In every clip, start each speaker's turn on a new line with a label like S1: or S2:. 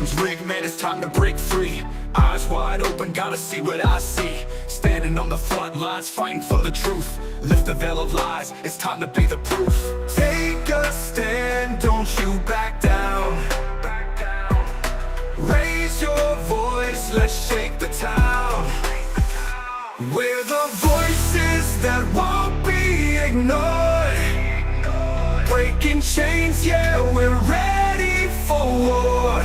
S1: Everything's rigged, man, it's time to break free. Eyes wide open, gotta see what I see. Standing on the front lines, fighting for the truth. Lift the veil of lies, it's time to be the proof. Take a stand, don't you back down. Raise your voice, let's shake the town. We're the voices that won't be ignored. Breaking chains, yeah, we're ready for war.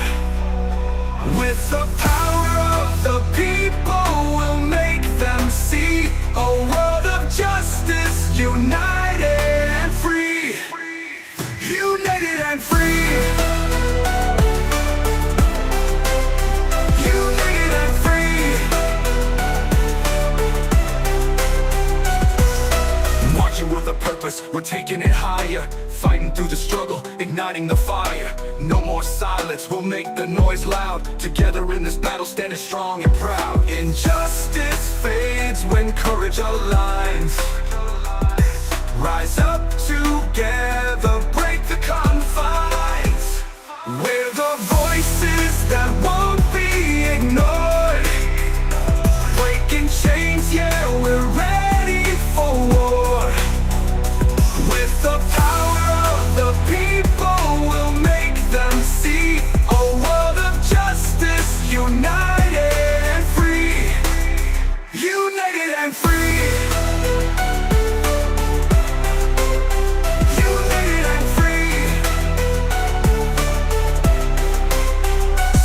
S1: With the power of the people, we'll make them see a world of justice, united and free. United and free. United and free. Marching with a purpose, we're taking it higher. Fighting through the struggle, igniting the fire. No more silence, we'll make the noise loud. Together in this battle, standing strong and proud. Injustice fades when courage aligns. Rise up together, break the confines. We're the voices that won't be ignored. Breaking chains, yeah, we're ready for war. With the power of the people, we'll make them see a world of justice, united and free. United and free. United and free.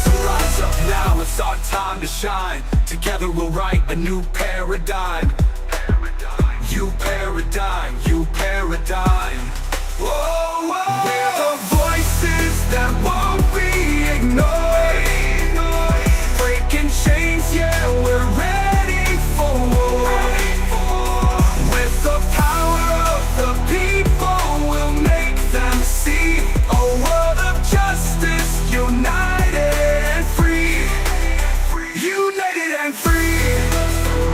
S1: So rise up now, it's our time to shine. Together we'll write a new paradigm. You paradigm, you paradigm. Whoa, whoa. We're the voices that won't be ignored. Breaking chains, yeah, we're ready for war. With the power of the people, we'll make them see a world of justice, united and free. United and free.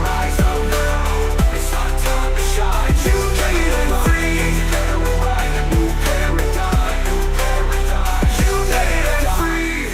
S1: Rise up now, it's our time to shine. United and free. We'll write a new paradigm, new paradigm. United and free.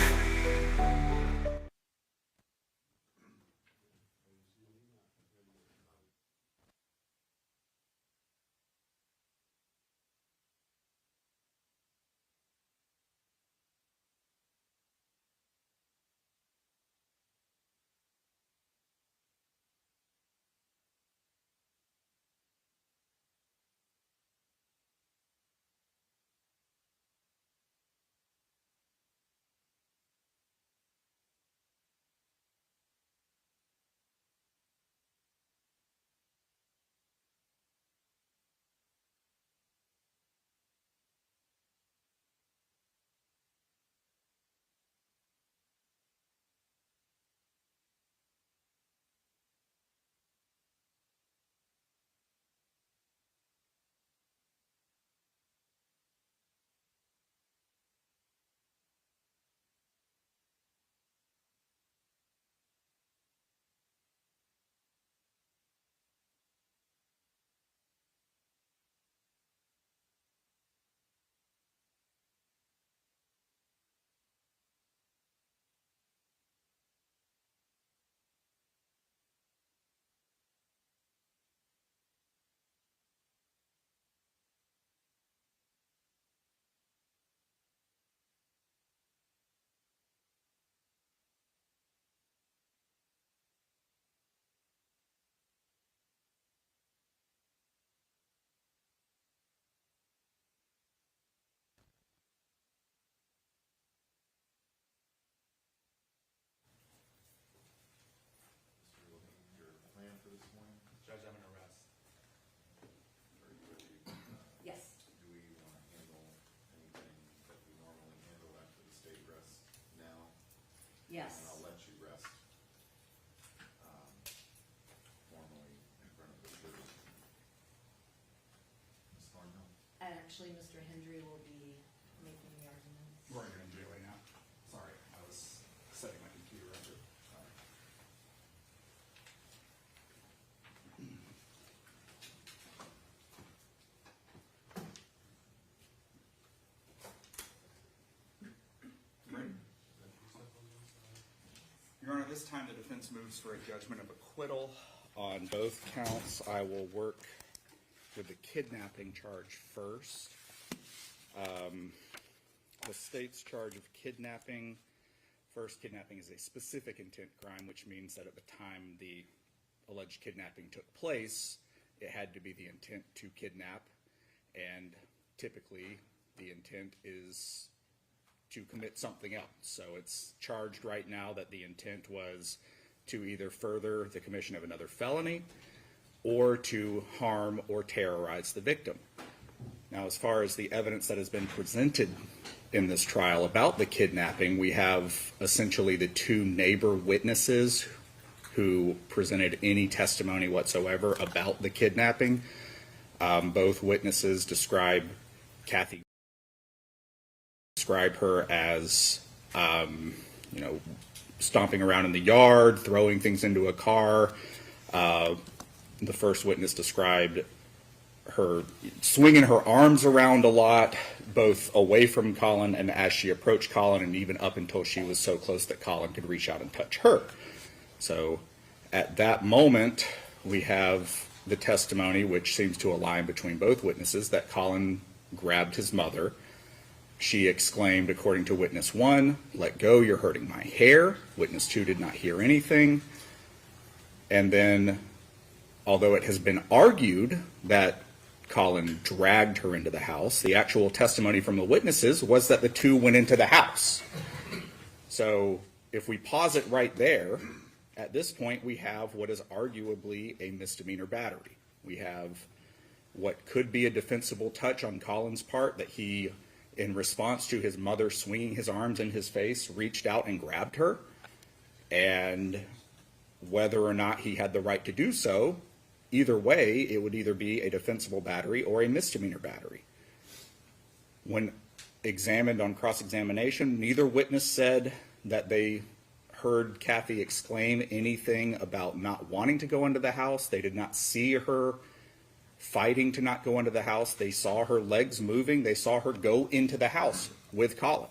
S2: Judge, I'm gonna arrest.
S3: Yes.
S4: Do we want to handle anything that we normally handle after the state rests now? And
S3: Yes.
S4: I'll let you rest formally in front of the jury. Ms. Thornhill?
S3: Actually, Mr. Hendry will be making the arguments.
S2: We're gonna do it right now. Sorry, I was setting my computer up. Ready? this time the defense moves for a judgment of acquittal on both counts. I will work with the kidnapping charge first. The state's charge of kidnapping. First, kidnapping is a specific intent crime, which means that at the time the alleged kidnapping took place, it had to be the intent to kidnap, and typically the intent is to commit something else. So it's charged right now that the intent was to either further the commission of another felony or to harm or terrorize the victim. Now, as far as the evidence that has been presented in this trial about the kidnapping, we have essentially the two neighbor witnesses who presented any testimony whatsoever about the kidnapping. Both witnesses describe her as, stomping around in the yard, throwing things into a car. The first witness described her swinging her arms around a lot, both away from Collin and as she approached Collin, and even up until she was so close that Collin could reach out and touch her. So at that moment, we have the testimony, which seems to align between both witnesses, that Collin grabbed his mother. She exclaimed, according to witness 1, "Let go, you're hurting my hair." Witness 2 did not hear anything. And then, although it has been argued that Collin dragged her into the house, the actual testimony from the witnesses was that the two went into the house. So if we pause it right there, at this point we have what is arguably a misdemeanor battery. We have what could be a defensible touch on Collin's part, that he, in response to his mother swinging his arms in his face, reached out and grabbed her. And whether or not he had the right to do so, either way, it would either be a defensible battery or a misdemeanor battery. When examined on cross-examination, neither witness said that they heard Kathy exclaim anything about not wanting to go into the house. They did not see her fighting to not go into the house. They saw her legs moving. They saw her go into the house with Collin.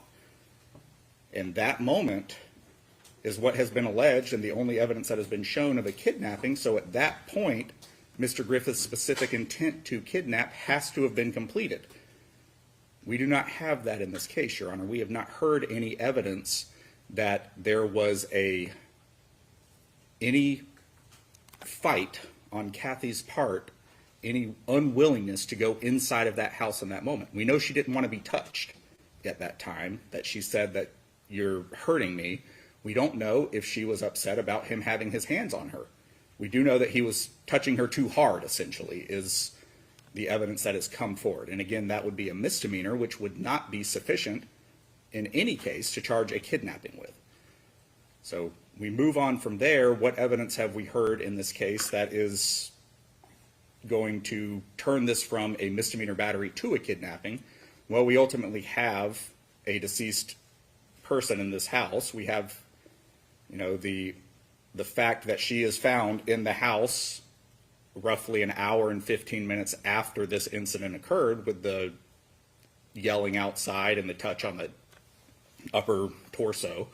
S2: And that moment is what has been alleged and the only evidence that has been shown of a kidnapping. So at that point, Mr. Griffith's specific intent to kidnap has to have been completed. We do not have that in this case, Your Honor. We have not heard any evidence that there was any fight on Kathy's part, any unwillingness to go inside of that house in that moment. We know she didn't want to be touched at that time, that she said that you're hurting me. We don't know if she was upset about him having his hands on her. We do know that he was touching her too hard, essentially, is the evidence that has come forward. And again, that would be a misdemeanor, which would not be sufficient in any case to charge a kidnapping with. So we move on from there. What evidence have we heard in this case that is going to turn this from a misdemeanor battery to a kidnapping? Well, we ultimately have a deceased person in this house. We have, the fact that she is found in the house roughly an hour and 15 minutes after this incident occurred, with the yelling outside and the touch on the upper torso.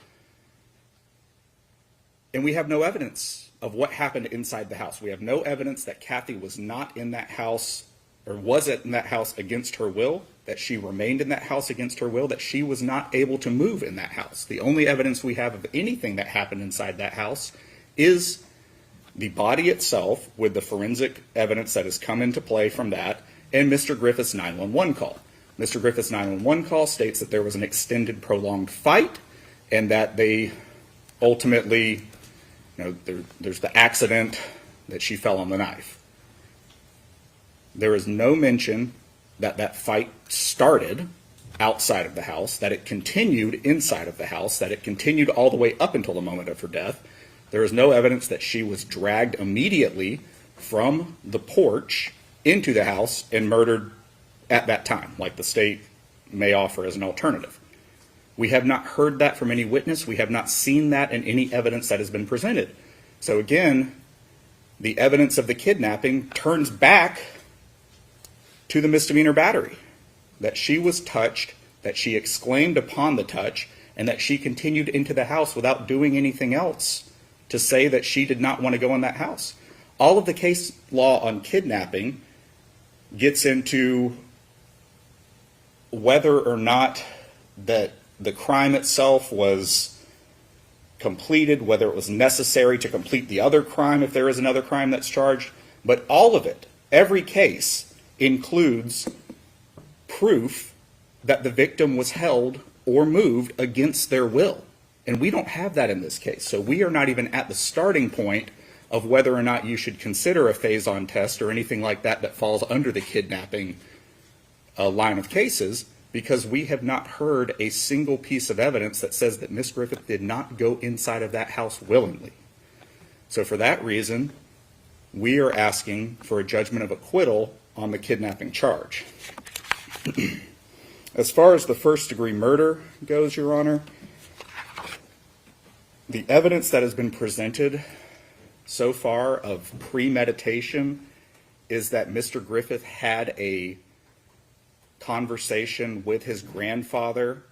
S2: And we have no evidence of what happened inside the house. We have no evidence that Kathy was not in that house, or was in that house against her will, that she remained in that house against her will, that she was not able to move in that house. The only evidence we have of anything that happened inside that house is the body itself, with the forensic evidence that has come into play from that, and Mr. Griffith's 911 call. Mr. Griffith's 911 call states that there was an extended, prolonged fight, and that they ultimately, there's the accident that she fell on the knife. There is no mention that that fight started outside of the house, that it continued inside of the house, that it continued all the way up until the moment of her death. There is no evidence that she was dragged immediately from the porch into the house and murdered at that time, like the state may offer as an alternative. We have not heard that from any witness. We have not seen that in any evidence that has been presented. So again, the evidence of the kidnapping turns back to the misdemeanor battery, that she was touched, that she exclaimed upon the touch, and that she continued into the house without doing anything else to say that she did not want to go in that house. All of the case law on kidnapping gets into whether or not that the crime itself was completed, whether it was necessary to complete the other crime if there is another crime that's charged. But all of it, every case, includes proof that the victim was held or moved against their will. And we don't have that in this case. So we are not even at the starting point of whether or not you should consider a phase-on test or anything like that that falls under the kidnapping line of cases, because we have not heard a single piece of evidence that says that Ms. Griffith did not go inside of that house willingly. So for that reason, we are asking for a judgment of acquittal on the kidnapping charge. As far as the first-degree murder goes, Your Honor, the evidence that has been presented so far of premeditation is that Mr. Griffith had a conversation with his grandfather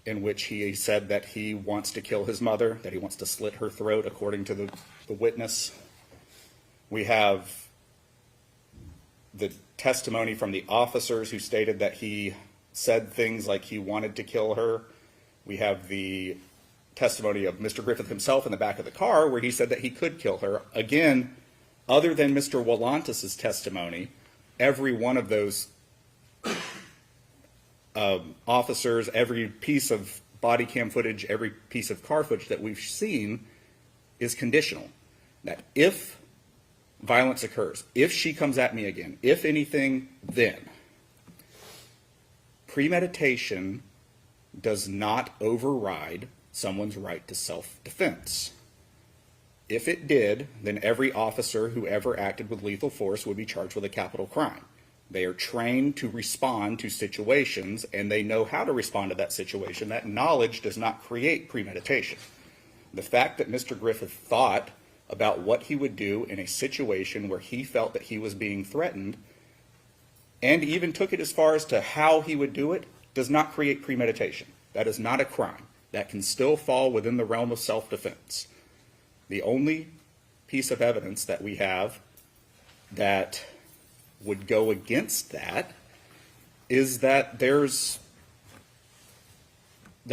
S2: in which he said that he wants to kill his mother, that he wants to slit her throat, according to the witness. We have the testimony from the officers who stated that he said things like he wanted to kill her. We have the testimony of Mr. Griffith himself in the back of the car where he said that he could kill her. Again, other than Mr. Walantis' testimony, every one of those officers, every piece of body cam footage, every piece of car footage that we've seen is conditional. That if violence occurs, if she comes at me again, if anything, then premeditation does not override someone's right to self-defense. If it did, then every officer who ever acted with lethal force would be charged with a capital crime. They are trained to respond to situations, and they know how to respond to that situation. That knowledge does not create premeditation. The fact that Mr. Griffith thought about what he would do in a situation where he felt that he was being threatened, and even took it as far as to how he would do it, does not create premeditation. That is not a crime. That can still fall within the realm of self-defense. The only piece of evidence that we have that would go against that is that that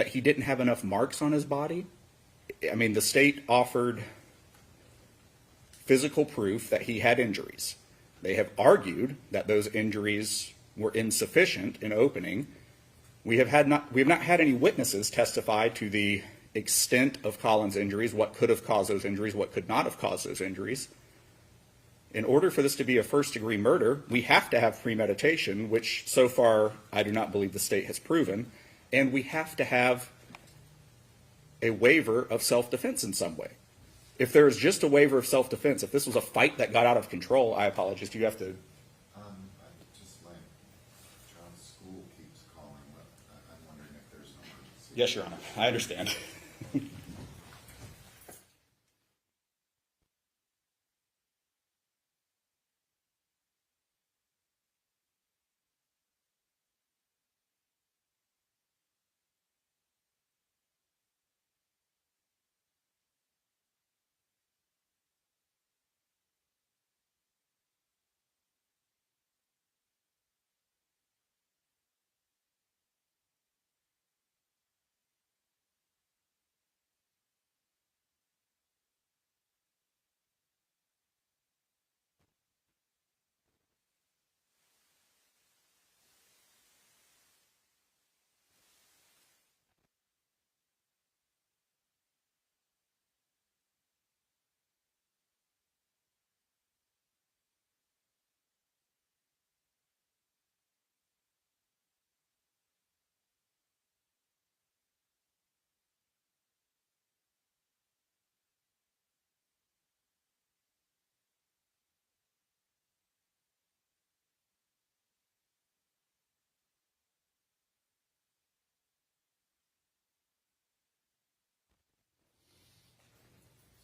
S2: he didn't have enough marks on his body. I mean, the state offered physical proof that he had injuries. They have argued that those injuries were insufficient in opening. We have not had any witnesses testify to the extent of Collin's injuries, what could have caused those injuries, what could not have caused those injuries. In order for this to be a first-degree murder, we have to have premeditation, which so far I do not believe the state has proven, and we have to have a waiver of self-defense in some way. If there is just a waiver of self-defense, if this was a fight that got out of control, I apologize, do you have to?
S4: Just my child's school keeps calling, but I'm wondering if there's an emergency.
S2: Yes, Your Honor, I understand.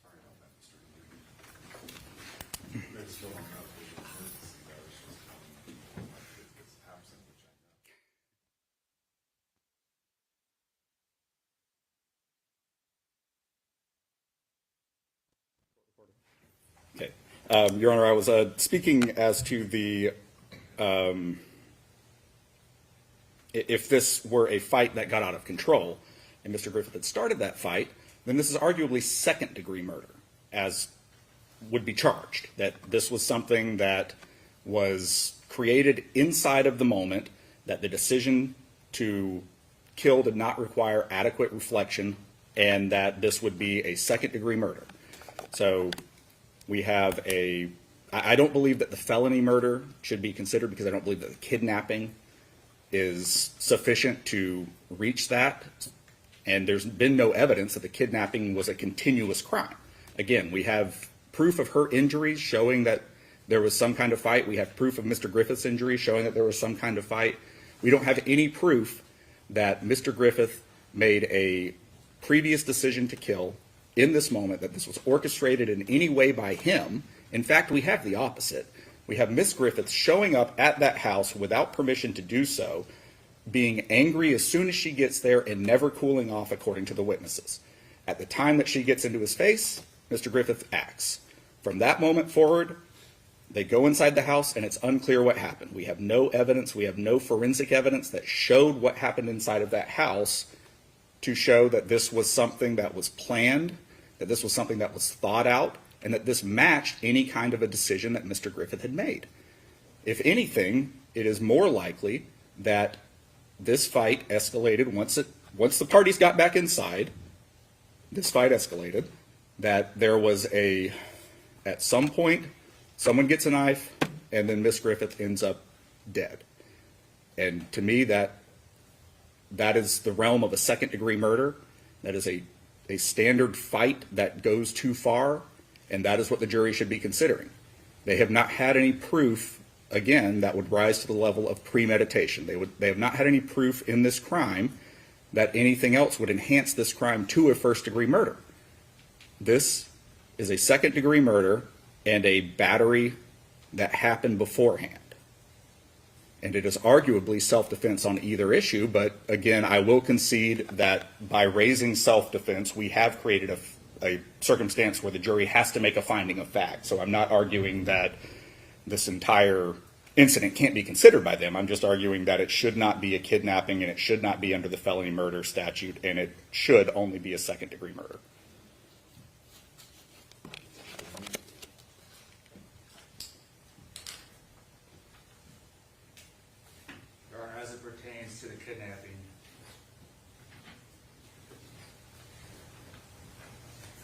S4: Sorry about that, Mr. Henry. I just don't want to know if there's an emergency. I was just telling my kid gets absent, which I know.
S2: Okay. Your Honor, I was speaking as to the, if this were a fight that got out of control and Mr. Griffith had started that fight, then this is arguably second-degree murder, as would be charged, that this was something that was created inside of the moment, that the decision to kill did not require adequate reflection, and that this would be a second-degree murder. So we have I don't believe that the felony murder should be considered, because I don't believe that the kidnapping is sufficient to reach that. And there's been no evidence that the kidnapping was a continuous crime. Again, we have proof of her injuries showing that there was some kind of fight. We have proof of Mr. Griffith's injuries showing that there was some kind of fight. We don't have any proof that Mr. Griffith made a previous decision to kill in this moment, that this was orchestrated in any way by him. In fact, we have the opposite. We have Miss Griffith showing up at that house without permission to do so, being angry as soon as she gets there and never cooling off, according to the witnesses. At the time that she gets into his face, Mr. Griffith acts. From that moment forward, they go inside the house and it's unclear what happened. We have no evidence, we have no forensic evidence that showed what happened inside of that house to show that this was something that was planned, that this was something that was thought out, and that this matched any kind of a decision that Mr. Griffith had made. If anything, it is more likely that this fight escalated once the parties got back inside. This fight escalated, that there was at some point, someone gets a knife, and then Miss Griffith ends up dead. And to me, that is the realm of a second-degree murder. That is a standard fight that goes too far, and that is what the jury should be considering. They have not had any proof, again, that would rise to the level of premeditation. They have not had any proof in this crime that anything else would enhance this crime to a first-degree murder. This is a second-degree murder and a battery that happened beforehand. And it is arguably self-defense on either issue, but again, I will concede that by raising self-defense, we have created a circumstance where the jury has to make a finding of fact. So I'm not arguing that this entire incident can't be considered by them. I'm just arguing that it should not be a kidnapping and it should not be under the felony murder statute, and it should only be a second-degree murder.
S5: Your Honor, as it pertains to the kidnapping,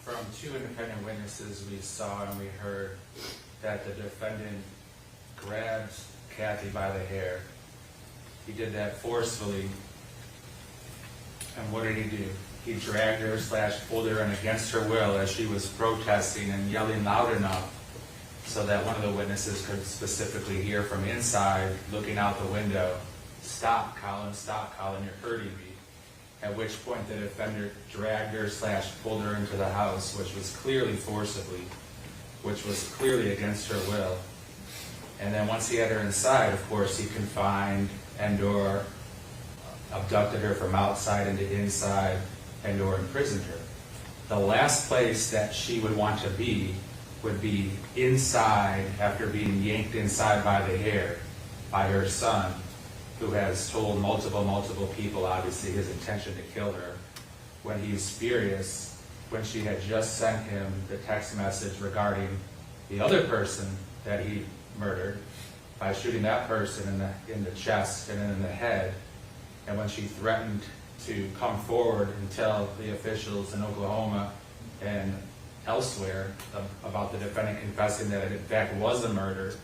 S5: from two independent witnesses, we saw and we heard that the defendant grabbed Kathy by the hair. He did that forcefully. And what did he do? He dragged her / pulled her in against her will as she was protesting and yelling loud enough so that one of the witnesses could specifically hear from inside, looking out the window, "Stop, Collin, you're hurting me." At which point the defender dragged her / pulled her into the house, which was clearly forcibly, which was clearly against her will. And then once he had her inside, of course, he confined and/or abducted her from outside into inside and/or imprisoned her. The last place that she would want to be would be inside after being yanked inside by the hair by her son, who has told multiple people, obviously, his intention to kill her, when he's furious, when she had just sent him the text message regarding the other person that he murdered by shooting that person in the chest and then in the head, and when she threatened to come forward and tell the officials in Oklahoma and elsewhere about the defendant confessing that it in fact was a murder,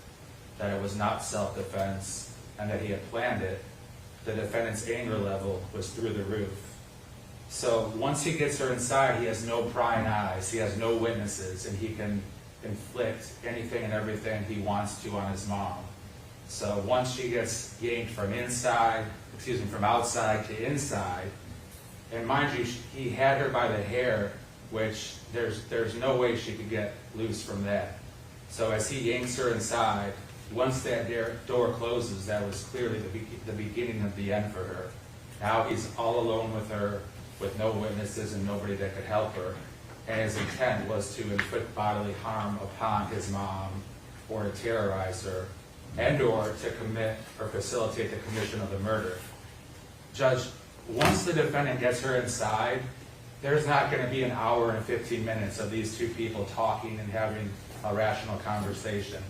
S5: that it was not self-defense, and that he had planned it, the defendant's anger level was through the roof. So once he gets her inside, he has no prying eyes, he has no witnesses, and he can inflict anything and everything he wants to on his mom. So once she gets yanked from outside to inside, and mind you, he had her by the hair, which there's no way she could get loose from that. So as he yanks her inside, once that door closes, that was clearly the beginning of the end for her. Now he's all alone with her, with no witnesses and nobody that could help her. and his intent was to inflict bodily harm upon his mom or to terrorize her and/or to commit or facilitate the commission of the murder. Judge, once the defendant gets her inside, there's not going to be an hour and 15 minutes of these two people talking and having a rational conversation.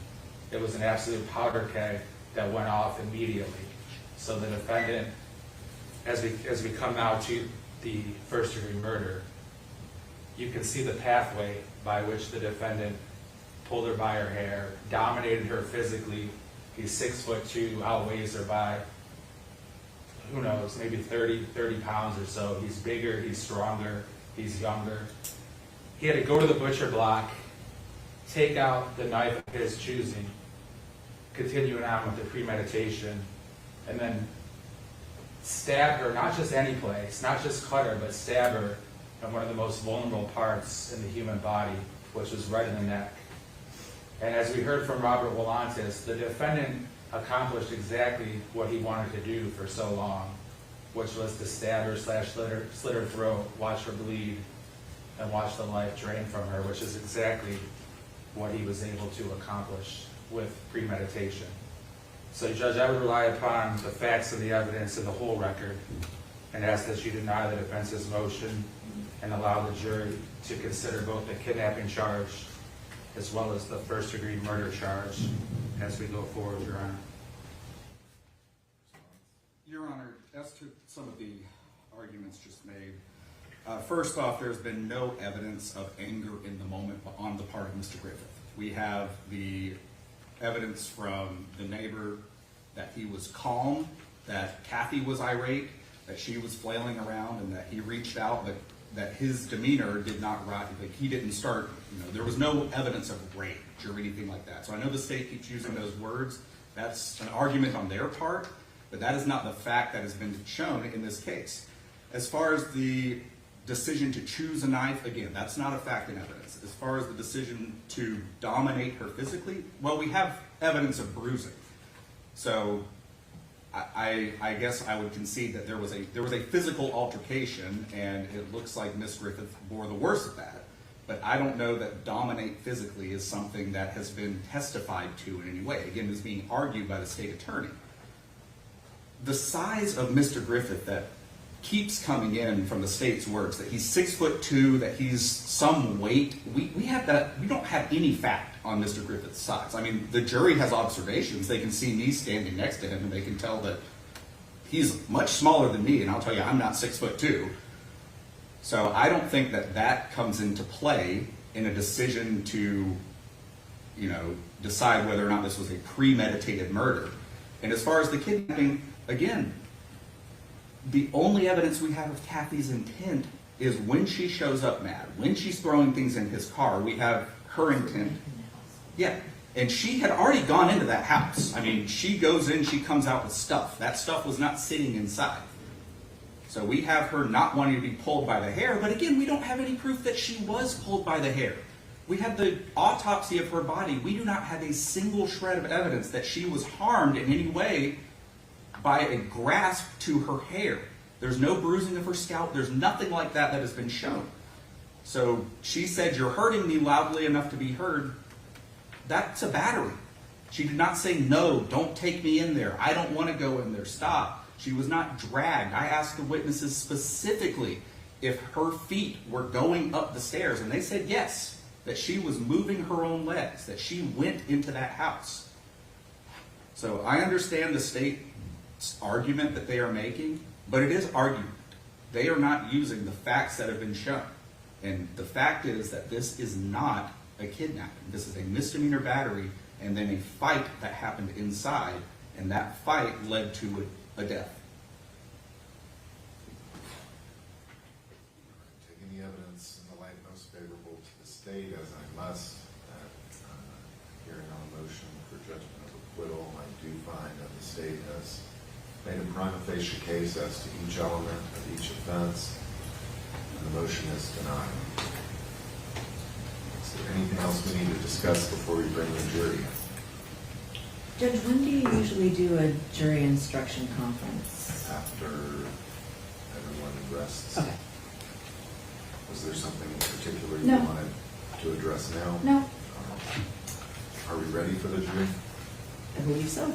S5: It was an absolute powder keg that went off immediately. So the defendant, as we come now to the first-degree murder, you can see the pathway by which the defendant pulled her by her hair, dominated her physically. He's 6'2", outweighs her by, who knows, maybe 30 pounds or so. He's bigger, he's stronger, he's younger. He had to go to the butcher block, take out the knife of his choosing, continuing on with the premeditation, and then stab her, not just any place, not just cut her, but stab her in one of the most vulnerable parts in the human body, which was right in the neck. And as we heard from Robert Willantis, the defendant accomplished exactly what he wanted to do for so long, which was to stab her / slit her throat, watch her bleed, and watch the life drain from her, which is exactly what he was able to accomplish with premeditation. So, Judge, I would rely upon the facts of the evidence and the whole record and ask that you deny the defense's motion and allow the jury to consider both the kidnapping charge as well as the first-degree murder charge as we go forward, Your Honor.
S2: Your Honor, as to some of the arguments just made, first off, there's been no evidence of anger in the moment on the part of Mr. Griffith. We have the evidence from the neighbor that he was calm, that Kathy was irate, that she was flailing around, and that he reached out, but that his demeanor did not rise, like he didn't start, there was no evidence of rage or anything like that. So I know the state keeps using those words. That's an argument on their part, but that is not the fact that has been shown in this case. As far as the decision to choose a knife, again, that's not a fact in evidence. As far as the decision to dominate her physically, well, we have evidence of bruising. So I guess I would concede that there was a physical altercation, and it looks like Miss Griffith bore the worst of that. But I don't know that dominate physically is something that has been testified to in any way. Again, it's being argued by the state attorney. The size of Mr. Griffith that keeps coming in from the state's words, that he's 6'2", that he's some weight, we don't have any fact on Mr. Griffith's size. I mean, the jury has observations. They can see me standing next to him, and they can tell that he's much smaller than me, and I'll tell you, I'm not 6'2". So I don't think that that comes into play in a decision to, decide whether or not this was a premeditated murder. And as far as the kidnapping, again, the only evidence we have of Kathy's intent is when she shows up mad, when she's throwing things in his car, we have her intent. Yeah, and she had already gone into that house. I mean, she goes in, she comes out with stuff. That stuff was not sitting inside. So we have her not wanting to be pulled by the hair, but again, we don't have any proof that she was pulled by the hair. We have the autopsy of her body. We do not have a single shred of evidence that she was harmed in any way by a grasp to her hair. There's no bruising of her scalp. There's nothing like that that has been shown. So she said, "You're hurting me loudly enough to be heard." That's a battery. She did not say, "No, don't take me in there. I don't want to go in there. Stop." She was not dragged. I asked the witnesses specifically if her feet were going up the stairs, and they said yes, that she was moving her own legs, that she went into that house. So I understand the state's argument that they are making, but it is argument. They are not using the facts that have been shown. And the fact is that this is not a kidnapping. This is a misdemeanor battery, and then a fight that happened inside, and that fight led to a death.
S4: Taking the evidence in the light most favorable to the state, as I must, hearing on a motion for judgment of acquittal, I do find that the state has made a prima facie case as to each element of each offense, and the motion is denied. Is there anything else we need to discuss before we bring the jury in?
S3: Judge, when do you usually do a jury instruction conference?
S4: After everyone rests.
S3: Okay.
S4: Was there something in particular you
S3: No.
S4: wanted to address now?
S3: No,
S4: Are we ready for the jury?
S3: I believe so.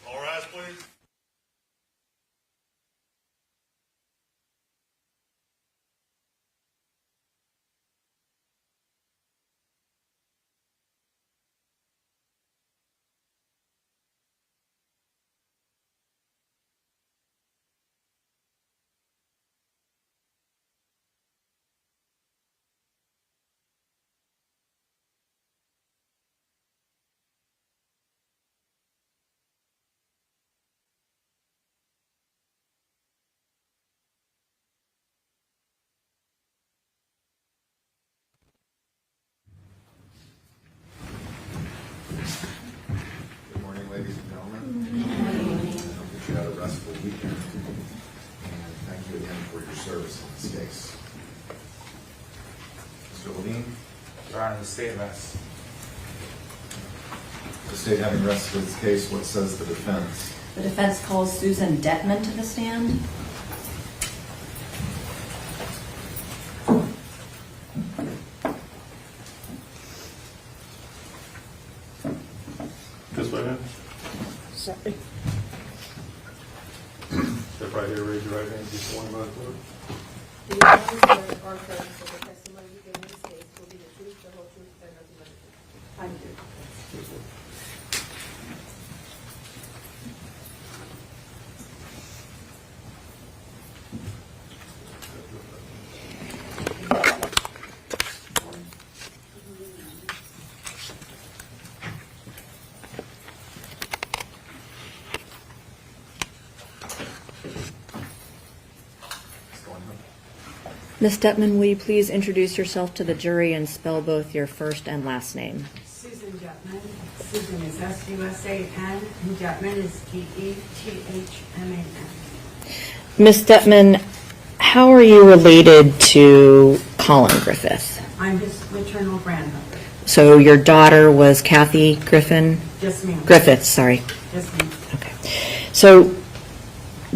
S6: All rise, please.
S4: Good morning, ladies and gentlemen. I hope that you had a restful weekend. And thank you again for your service in this case. Mr. Levine,
S5: Your Honor, the state rests.
S4: the state having rested its case, what says the defense?
S3: The defense calls Susan Detman to the stand.
S6: This way, man.
S7: Sorry.
S6: Step right here, raise your right hand, be sworn by the clerk.
S7: Do you swear or affirm that the testimony you give in this case will be the truth, the whole truth, and nothing but the truth? I do.
S3: Ms. Detman, will you please introduce yourself to the jury and spell both your first and last name?
S7: Susan Detman. Susan is S-U-S-A-N, and Detman is D-E-T-H-M-A-N.
S3: Ms. Detman, how are you related to Collin Griffith?
S7: I'm his maternal grandmother.
S3: So your daughter was Kathy Griffin?
S7: Yes, ma'am.
S3: Griffith, sorry.
S7: Yes, ma'am.
S3: Okay. So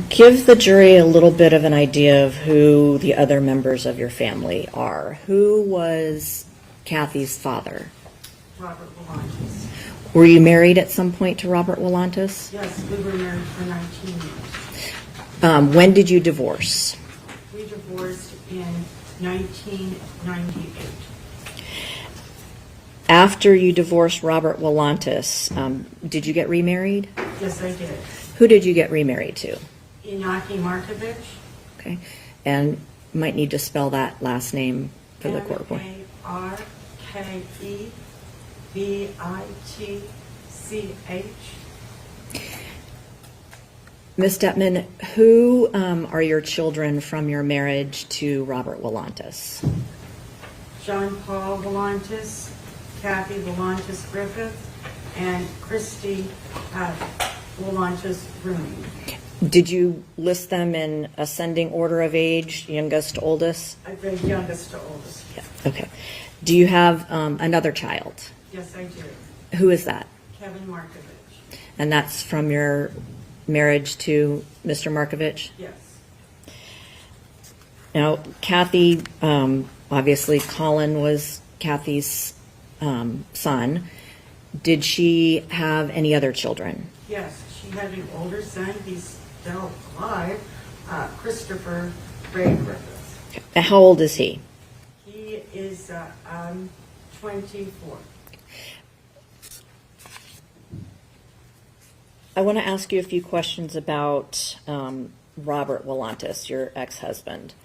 S3: give the jury a little bit of an idea of who the other members of your family are. Who was Kathy's father?
S7: Robert Willantis.
S3: Were you married at some point to Robert Willantis?
S7: Yes, we were married for 19 years.
S3: When did you divorce?
S7: We divorced in 1998.
S3: After you divorced Robert Willantis, did you get remarried?
S8: Yes, I did.
S3: Who did you get remarried to?
S8: Inaki Markovich.
S3: Okay, and might need to spell that last name for the court board.
S8: Markevich.
S3: Ms. Detman, who are your children from your marriage to Robert Willantis?
S8: John Paul Willantis, Kathy Willantis Griffith, and Christy Willantis Rooney.
S3: Did you list them in ascending order of age, youngest to oldest?
S8: The youngest to oldest.
S3: Yeah. Okay. Do you have another child?
S8: Yes, I do.
S3: Who is that?
S8: Kevin Markovich.
S3: And that's from your marriage to Mr. Markovich?
S8: Yes.
S3: Now, Kathy, obviously Collin was Kathy's son. Did she have any other children?
S8: Yes, she had an older son. He's still alive, Christopher Ray Griffith.
S3: How old is he?
S8: He is 24.
S3: I want to ask you a few questions about Robert Willantis, your ex-husband.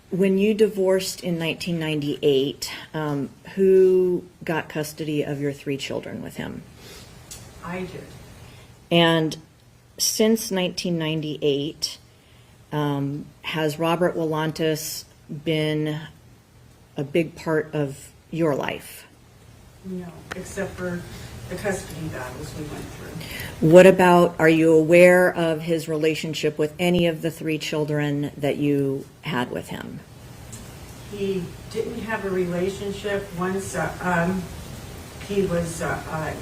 S3: When you divorced in 1998, who got custody of your 3 children with him?
S8: I did.
S3: And since 1998, has Robert Willantis been a big part of your life?
S8: No, except for the custody battles we went through.
S3: What about, are you aware of his relationship with any of the 3 children that you had with him?
S8: He didn't have a relationship once he was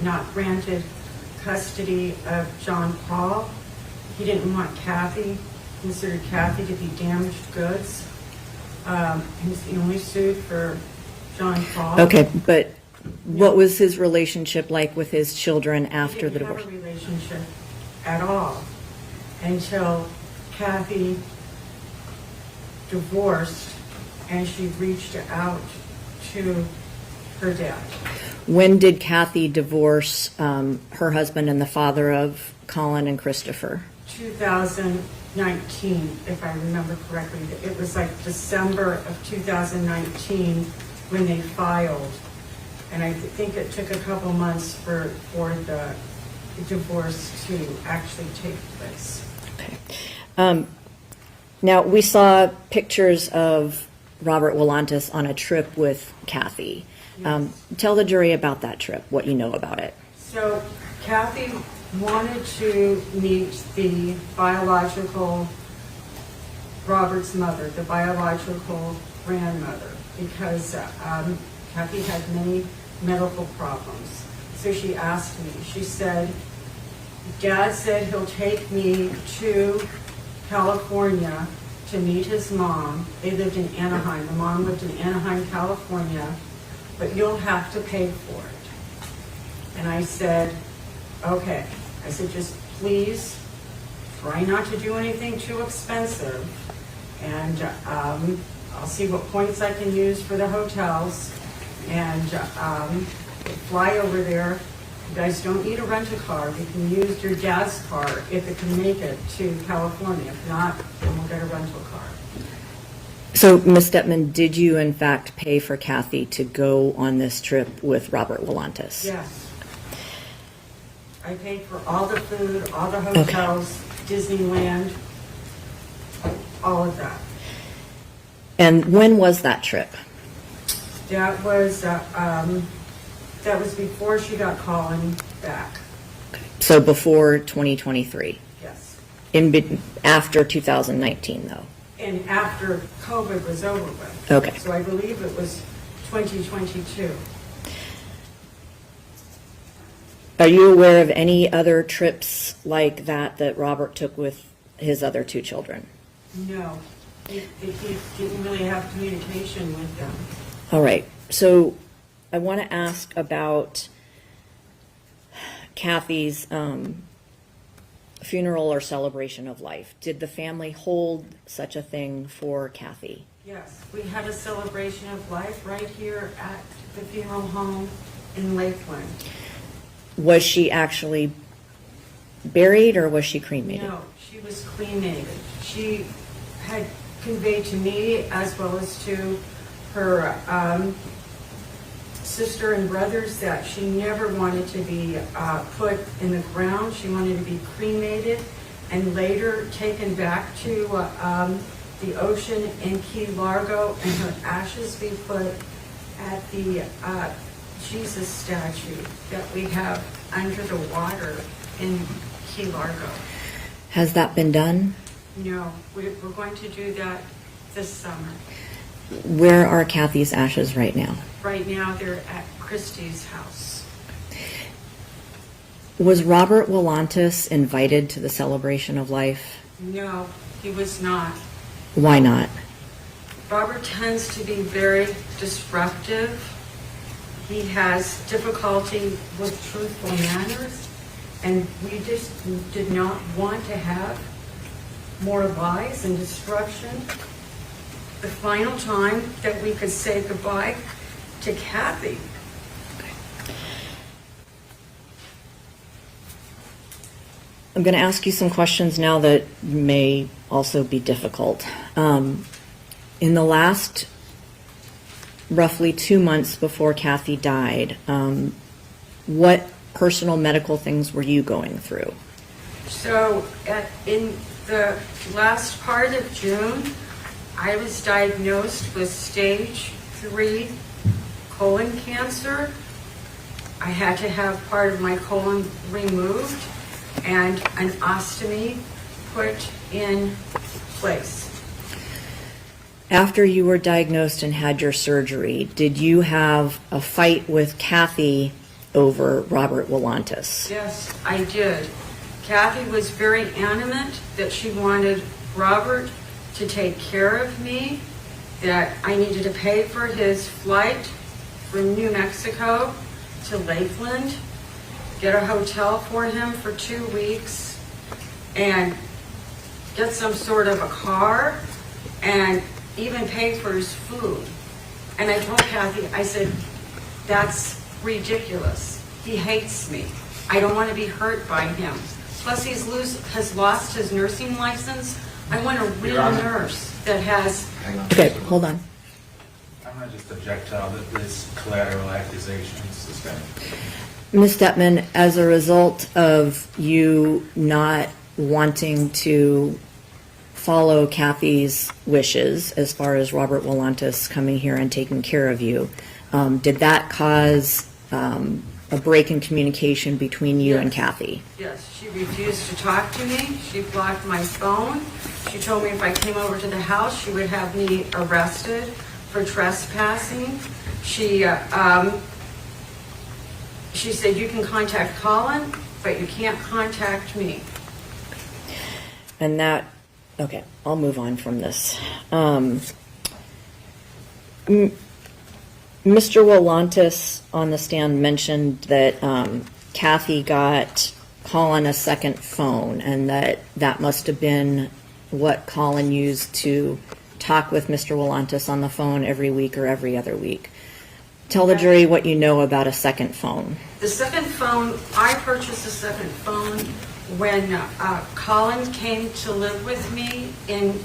S8: not granted custody of John Paul. He didn't want Kathy, considered Kathy to be damaged goods. He only sued for John Paul.
S3: Okay, but what was his relationship like with his children after the divorce?
S8: He didn't have a relationship at all until Kathy divorced and she reached out to her dad.
S3: When did Kathy divorce her husband and the father of Collin and Christopher?
S8: 2019, if I remember correctly. It was like December of 2019 when they filed. And I think it took a couple months for the divorce to actually take place.
S3: Okay. Now, we saw pictures of Robert Willantis on a trip with Kathy.
S8: Yes.
S3: Tell the jury about that trip, what you know about it.
S8: So Kathy wanted to meet the biological Robert's mother, the biological grandmother, because Kathy had many medical problems. So she asked me, she said, Dad said he'll take me to California to meet his mom. They lived in Anaheim. The mom lived in Anaheim, California, but you'll have to pay for it. And I said, okay. I said, just please try not to do anything too expensive. And I'll see what points I can use for the hotels. And fly over there. You guys don't need a rent-a-car. You can use your dad's car if it can make it to California. If not, then we'll get a rental car.
S3: So, Ms. Detman, did you in fact pay for Kathy to go on this trip with Robert Willantis?
S8: Yes. I paid for all the food, all the hotels, Disneyland, all of that.
S3: And when was that trip?
S8: That was before she got Collin back.
S3: So before 2023?
S8: Yes.
S3: After 2019, though?
S8: And after COVID was over with.
S3: Okay.
S8: So I believe it was 2022.
S3: Are you aware of any other trips like that that Robert took with his other 2 children?
S8: No. He didn't really have communication with them.
S3: All right. So I want to ask about Kathy's funeral or celebration of life. Did the family hold such a thing for Kathy?
S8: Yes, we had a celebration of life right here at the funeral home in Lakeland.
S3: Was she actually buried or was she cremated?
S8: No, she was cremated. She had conveyed to me, as well as to her sister and brothers, that she never wanted to be put in the ground. She wanted to be cremated and later taken back to the ocean in Key Largo, and her ashes be put at the Jesus statue that we have under the water in Key Largo.
S3: Has that been done?
S8: No, we're going to do that this summer.
S3: Where are Kathy's ashes right now?
S8: Right now, they're at Christie's house.
S3: Was Robert Willantis invited to the celebration of life?
S8: No, he was not.
S3: Why not?
S8: Robert tends to be very disruptive. He has difficulty with truthful manners, and we just did not want to have more lies and disruption. The final time that we could say goodbye to Kathy.
S3: I'm going to ask you some questions now that may also be difficult. In the last roughly 2 months before Kathy died, what personal medical things were you going through?
S8: So in the last part of June, I was diagnosed with stage 3 colon cancer. I had to have part of my colon removed and an ostomy put in place.
S3: After you were diagnosed and had your surgery, did you have a fight with Kathy over Robert Willantis?
S8: Yes, I did. Kathy was very adamant that she wanted Robert to take care of me, that I needed to pay for his flight from New Mexico to Lakeland, get a hotel for him for 2 weeks, and get some sort of a car, and even pay for his food. And I told Kathy, I said, that's ridiculous. He hates me. I don't want to be hurt by him. Plus, has lost his nursing license. I want a real nurse that has...
S3: Okay, hold on.
S5: I'm going to just object to all these collateral accusations.
S3: Ms. Detman, as a result of you not wanting to follow Kathy's wishes as far as Robert Willantis coming here and taking care of you, did that cause a break in communication between you and Kathy?
S8: Yes, she refused to talk to me. She blocked my phone. She told me if I came over to the house, she would have me arrested for trespassing. She said, you can contact Collin, but you can't contact me.
S3: And that, okay, I'll move on from this. Mr. Willantis on the stand mentioned that Kathy got Collin a second phone, and that must have been what Collin used to talk with Mr. Willantis on the phone every week or every other week. Tell the jury what you know about a second phone.
S8: The second phone, I purchased a second phone when Collin came to live with me in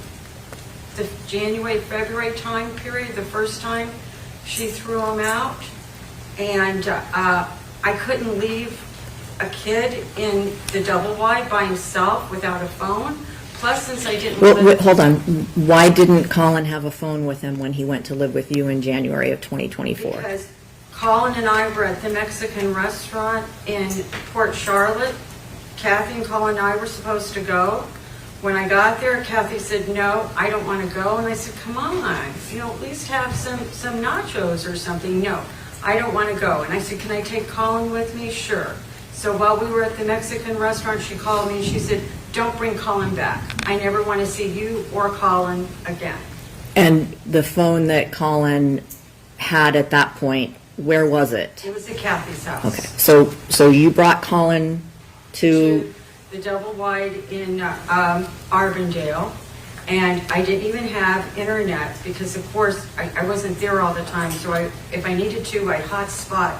S8: the January, February time period, the first time she threw him out. And I couldn't leave a kid in the double wide by himself without a phone. Plus, since I didn't live...
S3: Hold on. Why didn't Collin have a phone with him when he went to live with you in January of 2024?
S8: Because Collin and I were at the Mexican restaurant in Port Charlotte. Kathy and Collin and I were supposed to go. When I got there, Kathy said, no, I don't want to go. And I said, come on, at least have some nachos or something. No, I don't want to go. And I said, can I take Collin with me? Sure. So while we were at the Mexican restaurant, she called me and she said, don't bring Collin back. I never want to see you or Collin again.
S3: And the phone that Collin had at that point, where was it?
S8: It was at Kathy's house.
S3: Okay, so you brought Collin to
S8: The double wide in Arbondale, And I didn't even have internet because, of course, I wasn't there all the time. So if I needed to, I'd hotspot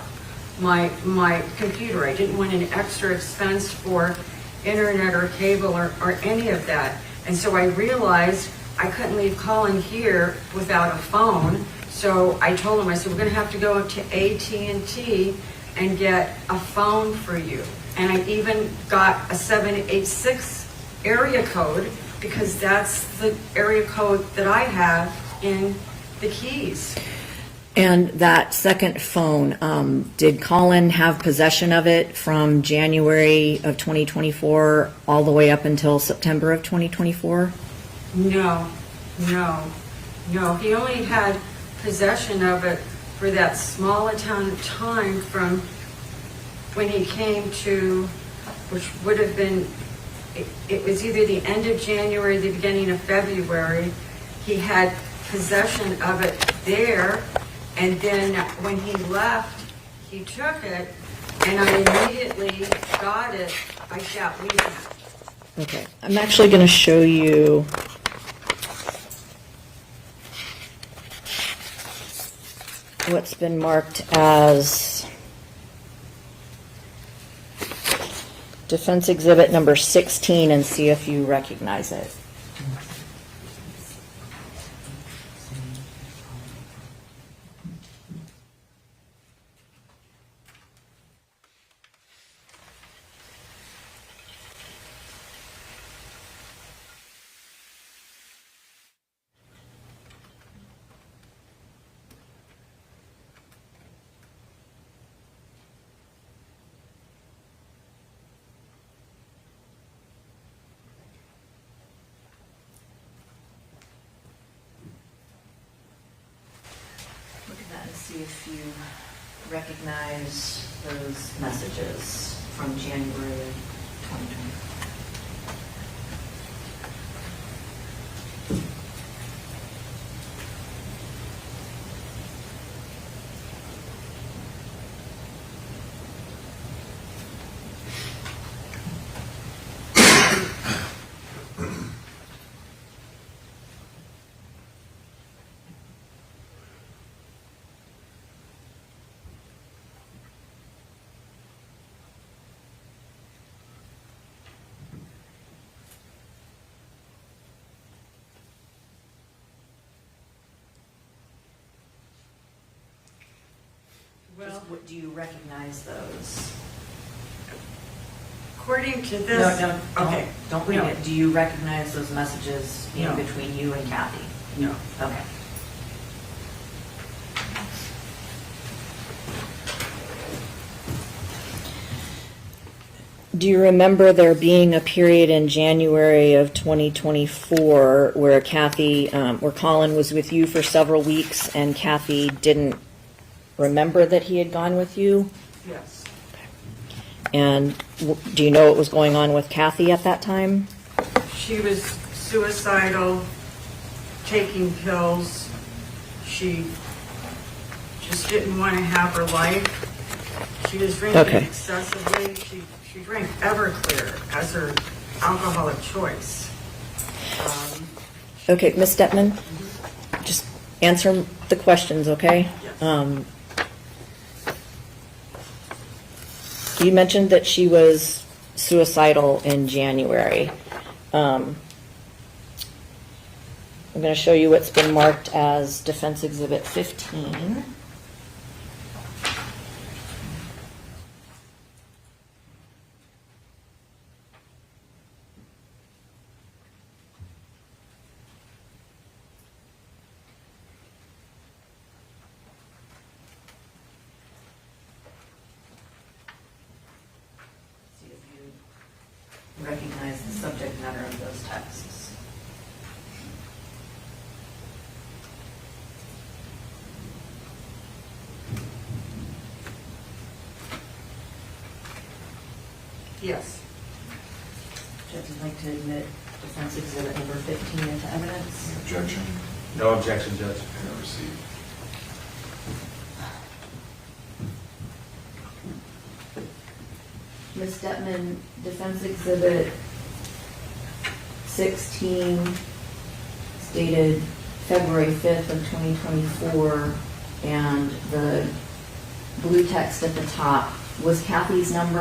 S8: my computer. I didn't want an extra expense for internet or cable or any of that. And so I realized I couldn't leave Collin here without a phone. So I told him, I said, we're going to have to go to AT&T and get a phone for you. And I even got a 786 area code because that's the area code that I have in the keys.
S3: And that second phone, did Collin have possession of it from January of 2024 all the way up until September of 2024?
S8: No. He only had possession of it for that small amount of time from when he came to, which would have been, it was either the end of January, the beginning of February. He had possession of it there, and then when he left, he took it, and I immediately got it by that weekend.
S3: Okay, I'm actually going to show you what's been marked as defense exhibit number 16 and see if you recognize it. Look at that and see if you recognize those messages from January of 2020.
S8: Well,
S3: Do you recognize those?
S8: according to this. Okay.
S3: Don't read
S8: No.
S3: it. Do you recognize those messages
S8: No.
S3: between you and Kathy?
S8: No.
S3: Okay. Do you remember there being a period in January of 2024 where where Collin was with you for several weeks and Kathy didn't remember that he had gone with you?
S8: Yes.
S3: And do you know what was going on with Kathy at that time?
S8: She was suicidal, taking pills. She just didn't want to have her life. She was drinking
S3: Okay.
S8: excessively. She drank Everclear as her alcohol of choice.
S3: Okay, Ms. Detman, just answer the questions, okay?
S8: Yes.
S3: You mentioned that she was suicidal in January. I'm going to show you what's been marked as Defense Exhibit 15. See if you recognize the subject matter of those texts.
S8: Yes.
S3: Judge would like to admit Defense Exhibit number 15 into evidence.
S4: Any objection?
S5: No objection, Judge.
S4: And received.
S3: Ms. Detman, Defense Exhibit 16 dated February 5th of 2024, and the blue text at the top, was Kathy's number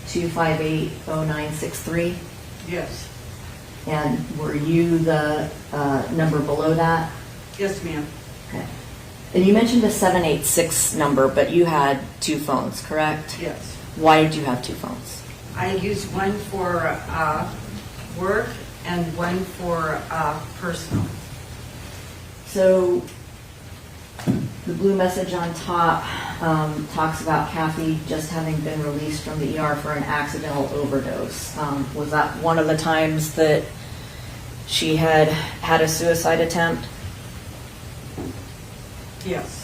S3: 941-258-0963?
S8: Yes.
S3: And were you the number below that?
S8: Yes, ma'am.
S3: Okay. And you mentioned a 786 number, but you had two phones, correct?
S8: Yes.
S3: Why did you have two phones?
S8: I use one for work and one for personal.
S3: So the blue message on top talks about Kathy just having been released from the ER for an accidental overdose. Was that one of the times that she had a suicide attempt?
S8: Yes.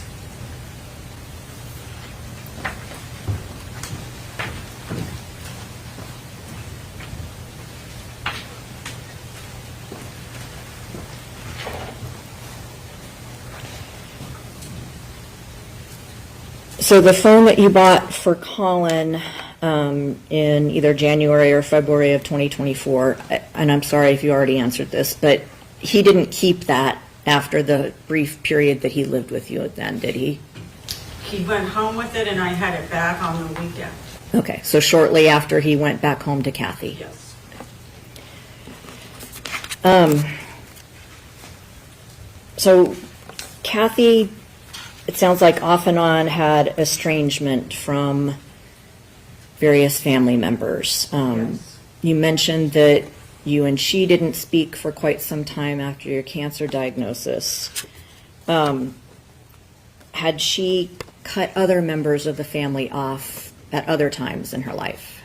S3: So the phone that you bought for Collin in either January or February of 2024, and I'm sorry if you already answered this, but he didn't keep that after the brief period that he lived with you then, did he?
S8: He went home with it and I had it back on the weekend.
S3: Okay, so shortly after he went back home to Kathy.
S8: Yes.
S3: So Kathy, it sounds like off and on had estrangement from various family members.
S8: Yes.
S3: You mentioned that you and she didn't speak for quite some time after your cancer diagnosis. Had she cut other members of the family off at other times in her life?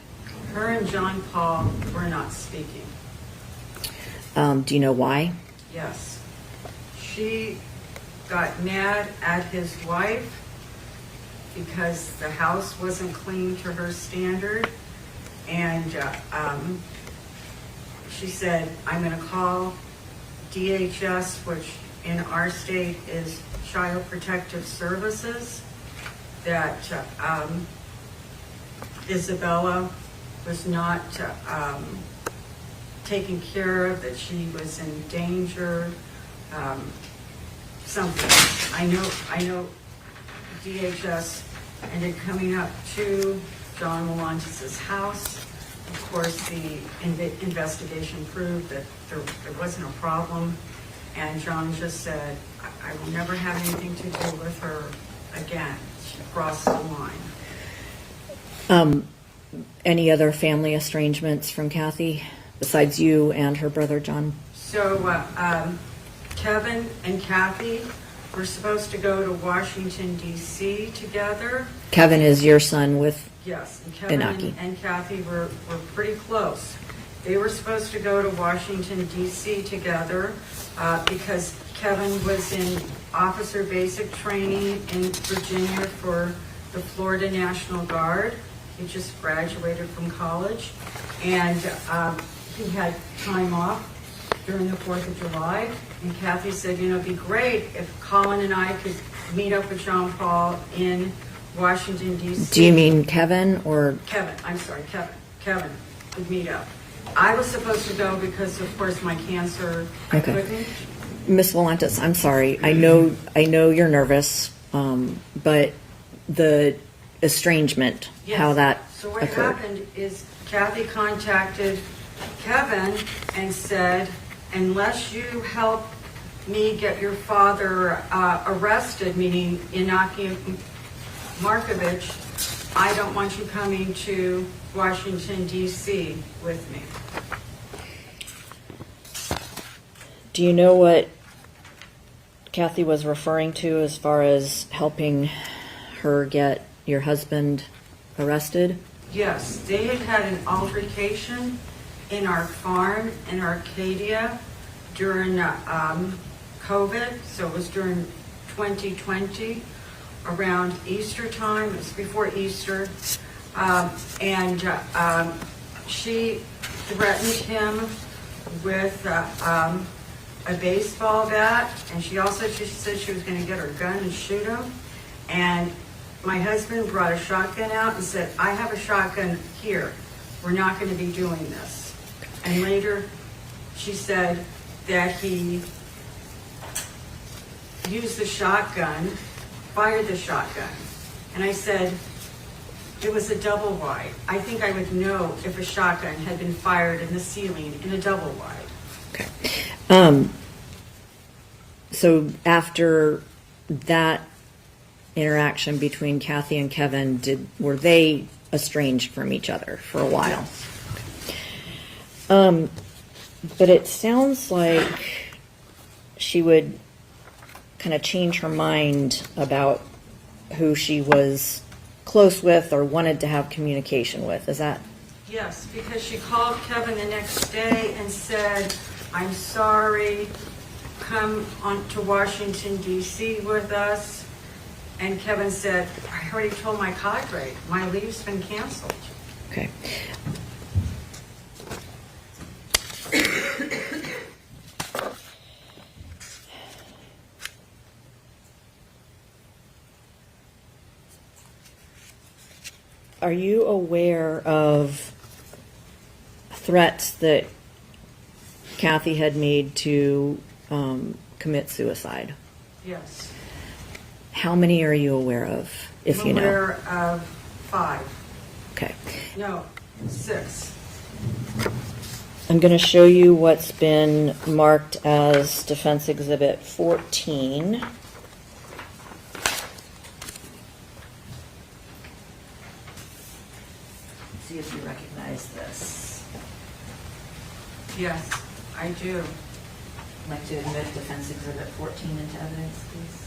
S8: Her and John Paul were not speaking.
S3: Do you know why?
S8: Yes. She got mad at his wife because the house wasn't clean to her standard, and she said, I'm going to call DHS, which in our state is Child Protective Services, that Isabella was not taken care of, that she was in danger, something. I know DHS ended coming up to John Melantes' house. Of course, the investigation proved that there wasn't a problem, and John just said, I will never have anything to do with her again. She crossed the line.
S3: Any other family estrangements from Kathy besides you and her brother John?
S8: So Kevin and Kathy were supposed to go to Washington, D.C. together.
S3: Kevin is your son with
S8: Yes, and Kevin
S3: Inaki.
S8: and Kathy were pretty close. They were supposed to go to Washington, D.C. together because Kevin was in officer basic training in Virginia for the Florida National Guard. He just graduated from college, and he had time off during the 4th of July. And Kathy said, it'd be great if Collin and I could meet up with John Paul in Washington, D.C.
S3: Do you mean Kevin or?
S8: Kevin, I'm sorry, Kevin would meet up. I was supposed to go because, of course, my cancer, I
S3: Okay.
S8: couldn't.
S3: Miss Volantis, I'm sorry. I know you're nervous, but the estrangement,
S8: Yes.
S3: how that
S8: So what
S3: occurred.
S8: happened is Kathy contacted Kevin and said, unless you help me get your father arrested, meaning Inaki Markovich, I don't want you coming to Washington, D.C. with me.
S3: Do you know what Kathy was referring to as far as helping her get your husband arrested?
S8: Yes, they had had an altercation in our farm in Arcadia during COVID, so it was during 2020, around Easter time. It was before Easter, and she threatened him with a baseball bat, and she said she was going to get her gun and shoot him. And my husband brought a shotgun out and said, I have a shotgun here. We're not going to be doing this. And later she said, that he used the shotgun, fired the shotgun. And I said, it was a double wide. I think I would know if a shotgun had been fired in the ceiling in a double wide.
S3: Okay. So after that interaction between Kathy and Kevin, were they estranged from each other for a while? But it sounds like she would kind of change her mind about who she was close with or wanted to have communication with. Is that?
S8: Yes, because she called Kevin the next day and said, I'm sorry, come on to Washington, D.C. with us. And Kevin said, I already told my cadre, my leave's been canceled.
S3: Okay. Are you aware of threats that Kathy had made to commit suicide?
S8: Yes.
S3: How many are you aware of, if you know?
S8: I'm aware of 5.
S3: Okay.
S8: No, 6.
S3: I'm going to show you what's been marked as Defense Exhibit 14. See if you recognize this.
S8: Yes, I do.
S3: I'd like to admit Defense Exhibit 14 into evidence, please.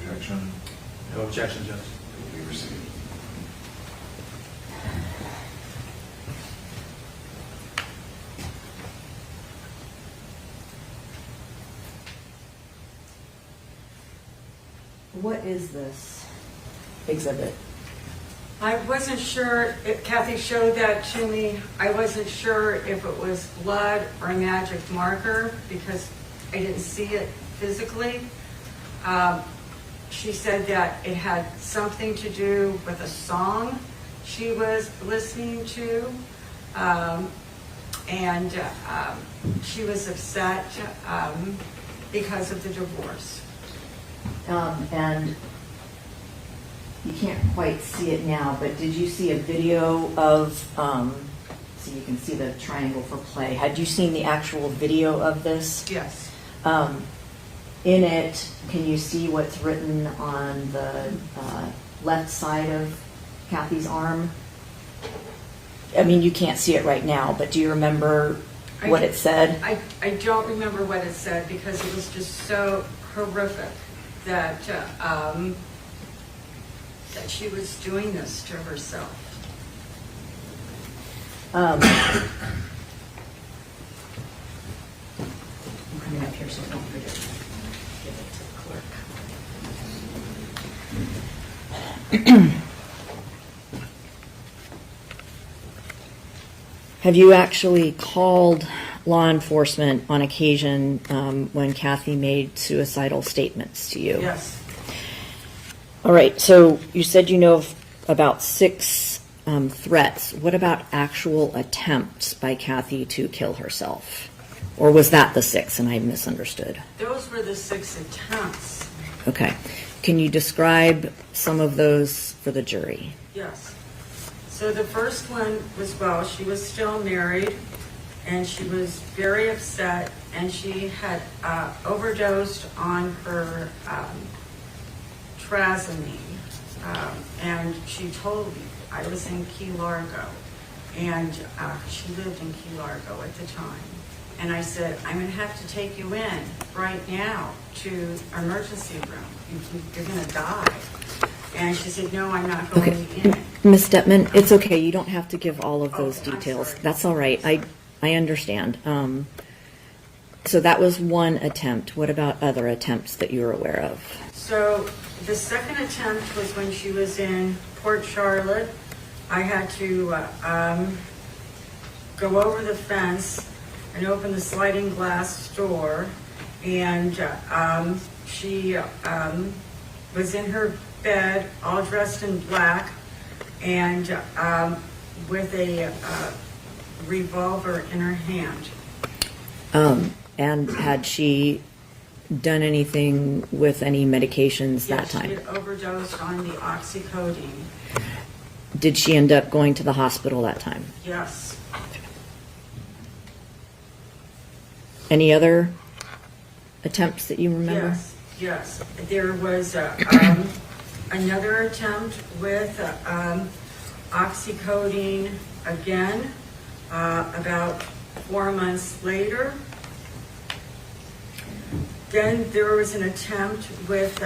S4: Objection
S5: No objection, Judge.
S4: will be received.
S3: What is this exhibit?
S8: I wasn't sure if Kathy showed that to me. I wasn't sure if it was blood or a magic marker because I didn't see it physically. She said that it had something to do with a song she was listening to. And she was upset because of the divorce.
S3: And you can't quite see it now, but did you see a video of, so you can see the triangle for play. Had you seen the actual video of this?
S8: Yes.
S3: In it, can you see what's written on the left side of Kathy's arm? I mean, you can't see it right now, but do you remember what it said?
S8: I don't remember what it said because it was just so horrific that that she was doing this to herself.
S3: I'm coming up here, so don't forget to give it to the clerk. Have you actually called law enforcement on occasion when Kathy made suicidal statements to you?
S8: Yes.
S3: All right, so you said you know of about 6 threats. What about actual attempts by Kathy to kill herself? Or was that the 6 and I misunderstood?
S8: Those were the 6 attempts.
S3: Okay. Can you describe some of those for the jury?
S8: Yes. So the first one was while she was still married, and she was very upset, and she had overdosed on her trazodone. And she told me, I was in Key Largo, and she lived in Key Largo at the time. And I said, I'm going to have to take you in right now to emergency room. You're going to die. And she said, no, I'm not going in.
S3: Ms. Detman, it's okay. You don't have to give all of those
S8: Okay, I'm
S3: details.
S8: sorry.
S3: That's all right. I understand. So that was one attempt. What about other attempts that you're aware of?
S8: So the second attempt was when she was in Port Charlotte. I had to go over the fence and open the sliding glass door, and she was in her bed, all dressed in black, and with a revolver in her hand.
S3: And had she done anything with any medications that
S8: Yes, she
S3: time?
S8: had overdosed on the oxycodone.
S3: Did she end up going to the hospital that time?
S8: Yes.
S3: Any other attempts that you remember?
S8: Yes, yes. There was another attempt with oxycodone again about 4 months later. Then there was an attempt with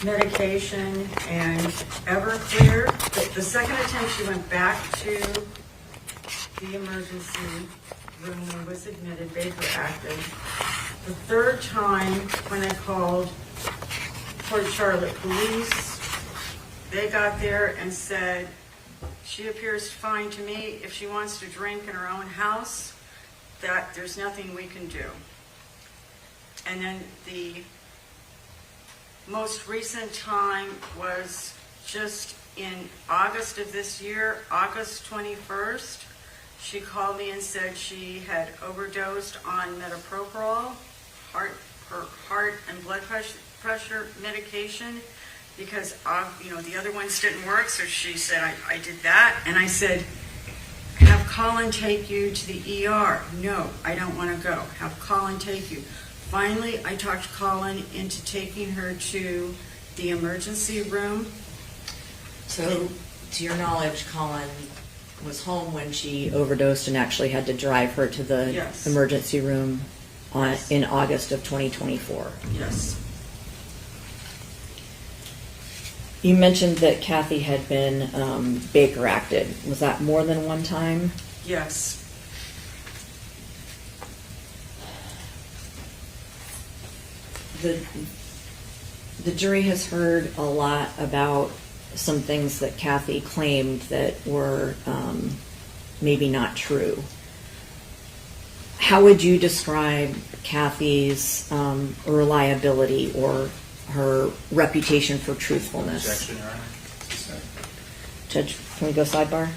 S8: medication and Everclear. The second attempt, she went back to the emergency room and was admitted, Baker active. The third time, when I called Port Charlotte Police, they got there and said, she appears fine to me. If she wants to drink in her own house, that there's nothing we can do. And then the most recent time was just in August of this year, August 21st. She called me and said she had overdosed on metoprolol, her heart and blood pressure medication, because the other ones didn't work. So she said, I did that. And I said, have Collin take you to the ER. No, I don't want to go. Have Collin take you. Finally, I talked Collin into taking her to the emergency room.
S3: So, to your knowledge, Collin was home when she overdosed and actually had to drive her to the
S8: Yes.
S3: emergency room
S8: Yes.
S3: in August of 2024.
S8: Yes.
S3: You mentioned that Kathy had been Baker acted. Was that more than one time?
S8: Yes.
S3: The jury has heard a lot about some things that Kathy claimed that were maybe not true. How would you describe Kathy's reliability or her reputation for truthfulness?
S5: Objection, Your Honor.
S3: Judge, can we go sidebar?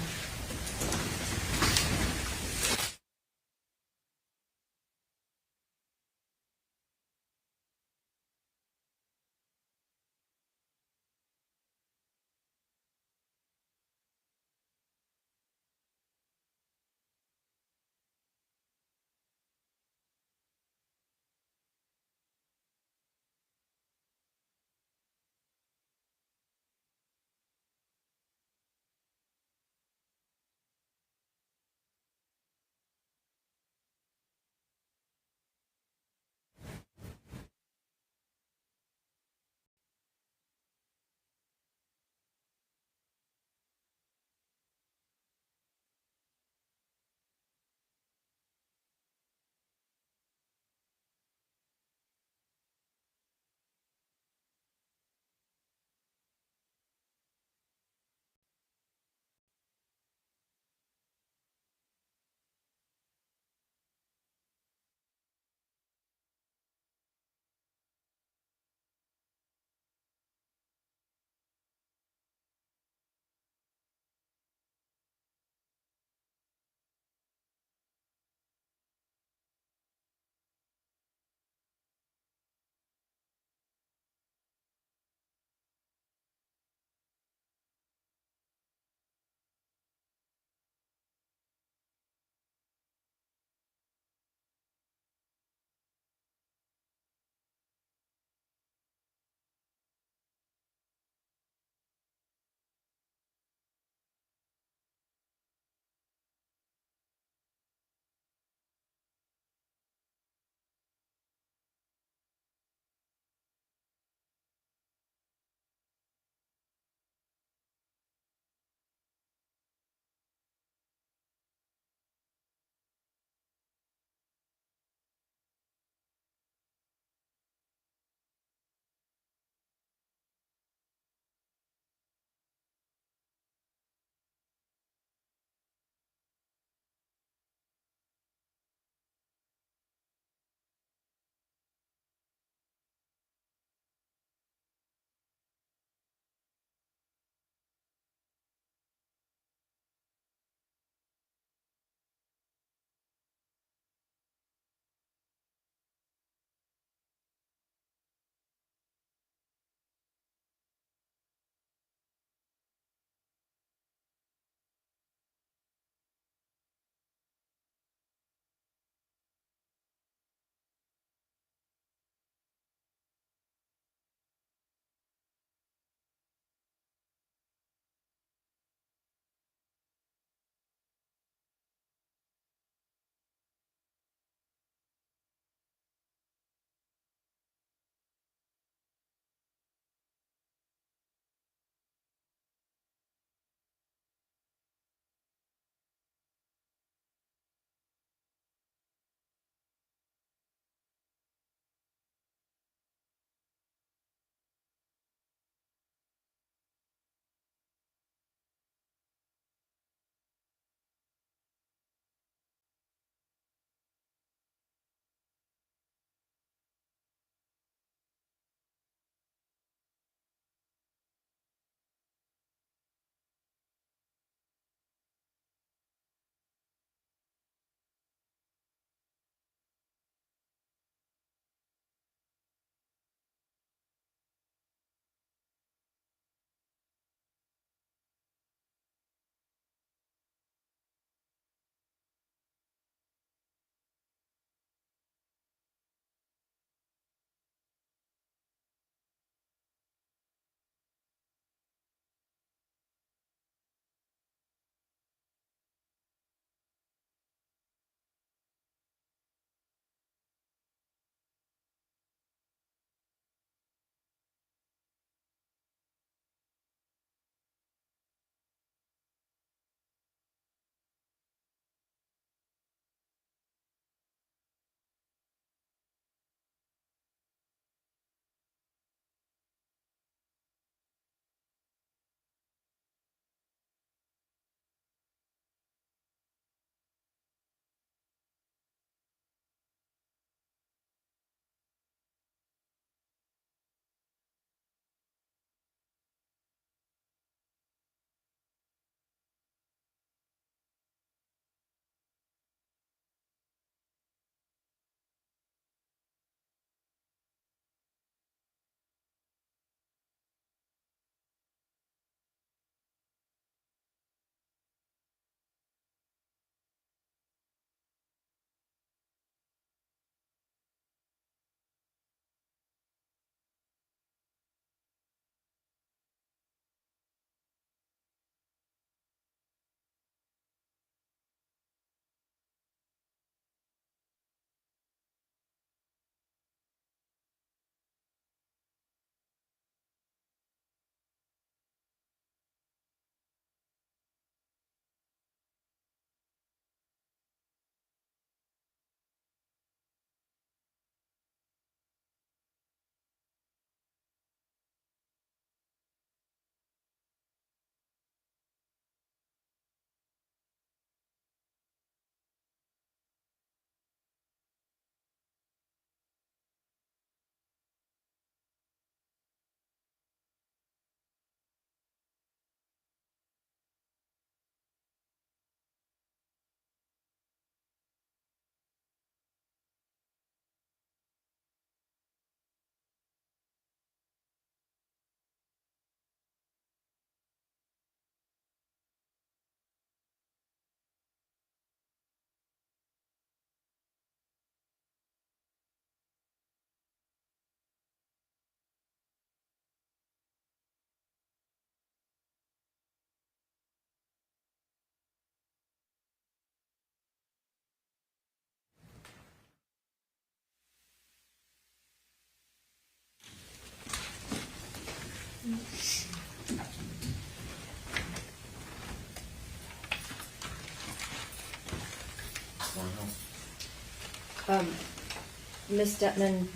S3: Ms. Detman,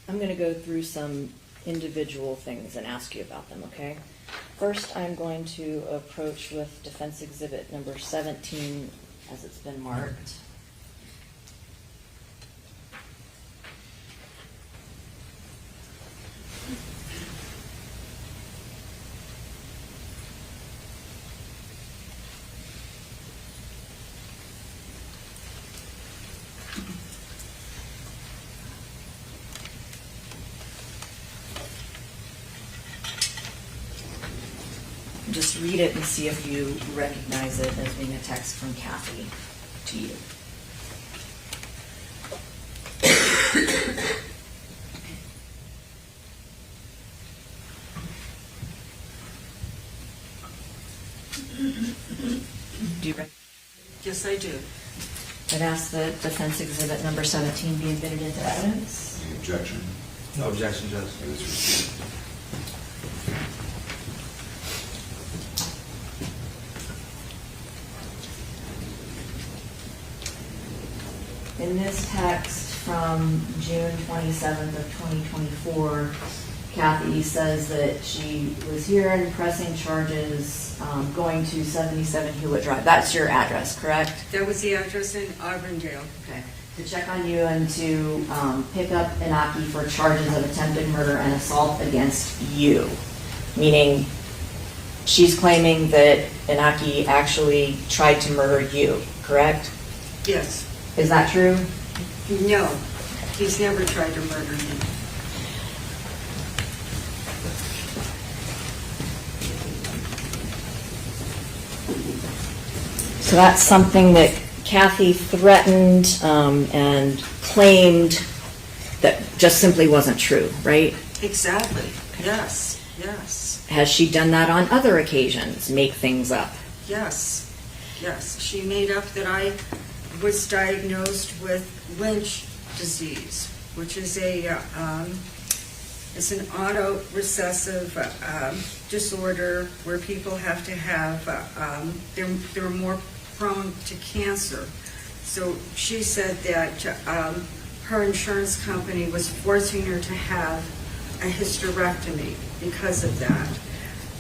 S3: I'm going to go through some individual things and ask you about them, okay? First, I'm going to approach with defense exhibit number 17 as it's been marked. Just read it and see if you recognize it as being a text from Kathy to you. Do you recognize?
S8: Yes, I do.
S3: I'd ask that defense exhibit number 17 be admitted into evidence.
S4: Any objection?
S5: No objection, Judge.
S4: It is received.
S3: In this text from June 27th of 2024, Kathy says that she was here and pressing charges, going to 77 Hewitt Drive. That's your address, correct?
S8: That was the address in Auburndale.
S3: Okay. To check on you and to pick up Inaki for charges of attempted murder and assault against you. Meaning, she's claiming that Inaki actually tried to murder you, correct?
S8: Yes.
S3: Is that true?
S8: No, he's never tried to murder me.
S3: So that's something that Kathy threatened and claimed that just simply wasn't true, right?
S8: Exactly. Yes, yes,
S3: Has she done that on other occasions, make things up?
S8: yes, yes. She made up that I was diagnosed with Lynch disease, which is it's an auto-recessive disorder where people have to have, they're more prone to cancer. So she said that her insurance company was forcing her to have a hysterectomy because of that.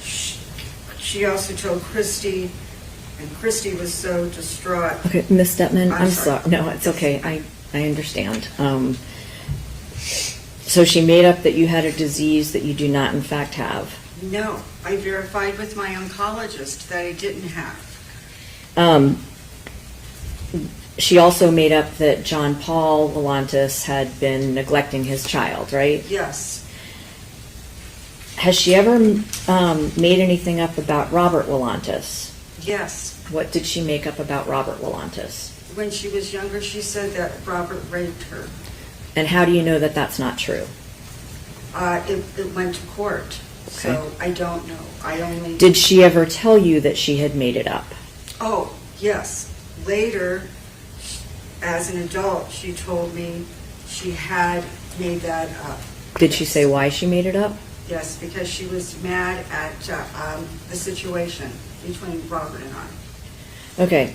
S8: She also told Christy, and Christy was so distraught.
S3: Okay, Ms. Detman,
S8: I'm
S3: I'm
S8: sorry.
S3: sorry. No, it's okay. I understand. So she made up that you had a disease that you do not in fact have.
S8: No, I verified with my oncologist that I didn't have.
S3: She also made up that John Paul Volantis had been neglecting his child, right?
S8: Yes,
S3: Has she ever made anything up about Robert Volantis?
S8: yes.
S3: What did she make up about Robert Volantis?
S8: When she was younger, she said that Robert raped her.
S3: And how do you know that that's not true?
S8: It went to court, so
S3: Okay.
S8: I don't know. I only...
S3: Did she ever tell you that she had made it up?
S8: Oh, yes. Later, as an adult, she told me she had made that up.
S3: Did she say why she made it up?
S8: Yes, because she was mad at the situation between Robert and I.
S3: Okay.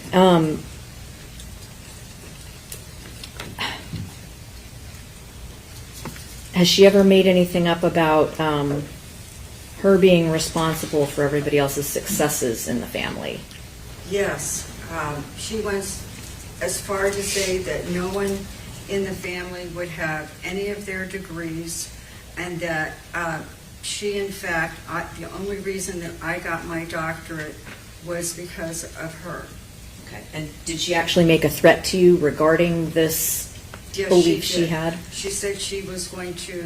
S3: Has she ever made anything up about her being responsible for everybody else's successes in the family?
S8: Yes, she went as far to say that no one in the family would have any of their degrees, and that she, in fact, the only reason that I got my doctorate was because of her.
S3: Okay. And did she actually make a threat to you regarding this
S8: Yes,
S3: belief
S8: she
S3: she
S8: did.
S3: had?
S8: She said she was going to,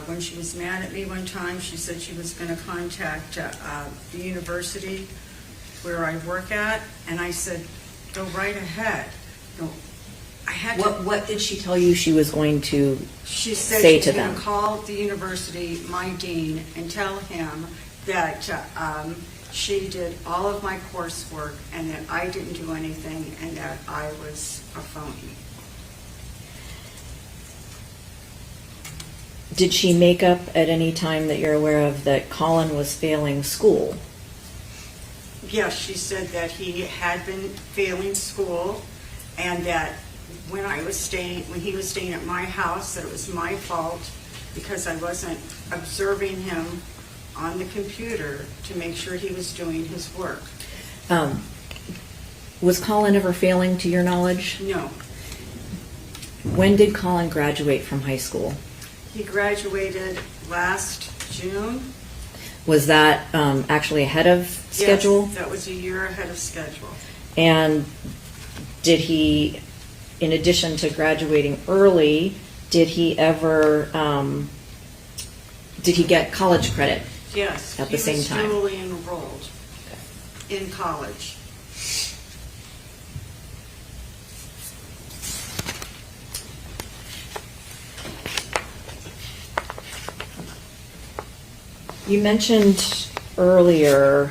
S8: when she was mad at me one time, she said she was going to contact the university where I work at, and I said, go right ahead. No, I had to.
S3: What did she tell you she was going to
S8: She said
S3: say
S8: she's
S3: to
S8: going
S3: them?
S8: to call the university, my dean, and tell him that she did all of my coursework and that I didn't do anything and that I was a phony.
S3: Did she make up at any time that you're aware of that Collin was failing school?
S8: Yes, she said that he had been failing school and that when he was staying at my house, that it was my fault because I wasn't observing him on the computer to make sure he was doing his work.
S3: Was Collin ever failing to your knowledge?
S8: No,
S3: When did Collin graduate from high school?
S8: he graduated last June.
S3: Was that actually ahead of schedule?
S8: Yes, that was a year ahead of schedule.
S3: And did he, in addition to graduating early, did he get college credit?
S8: Yes.
S3: At the same time.
S8: He was dually enrolled in college.
S3: You mentioned earlier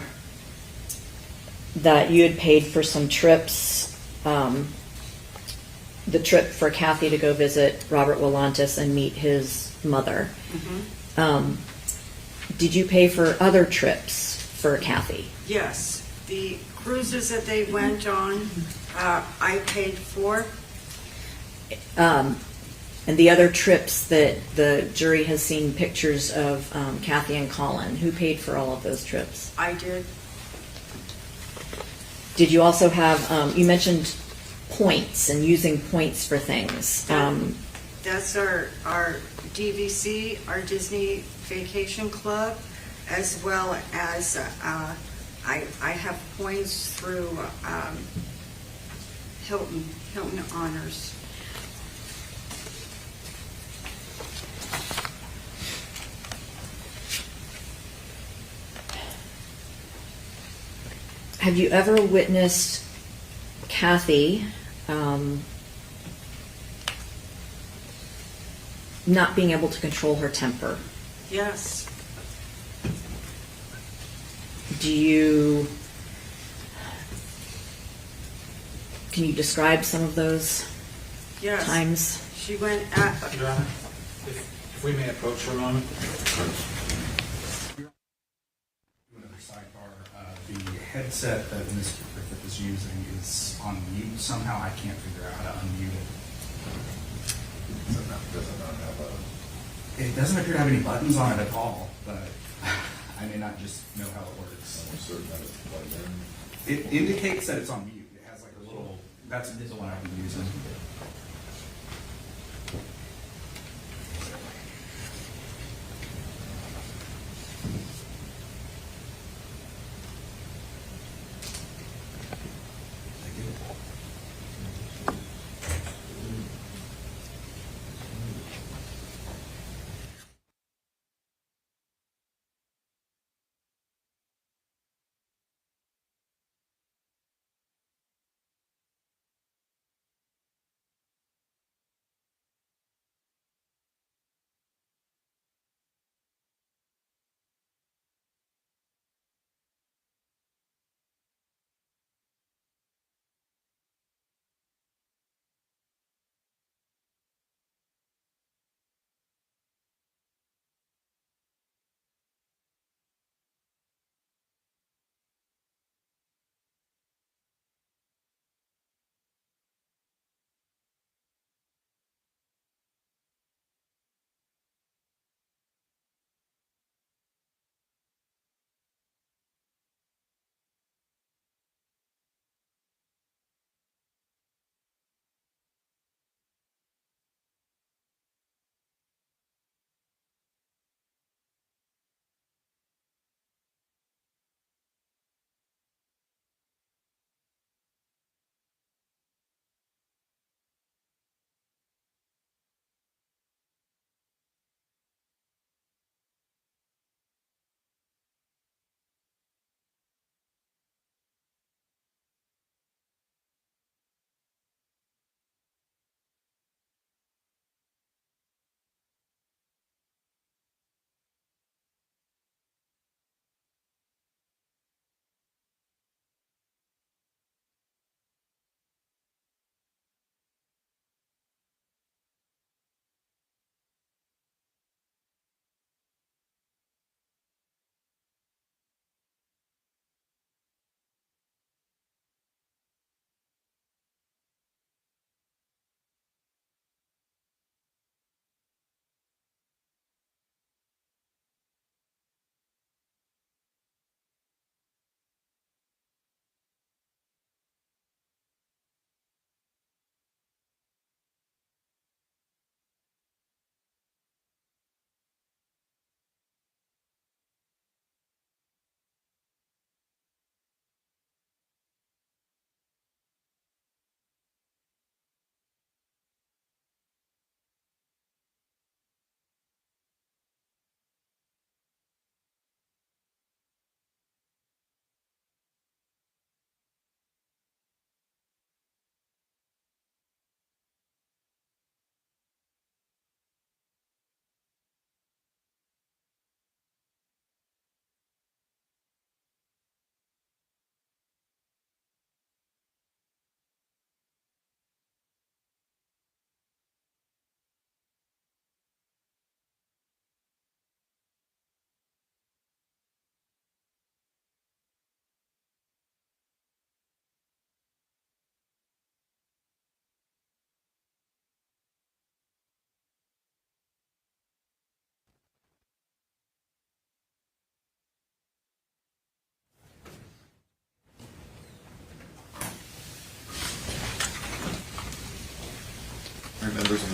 S3: that you had paid for some trips, the trip for Kathy to go visit Robert Willantis and meet his mother. Did you pay for other trips for Kathy?
S8: Yes, the cruises that they went on, I paid for.
S3: And the other trips that the jury has seen pictures of Kathy and Collin, who paid for all of those trips?
S8: I did.
S3: Did you also have, you mentioned points and using points for things.
S8: That's our DVC, our Disney Vacation Club, as well as I have points through Hilton Honors.
S3: Have you ever witnessed Kathy not being able to control her temper?
S8: Yes.
S3: Can you describe some of those
S8: Yes.
S3: times?
S8: She went at,
S5: Your Honor, if we may approach for a moment. Another sidebar, the headset that Mr. Griffith is using is on mute somehow. I can't figure out how to unmute it.
S4: Does it not have a,
S5: It doesn't appear to have any buttons on it at all, but I may not just know how it works.
S4: I'm certain that it's plugged in?
S5: It indicates that it's on mute. It has like a little, that's the one I've been using.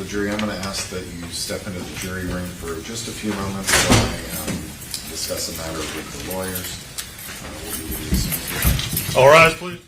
S4: of the jury, I'm going to ask that you step into the jury room for just a few moments while I discuss a matter with the lawyers. We'll be with you as soon as we're done.
S6: All rise, please.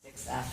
S3: Six F.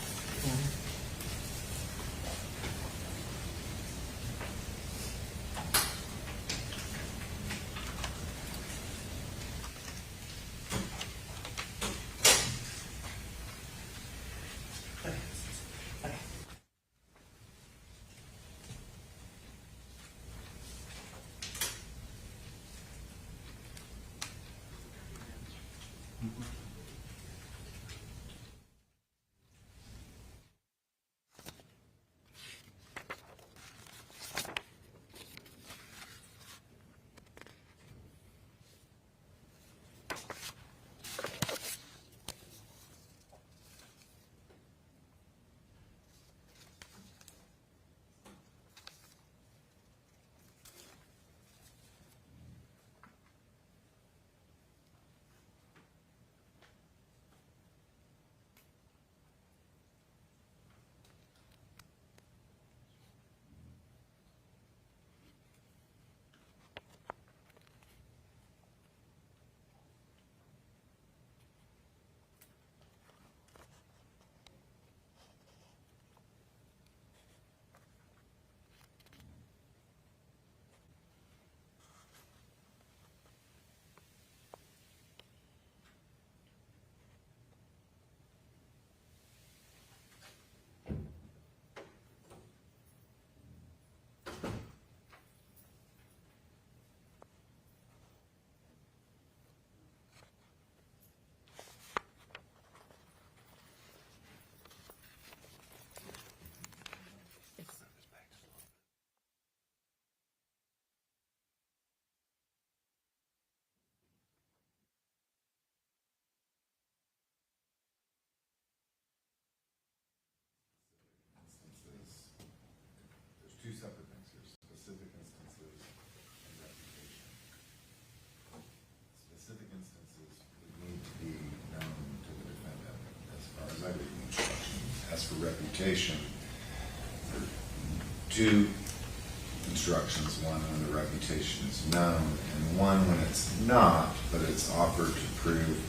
S4: Instances, there's two separate things here, specific instances and reputation. Specific instances would need to be known to the defendant as far as I read the instructions. As for reputation, there are two instructions, one when the reputation is known and one when it's not, but it's offered to prove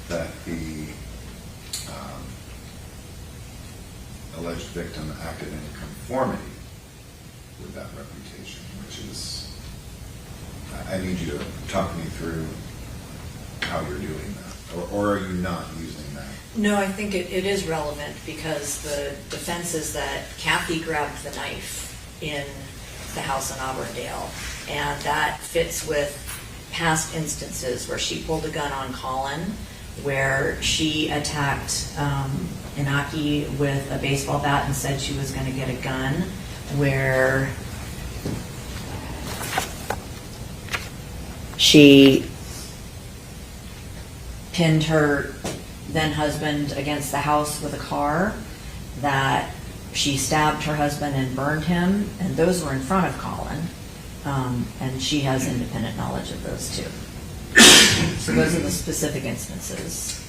S4: that the alleged victim acted in conformity with that reputation, which is, I need you to talk me through how you're doing that, or are you not using that?
S3: No, I think it is relevant because the defense is that Kathy grabbed the knife in the house in Auburndale, and that fits with past instances where she pulled a gun on Collin, where she attacked Inaki with a baseball bat and said she was going to get a gun, where she pinned her then husband against the house with a car, that she stabbed her husband and burned him, and those were in front of Collin, and she has independent knowledge of those too. So those are the specific instances.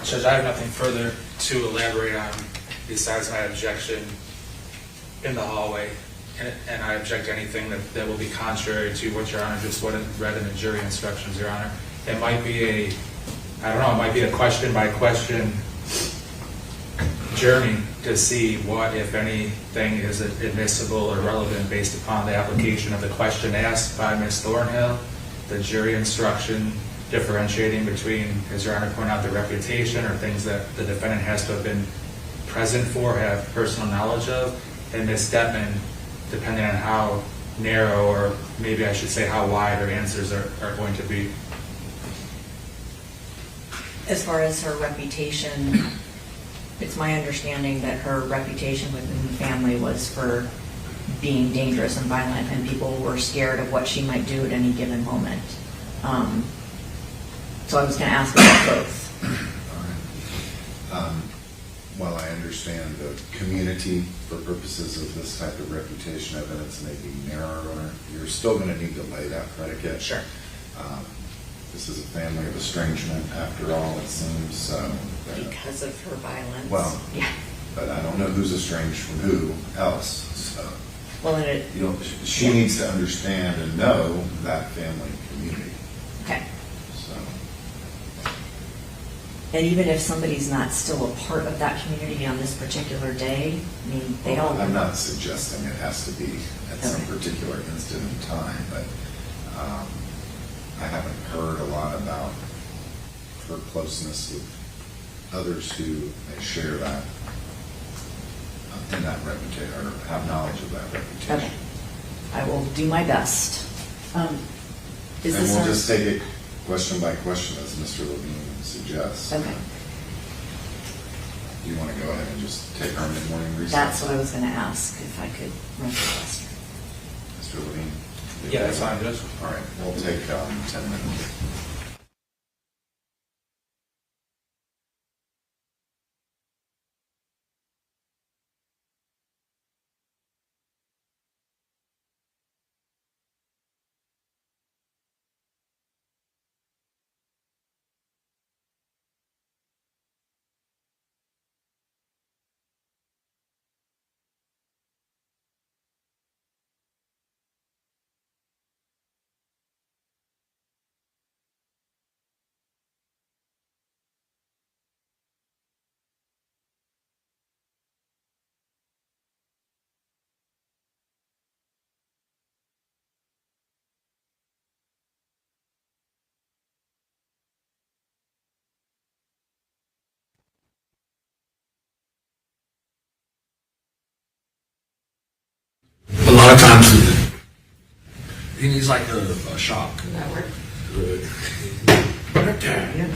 S5: Judge, I have nothing further to elaborate on besides my objection in the hallway And I object to anything that will be contrary to what Your Honor just read in the jury instructions, Your Honor. It might be I don't know, it might be a question by question journey to see what, if anything, is admissible or relevant based upon the application of the question asked by Ms. Thornhill, the jury instruction differentiating between, as Your Honor pointed out, the reputation or things that the defendant has to have been present for, have personal knowledge of, and Ms. Detman, depending on how narrow, or maybe I should say how wide her answers are going to be.
S3: As far as her reputation, it's my understanding that her reputation within the family was for being dangerous and violent, and people were scared of what she might do at any given moment. So I was going to ask about both.
S4: All right. While I understand the community, for purposes of this type of reputation evidence, may be narrower, you're still going to need to lay that predicate.
S3: Sure.
S4: This is a family of estrangement, after all, it seems, so.
S3: Because of her violence.
S4: Well,
S3: yeah.
S4: but I don't know who's estranged from who else, so.
S3: Well, and it,
S4: You know, she needs to understand and know that family community,
S3: okay.
S4: so.
S3: And even if somebody's not still a part of that community on this particular day, I mean, they don't.
S4: I'm not suggesting it has to be at some
S3: Okay.
S4: particular instant in time, but I haven't heard a lot about her closeness with others who may share that in that reputation, or have knowledge of that reputation.
S3: Okay. I will do my best. Is
S4: And
S3: this
S4: we'll
S3: our-
S4: just take it question by question, as Mr. Levine suggests.
S3: Okay.
S4: Do you want to go ahead and just take our mid-morning recess?
S3: That's what I was going to ask, if I could run faster.
S4: Mr. Levine?
S5: Yeah, that's fine, Judge.
S4: All right, we'll take 10 minutes.
S9: A lot of times he needs like a shock.
S3: That work?
S9: Good.
S3: Yeah.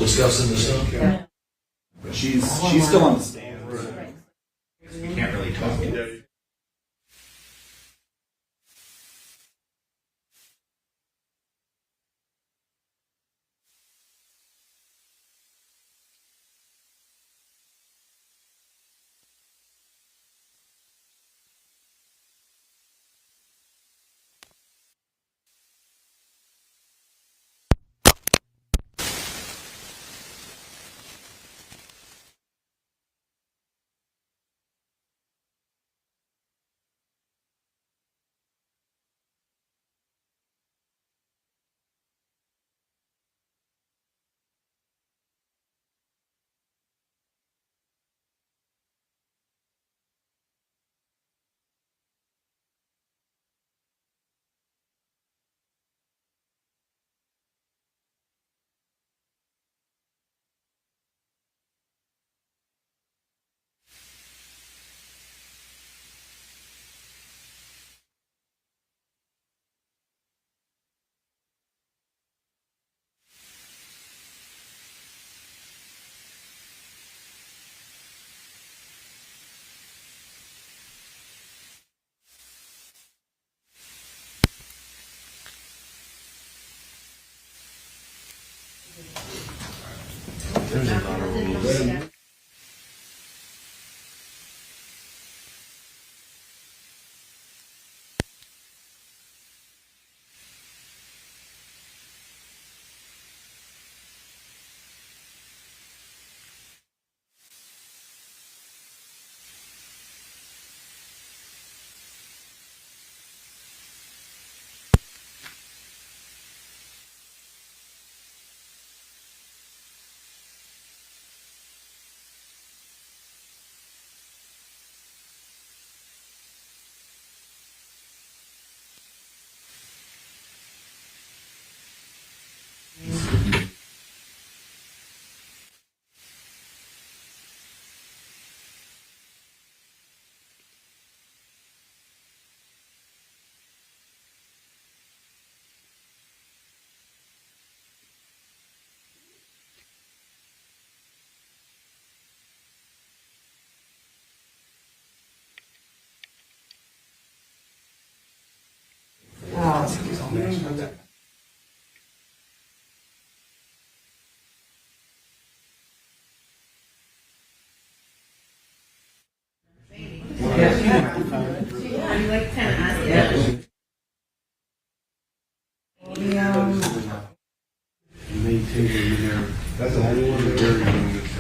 S9: discussing this stuff?
S2: But she's still on the stand. We can't really talk.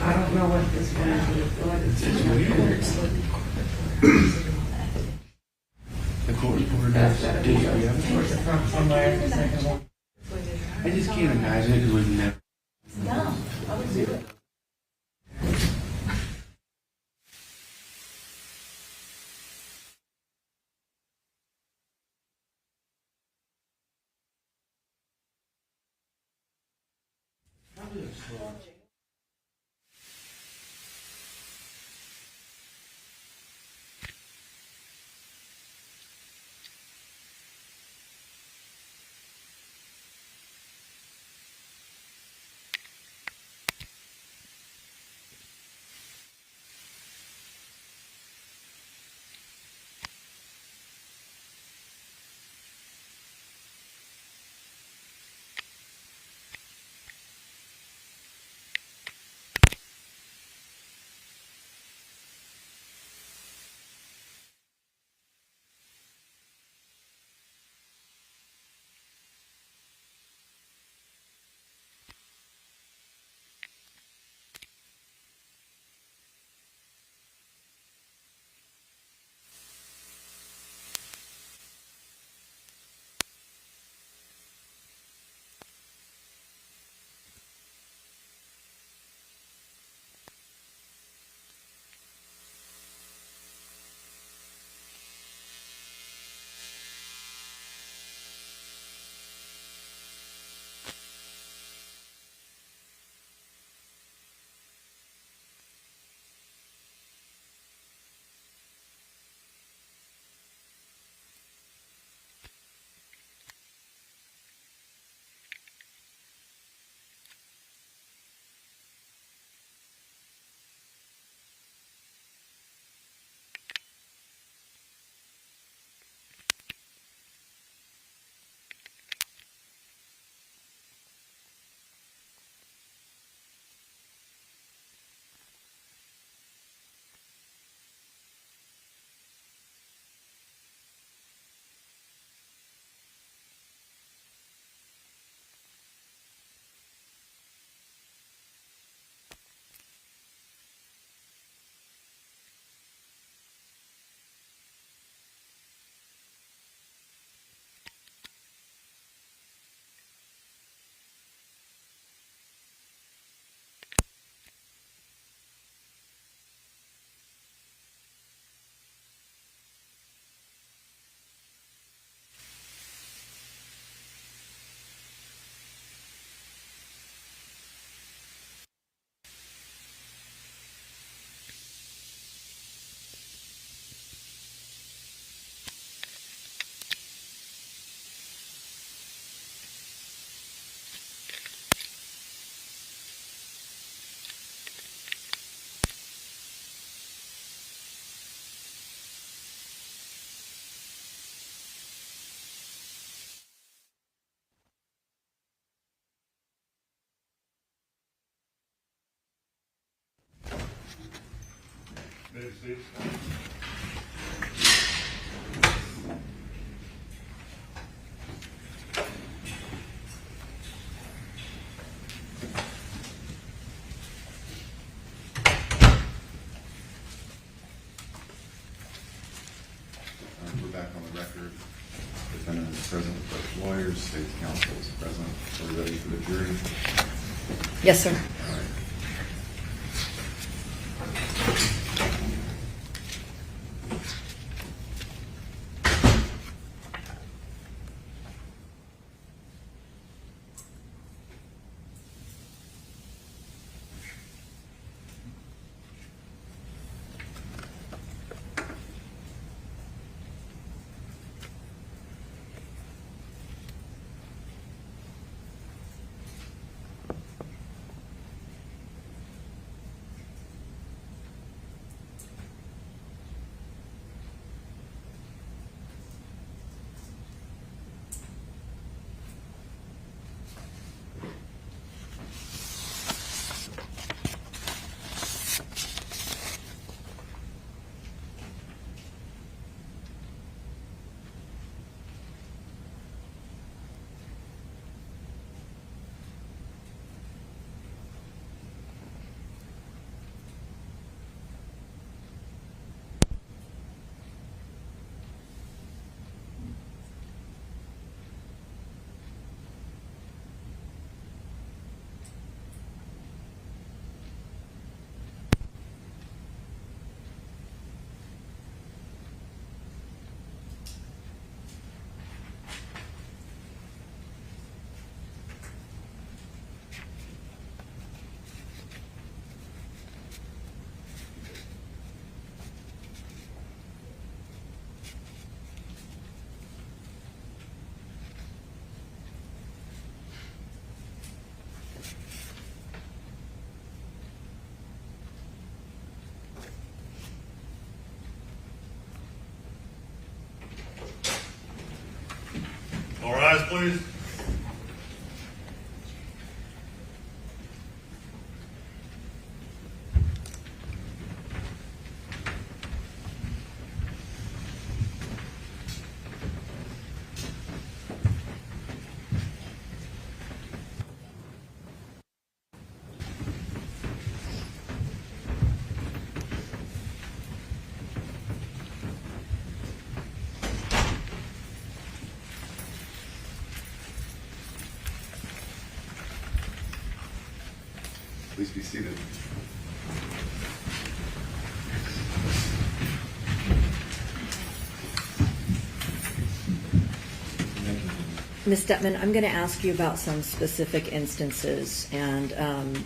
S8: I don't know what this one is.
S10: The court reporter from somewhere. I just can't imagine it because we've never.
S7: No, I would do it.
S6: May I proceed?
S4: We're back on the record. Defendant is present with both lawyers, state's counsel is present. Are we ready for the jury?
S3: Yes, sir.
S4: All right.
S6: All rise, please.
S4: Please be seated.
S3: Ms. Detman, I'm going to ask you about some specific instances and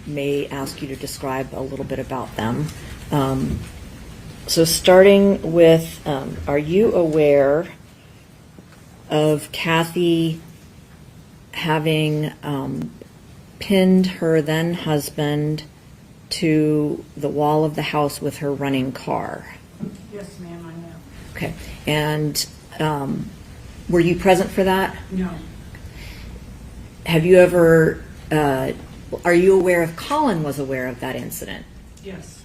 S3: may ask you to describe a little bit about them. So starting with, are you aware of Kathy having pinned her then husband to the wall of the house with her running car?
S8: Yes, ma'am, I know.
S3: Okay. And were you present for that?
S8: No.
S3: Have you ever, are you aware if Collin was aware of that incident?
S8: Yes.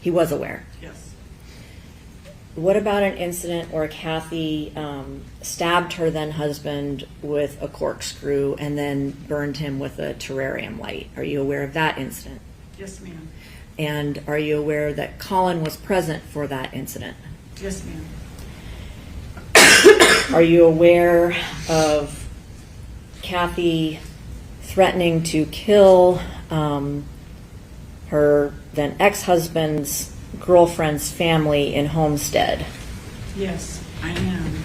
S3: He was aware.
S8: Yes.
S3: What about an incident where Kathy stabbed her then husband with a corkscrew and then burned him with a terrarium light? Are you aware of that incident?
S8: Yes, ma'am.
S3: And are you aware that Collin was present for that incident?
S8: Yes, ma'am.
S3: Are you aware of Kathy threatening to kill her then ex-husband's girlfriend's family in Homestead?
S8: Yes, I am.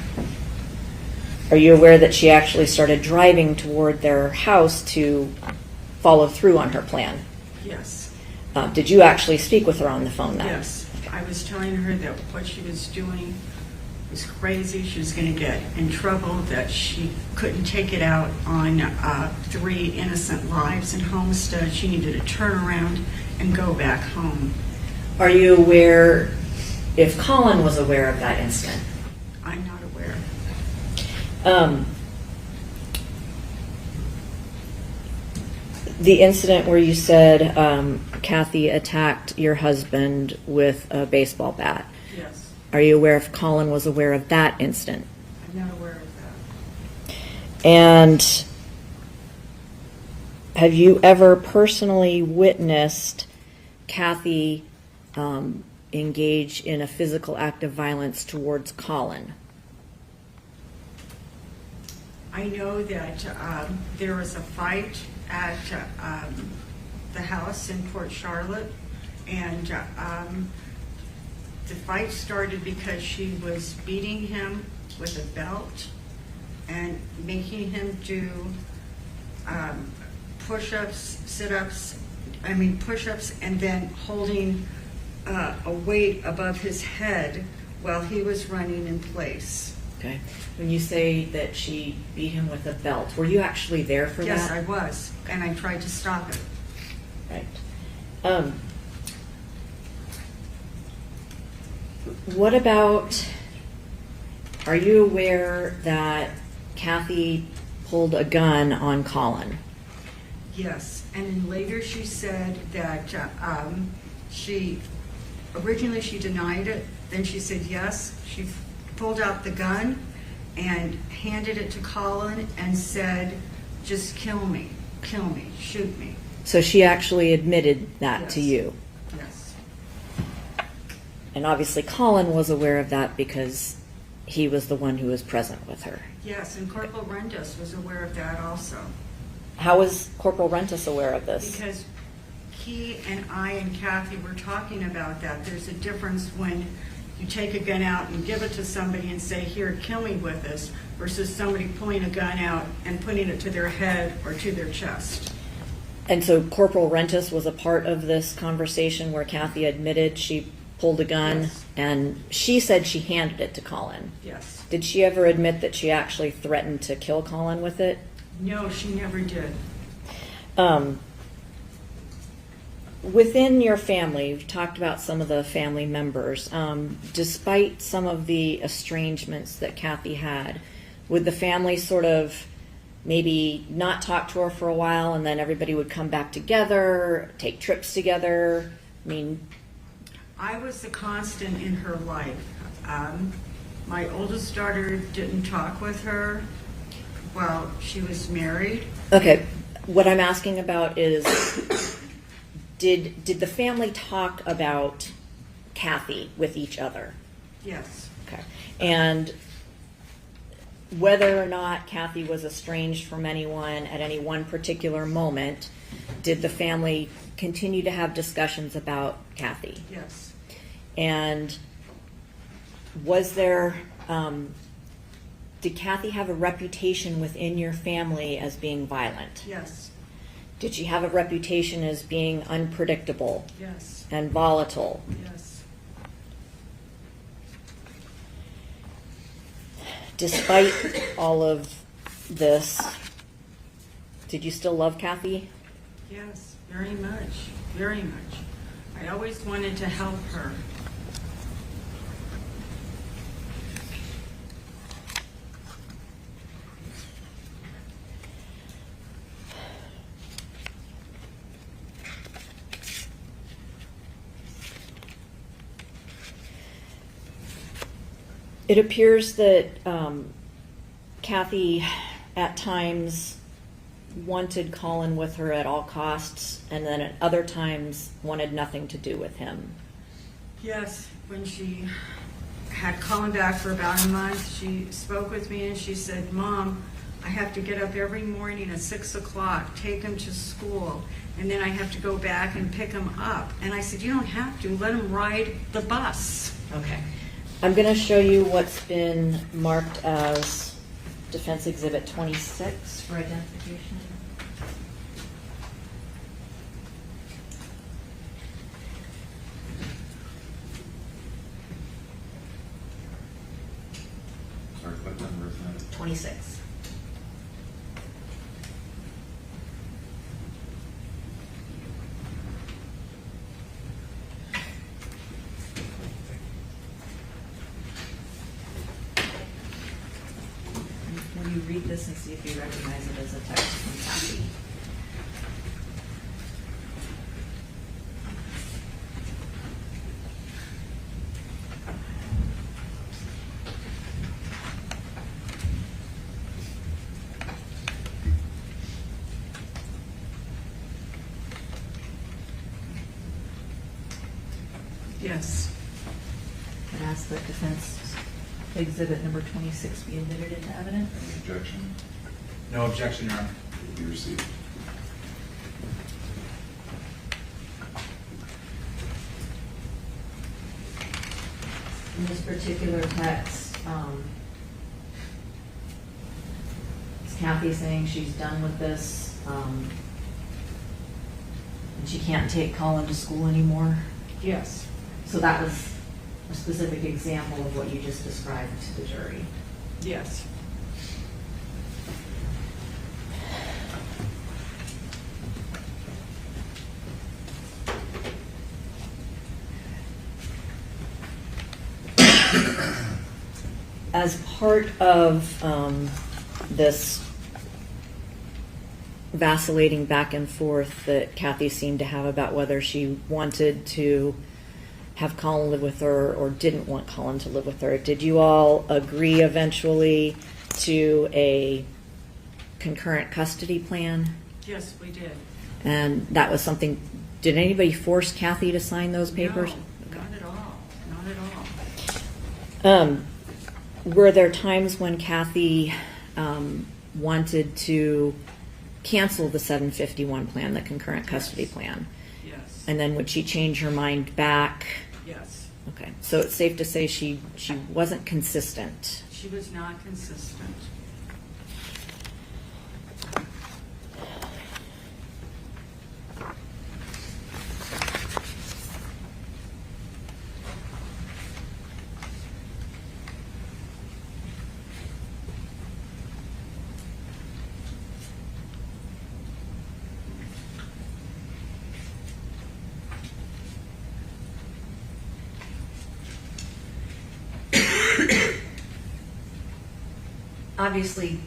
S3: Are you aware that she actually started driving toward their house to follow through on her plan?
S8: Yes.
S3: Did you actually speak with her on the phone then?
S8: Yes. I was telling her that what she was doing was crazy. She was going to get in trouble, that she couldn't take it out on 3 innocent lives in Homestead. She needed to turn around and go back home.
S3: Are you aware if Collin was aware of that incident?
S8: I'm not aware.
S3: The incident where you said Kathy attacked your husband with a baseball bat.
S8: Yes,
S3: Are you aware if Collin was aware of that incident?
S8: I'm not aware of that.
S3: And have you ever personally witnessed Kathy engage in a physical act of violence towards Collin?
S8: I know that there was a fight at the house in Port Charlotte, and the fight started because she was beating him with a belt and making him do push-ups, sit-ups, push-ups, and then holding a weight above his head while he was running in place.
S3: Okay. When you say that she beat him with a belt, were you actually there for
S8: Yes,
S3: that?
S8: I was, and I tried to stop it.
S3: Right. What about, are you aware that Kathy pulled a gun on Collin?
S8: Yes, and then later she said that originally she denied it, then she said yes. She pulled out the gun and handed it to Collin and said, just kill me, shoot me.
S3: So she actually admitted that
S8: Yes.
S3: to you.
S8: Yes,
S3: And obviously Collin was aware of that because he was the one who was present with her.
S8: yes, and Corporal Rendas was aware of that also.
S3: How was Corporal Rentas aware of this?
S8: Because he and I and Kathy were talking about that. There's a difference when you take a gun out and give it to somebody and say, here, kill me with this, versus somebody pulling a gun out and putting it to their head or to their chest.
S3: And so Corporal Rentas was a part of this conversation where Kathy admitted she pulled a gun,
S8: Yes.
S3: and she said she handed it to Collin.
S8: Yes.
S3: Did she ever admit that she actually threatened to kill Collin with it?
S8: No, she never did.
S3: Within your family, you've talked about some of the family members. Despite some of the estrangements that Kathy had, would the family sort of maybe not talk to her for a while and then everybody would come back together, take trips together? I mean,
S8: I was the constant in her life. My oldest daughter didn't talk with her while she was married.
S3: okay, what I'm asking about is, did the family talk about Kathy with each other?
S8: Yes.
S3: Okay. And whether or not Kathy was estranged from anyone at any one particular moment, did the family continue to have discussions about Kathy?
S8: Yes.
S3: And was there, did Kathy have a reputation within your family as being violent?
S8: Yes.
S3: Did she have a reputation as being unpredictable
S8: Yes.
S3: and volatile?
S8: Yes.
S3: Despite all of this, did you still love Kathy?
S8: Yes, very much, very much. I always wanted to help her.
S3: It appears that Kathy at times wanted Collin with her at all costs, and then at other times wanted nothing to do with him.
S8: Yes, when she had Collin back for about a month, she spoke with me and she said, Mom, I have to get up every morning at 6 o'clock, take him to school, and then I have to go back and pick him up. And I said, you don't have to, let him ride the bus.
S3: Okay. I'm going to show you what's been marked as Defense Exhibit 26 for identification.
S4: Sorry, what number is that?
S3: 26. Will you read this and see if you recognize it as a text from Kathy?
S8: Yes.
S3: I'd ask that defense exhibit number 26 be admitted into evidence.
S4: Any objection?
S5: No objection, Your Honor.
S4: It will be received.
S3: In this particular text, is Kathy saying she's done with this, and she can't take Collin to school anymore?
S8: Yes.
S3: So that was a specific example of what you just described to the jury.
S8: Yes.
S3: As part of this vacillating back and forth that Kathy seemed to have about whether she wanted to have Collin live with her or didn't want Collin to live with her, did you all agree eventually to a concurrent custody plan?
S8: Yes, we did.
S3: And that was something, did anybody force Kathy to sign those papers?
S8: No, not at all. Not at all.
S3: Were there times when Kathy wanted to cancel the 751 plan, the concurrent custody plan?
S8: Yes.
S3: And then would she change her mind back?
S8: Yes.
S3: Okay, so it's safe to say she wasn't consistent.
S8: She was not consistent.
S3: Obviously,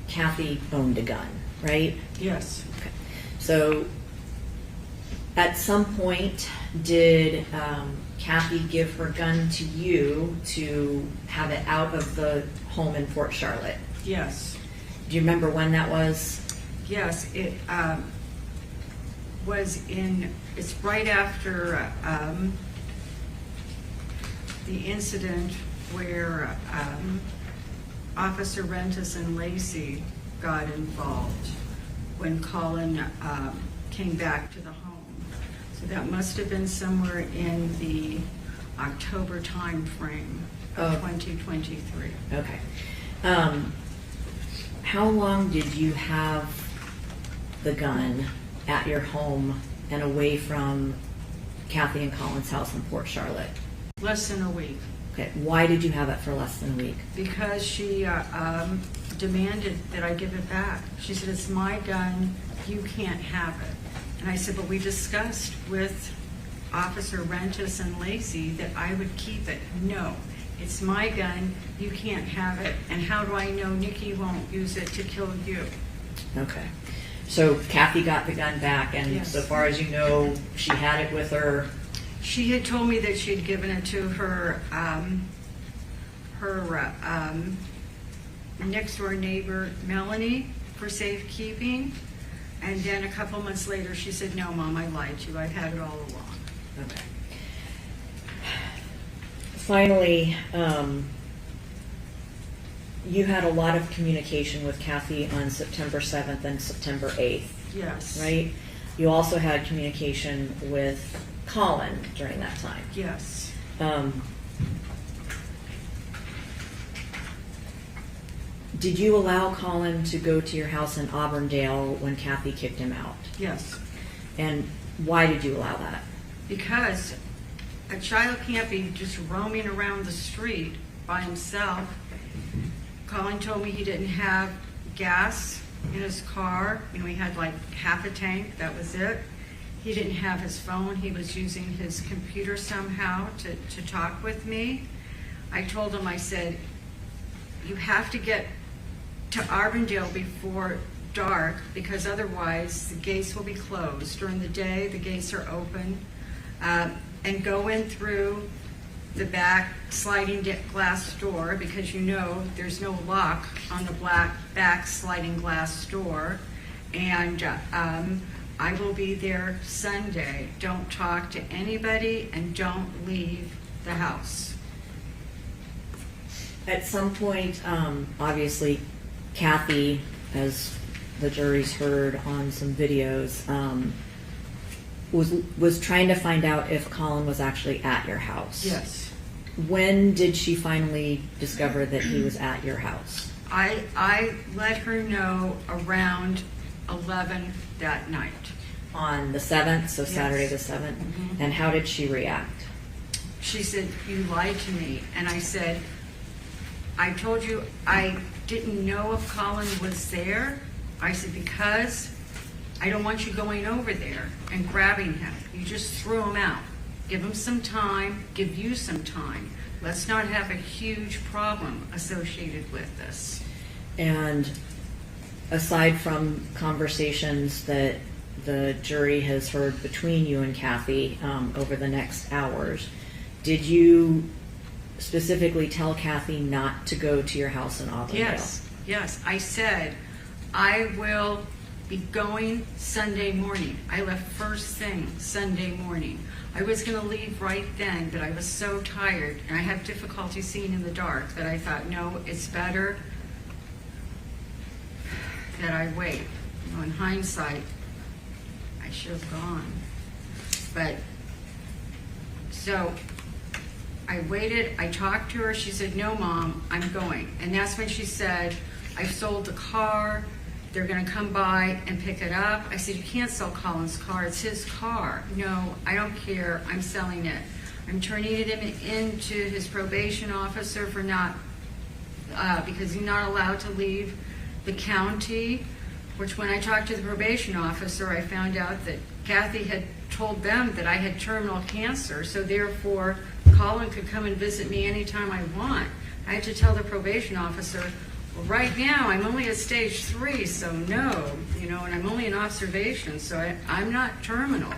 S3: Kathy owned a gun, right?
S8: Yes.
S3: Okay. So at some point, did Kathy give her gun to you to have it out of the home in Fort Charlotte?
S8: Yes.
S3: Do you remember when that was?
S8: Yes, it it's right after the incident where Officer Rentis and Lacey got involved when Collin came back to the home. So that must have been somewhere in the October time frame of 2023.
S3: Okay. How long did you have the gun at your home and away from Kathy and Collin's house in Port Charlotte?
S8: Less than a week.
S3: Okay. Why did you have it for less than a week?
S8: Because she demanded that I give it back. She said, "It's my gun, you can't have it." And I said, "But we discussed with Officer Rentis and Lacey that I would keep it." "No, it's my gun, you can't have it. And how do I know Nikki won't use it to kill you?"
S3: Okay. So Kathy got the gun back, and
S8: Yes.
S3: so far as you know, she had it with her.
S8: She had told me that she had given it to her next door neighbor Melanie for safekeeping, and then a couple months later she said, "No, Mom, I lied to you. I've had it all along."
S3: Okay. Finally, you had a lot of communication with Kathy on September 7th and September 8th,
S8: Yes.
S3: right? You also had communication with Collin during that time.
S8: Yes.
S3: Did you allow Collin to go to your house in Auburndale when Kathy kicked him out?
S8: Yes.
S3: And why did you allow that?
S8: Because a child can't be just roaming around the street by himself. Collin told me he didn't have gas in his car. You know, he had like half a tank, that was it. He didn't have his phone. He was using his computer somehow to talk with me. I told him, I said, "You have to get to Auburndale before dark because otherwise the gates will be closed. During the day, the gates are open. And go in through the back sliding glass door because you know there's no lock on the back sliding glass door. And I will be there Sunday. Don't talk to anybody and don't leave the house.
S3: At some point, obviously, Kathy, as the jury's heard on some videos, was trying to find out if Collin was actually at your house.
S8: Yes.
S3: When did she finally discover that he was at your house?
S8: I let her know around 11 that night.
S3: On the 7th, so
S8: Yes.
S3: Saturday the 7th?
S8: Mhm.
S3: And how did she react?
S8: She said, "You lied to me." And I said, "I told you I didn't know if Collin was there." I said, "Because I don't want you going over there and grabbing him. You just threw him out. Give him some time, give you some time. Let's not have a huge problem associated with this."
S3: And aside from conversations that the jury has heard between you and Kathy over the next hours, did you specifically tell Kathy not to go to your house in Auburndale?
S8: Yes, yes. I said, "I will be going Sunday morning." I left first thing Sunday morning. I was going to leave right then, but I was so tired and I have difficulty seeing in the dark that I thought, no, it's better that I wait. You know, in hindsight, I should have gone. But, so I waited, I talked to her, she said, "No, Mom, I'm going." And that's when she said, "I've sold the car, they're gonna come by and pick it up." I said, "You can't sell Collin's car, it's his car." "No, I don't care, I'm selling it. I'm turning it into his probation officer for not, because he's not allowed to leave the county," which when I talked to the probation officer, I found out that Kathy had told them that I had terminal cancer, so therefore Collin could come and visit me anytime I want. I had to tell the probation officer, "Well, right now I'm only at stage 3, so no, you know, and I'm only in observation, so I'm not terminal."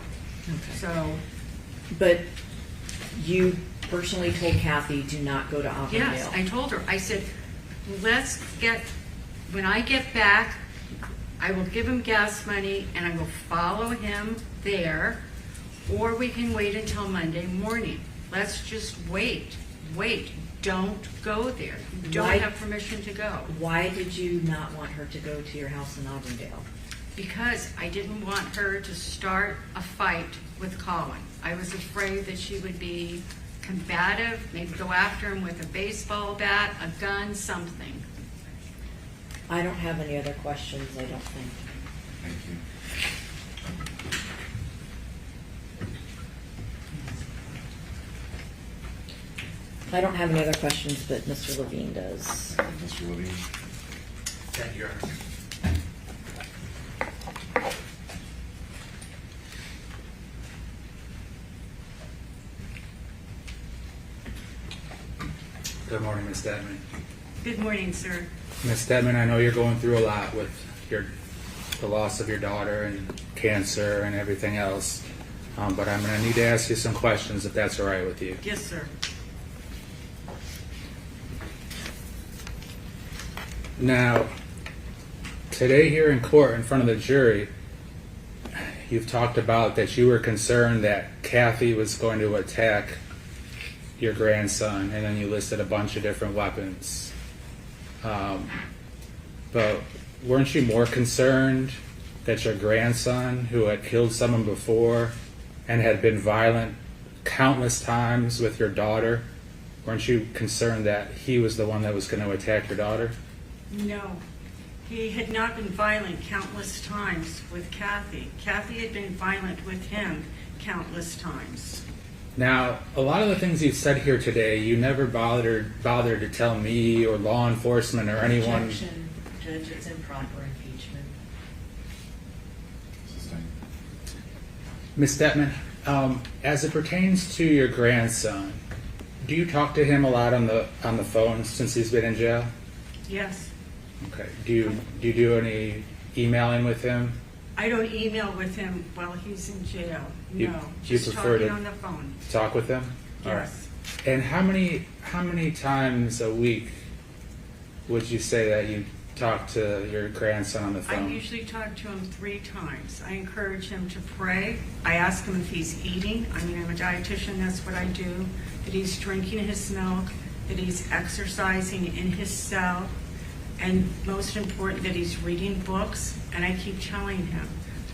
S3: Okay.
S8: So,
S3: But you personally told Kathy, do not go to Auburndale.
S8: yes, I told her, I said, when I get back, I will give him gas money and I will follow him there, or we can wait until Monday morning. Let's just wait. Don't go there. You don't
S3: Why-
S8: have permission to go.
S3: Why did you not want her to go to your house in Auburndale?
S8: Because I didn't want her to start a fight with Collin. I was afraid that she would be combative, maybe go after him with a baseball bat, a gun, something.
S3: I don't have any other questions, I don't think.
S4: Thank you.
S3: I don't have any other questions, but Mr. Levine does.
S4: Mr. Levine?
S9: Thank you, Your Honor.
S5: Good morning, Ms. Detman.
S8: Good morning, sir.
S5: Ms. Detman, I know you're going through a lot with the loss of your daughter and cancer and everything else, but I'm going to need to ask you some questions if that's all right with you.
S8: Yes, sir.
S5: Now, today here in court in front of the jury, you've talked about that you were concerned that Kathy was going to attack your grandson, and then you listed a bunch of different weapons. But weren't you more concerned that your grandson, who had killed someone before and had been violent countless times with your daughter, weren't you concerned that he was the one that was going to attack your daughter?
S8: No. He had not been violent countless times with Kathy. Kathy had been violent with him countless times.
S5: Now, a lot of the things you've said here today, you never bothered to tell me or law enforcement or anyone.
S3: Objection, Judge, it's improper impeachment.
S4: Sustained.
S5: Ms. Detman, as it pertains to your grandson, do you talk to him a lot on the phone since he's been in jail?
S8: Yes.
S5: Okay. Do you do any emailing with him?
S8: I don't email with him while he's in jail.
S5: You-
S8: No.
S5: you
S8: Just
S5: prefer
S8: talking
S5: to-
S8: on the phone.
S5: Talk with him? All right.
S8: Yes.
S5: And how many times a week would you say that talk to your grandson on the
S8: I
S5: phone?
S8: usually talk to him 3 times. I encourage him to pray. I ask him if he's eating. I mean, I'm a dietitian, that's what I do. That he's drinking his milk, that he's exercising in his cell, and most important, that he's reading books. And I keep telling him,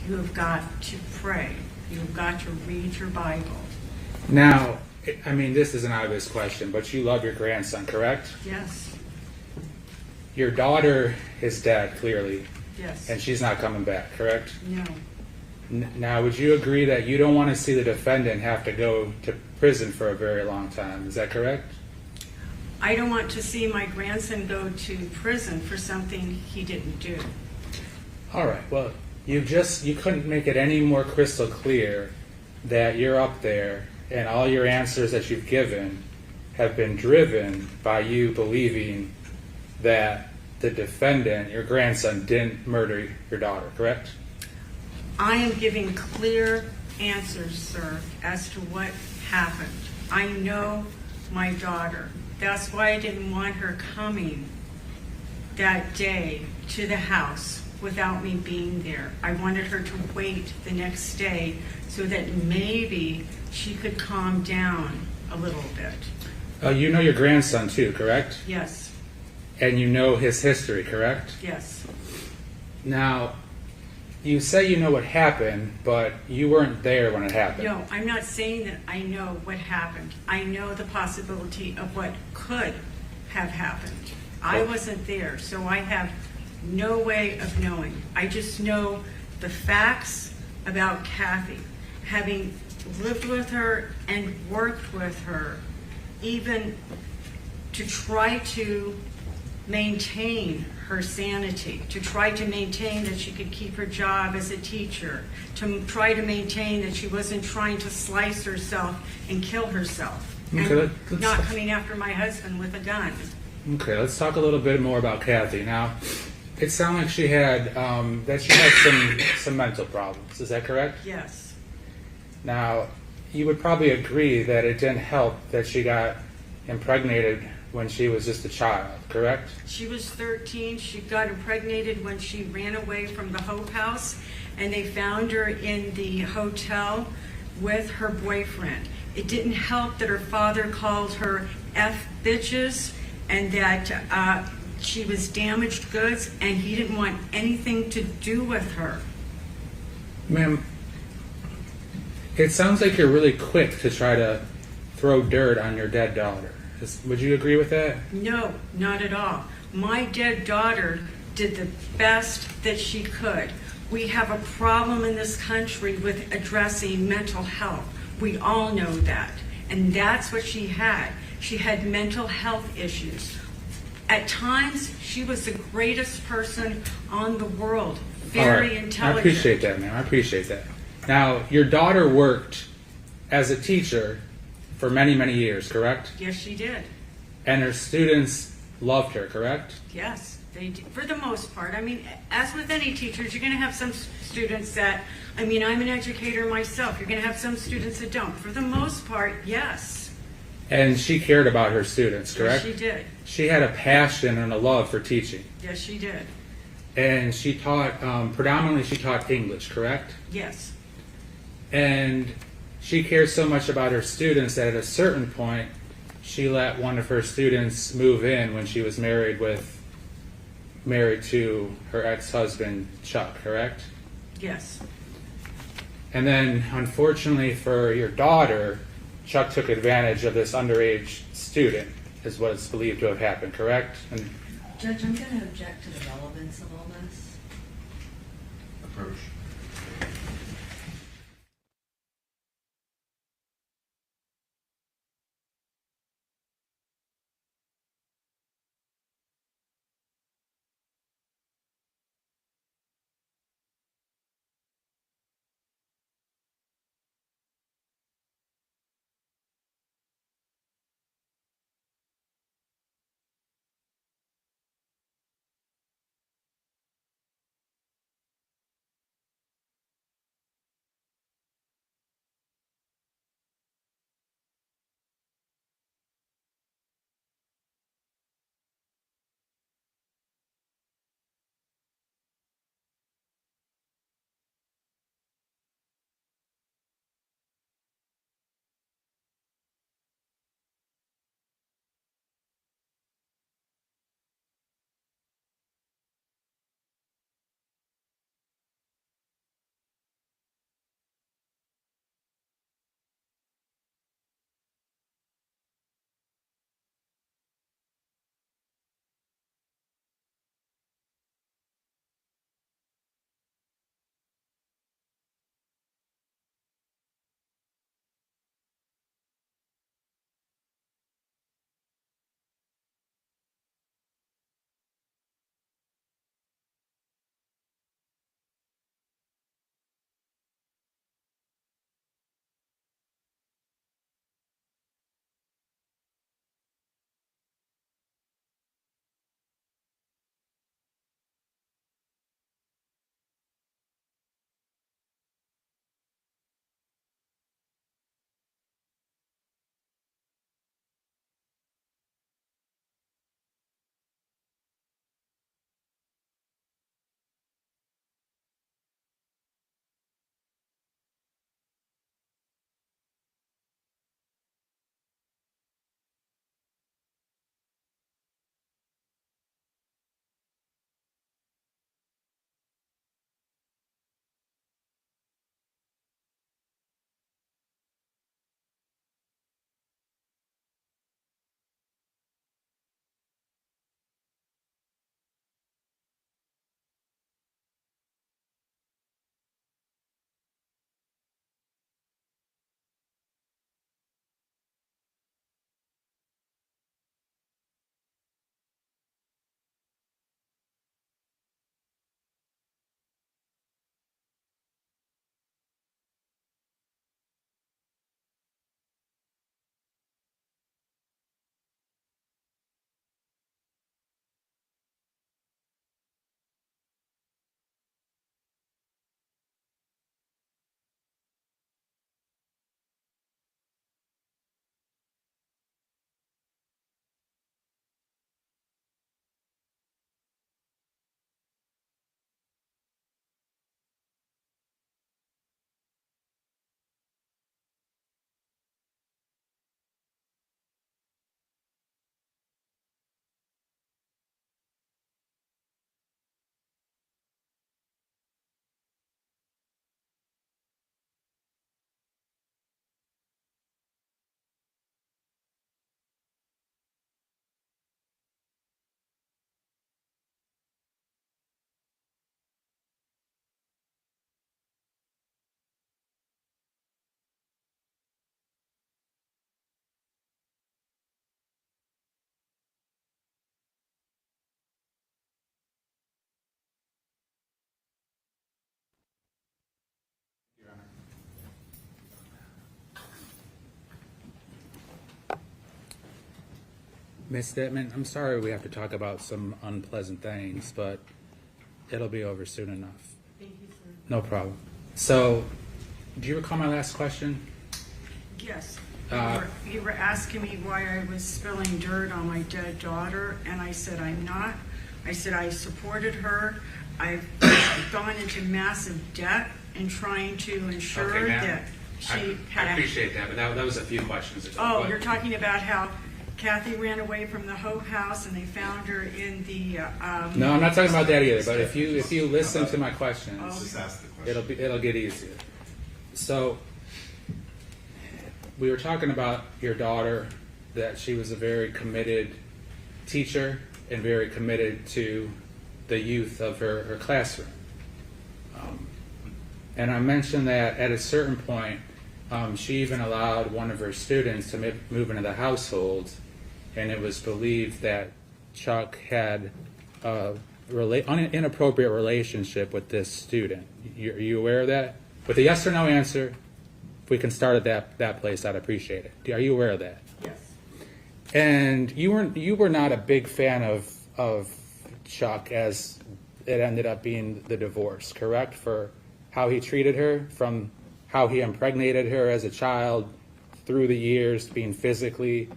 S8: you have got to pray. You have got to read your Bible.
S5: Now, I mean, this is an obvious question, but you love your grandson, correct?
S8: Yes,
S5: Your daughter is dead, clearly,
S8: yes.
S5: and she's not coming back, correct?
S8: No,
S5: Now, would you agree that you don't want to see the defendant have to go to prison for a very long time? Is that correct?
S8: I don't want to see my grandson go to prison for something he didn't do.
S5: All right. Well, you couldn't make it any more crystal clear that you're up there and all your answers that you've given have been driven by you believing that the defendant, your grandson, didn't murder your daughter, correct?
S8: I am giving clear answers, sir, as to what happened. I know my daughter. That's why I didn't want her coming that day to the house without me being there. I wanted her to wait the next day so that maybe she could calm down a little bit.
S5: You know your grandson too, correct?
S8: Yes,
S5: And you know his history, correct?
S8: yes.
S5: Now, you say you know what happened, but you weren't there when it happened.
S8: No, I'm not saying that I know what happened. I know the possibility of what could have happened. I wasn't there, so I have no way of knowing. I just know the facts about Kathy, having lived with her and worked with her, even to try to maintain her sanity, to try to maintain that she could keep her job as a teacher, to try to maintain that she wasn't trying to slice herself and kill herself,
S5: Okay,
S8: and
S5: let's-
S8: not coming after my husband with a gun.
S5: Okay, let's talk a little bit more about Kathy. Now, it sounded like she had some mental problems. Is that correct?
S8: Yes,
S5: Now, you would probably agree that it didn't help that she got impregnated when she was just a child, correct?
S8: she was 13. She got impregnated when she ran away from the Hope House, and they found her in the hotel with her boyfriend. It didn't help that her father called her F bitches and that she was damaged goods, and he didn't want anything to do with her.
S5: Ma'am, it sounds like you're really quick to try to throw dirt on your dead daughter. Would you agree with that?
S8: No, not at all. My dead daughter did the best that she could. We have a problem in this country with addressing mental health. We all know that. And that's what she had. She had mental health issues. At times, she was the greatest person on the world. Very
S5: All right.
S8: intelligent.
S5: I appreciate that, ma'am. I appreciate that. Now, your daughter worked as a teacher for many, many years, correct?
S8: Yes, she did.
S5: And her students loved her, correct?
S8: Yes, they did, for the most part. I mean, as with any teachers, you're going to have some students that, I mean, I'm an educator myself. You're going to have some students that don't. For the most part, yes.
S5: And she cared about her students, correct?
S8: Yes, she did.
S5: She had a passion and a love for teaching.
S8: Yes, she did.
S5: And she taught, predominantly she taught English, correct?
S8: Yes.
S5: And she cared so much about her students that at a certain point, she let one of her students move in when she was married to her ex-husband, Chuck, correct?
S8: Yes.
S5: And then, unfortunately for your daughter, Chuck took advantage of this underage student, is what is believed to have happened, correct? And
S3: Judge, I'm going to object to the relevance of all this.
S4: Approach.
S5: Ms. Detman, I'm sorry we have to talk about some unpleasant things, but it'll be over soon enough.
S8: Thank you, sir.
S5: No problem. So, do you recall my last question?
S8: Yes.
S5: Uh,
S8: You were asking me why I was spilling dirt on my dead daughter, and I said I'm not. I said I supported her. I've gone into massive debt in trying to ensure
S5: Okay, ma'am.
S8: that she
S5: I
S8: had
S5: appreciate that, but that was a few questions ago.
S8: Oh,
S5: But-
S8: you're talking about how Kathy ran away from the Hope House and they found her in the,
S5: No, I'm not talking about that either, but if you listen to my questions,
S8: Oh.
S4: Just ask the question.
S5: it'll get easier. So, we were talking about your daughter, that she was a very committed teacher and very committed to the youth of her classroom. And I mentioned that at a certain point, she even allowed one of her students to move into the household, and it was believed that Chuck had an inappropriate relationship with this student. Are you aware of that? With a yes or no answer, if we can start at that place, I'd appreciate it. Are you aware of that?
S8: yes,
S5: And you were not a big fan of Chuck as it ended up being the divorce, correct? For how he treated her, from how he impregnated her as a child through the years, being physically,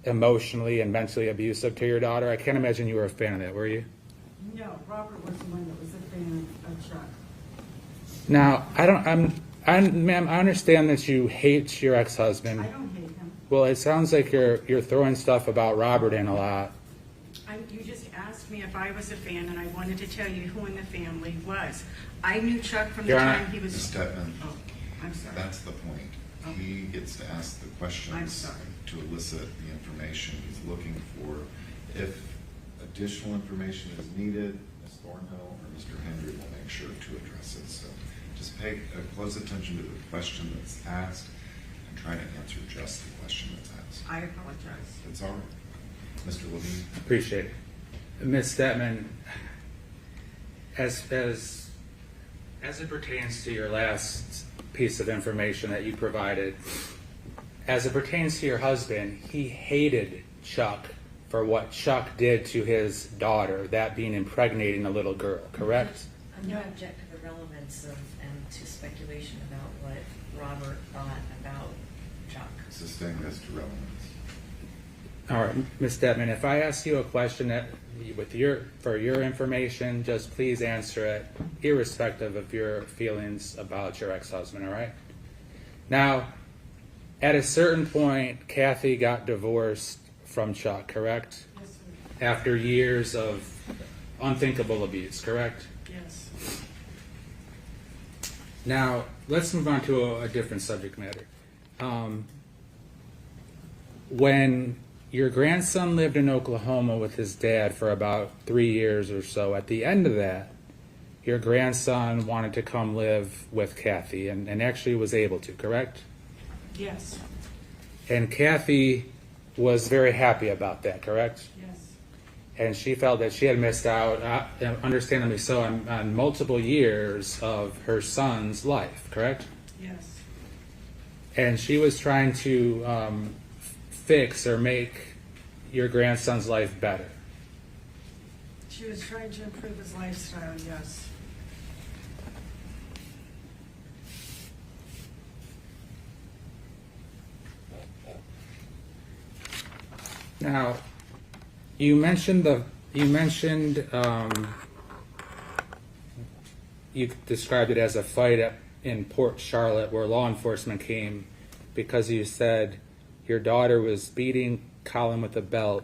S5: emotionally, and mentally abusive to your daughter. I can't imagine you were a fan of that, were you?
S8: no, Robert was the one that was a fan of Chuck.
S5: Now, ma'am, I understand that you hate your ex-husband.
S8: I don't hate him.
S5: Well, it sounds like you're throwing stuff about Robert in a lot.
S8: You just asked me if I was a fan, and I wanted to tell you who in the family was. I knew Chuck from the
S5: Your Honor.
S8: time he was.
S4: Ms. Detman,
S8: Oh, I'm sorry.
S4: that's the point. He gets to ask the
S8: I'm
S4: questions
S8: sorry.
S4: to elicit the information he's looking for. If additional information is needed, Ms. Thornhill or Mr. Hendry will make sure to address it. So just pay close attention to the question that's asked and try to answer just the question that's asked.
S8: I apologize.
S4: It's all right. Mr. Levine?
S5: Appreciate it. Ms. Detman, as it pertains to your last piece of information that you provided, as it pertains to your husband, he hated Chuck for what Chuck did to his daughter, that being impregnating a little girl, correct?
S3: I'm not object to the relevance of and to speculation about what Robert thought about Chuck.
S4: Sustained as to relevance.
S5: All right, Ms. Detman, if I ask you a question that, for your information, just please answer it, irrespective of your feelings about your ex-husband, all right? Now, at a certain point, Kathy got divorced from Chuck, correct?
S8: Yes, sir.
S5: After years of unthinkable abuse, correct?
S8: Yes.
S5: Now, let's move on to a different subject matter. When your grandson lived in Oklahoma with his dad for about 3 years or so, at the end of that, your grandson wanted to come live with Kathy and actually was able to, correct?
S8: Yes.
S5: And Kathy was very happy about that, correct?
S8: Yes.
S5: And she felt that she had missed out, understandably so, on multiple years of her son's life, correct?
S8: Yes.
S5: And she was trying to fix or make your grandson's life better.
S8: She was trying to improve his lifestyle, yes.
S5: Now, you mentioned you described it as a fight in Port Charlotte where law enforcement came because you said your daughter was beating Collin with a belt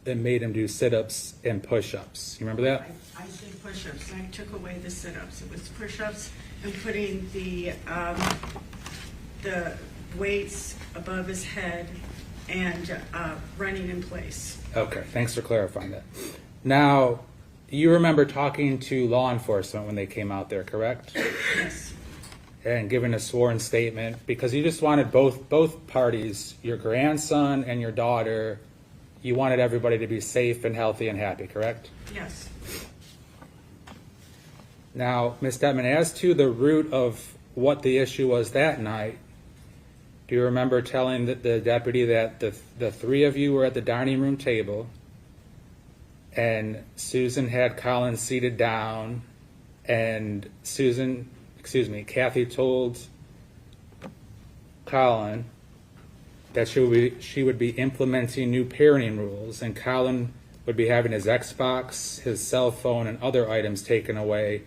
S5: and made him do sit-ups and push-ups. You remember that?
S8: I did push-ups, and I took away the sit-ups. It was push-ups and putting the weights above his head and running in place.
S5: Okay, thanks for clarifying that. Now, you remember talking to law enforcement when they came out there, correct?
S8: Yes.
S5: And giving a sworn statement because you just wanted both parties, your grandson and your daughter, you wanted everybody to be safe and healthy and happy, correct?
S8: Yes.
S5: Now, Ms. Detman, as to the root of what the issue was that night, Do you remember telling the deputy that the three of you were at the dining room table and Susan had Collin seated down and Kathy told Collin that she would be implementing new parenting rules, and Collin would be having his Xbox, his cell phone, and other items taken away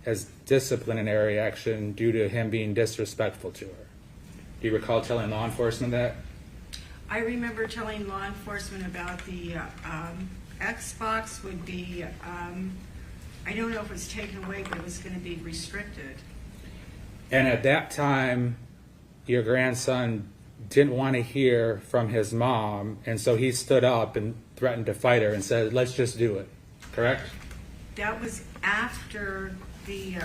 S5: as disciplinary action due to him being disrespectful to her. Do you recall telling law enforcement that?
S8: I remember telling law enforcement about the Xbox would be, I don't know if it was taken away, but it was going to be restricted.
S5: And at that time, your grandson didn't want to hear from his mom, and so he stood up and threatened to fight her and said, let's just do it, correct?
S8: That was after the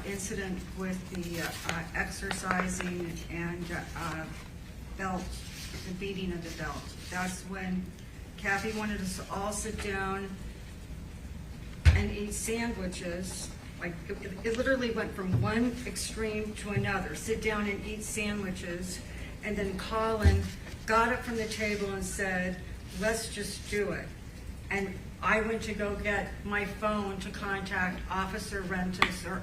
S8: incident with the exercising and belt, the beating of the belt. That's when Kathy wanted us to all sit down and eat sandwiches. Like, it literally went from one extreme to another. Sit down and eat sandwiches. And then Collin got up from the table and said, let's just do it. And I went to go get my phone to contact Officer Rentis or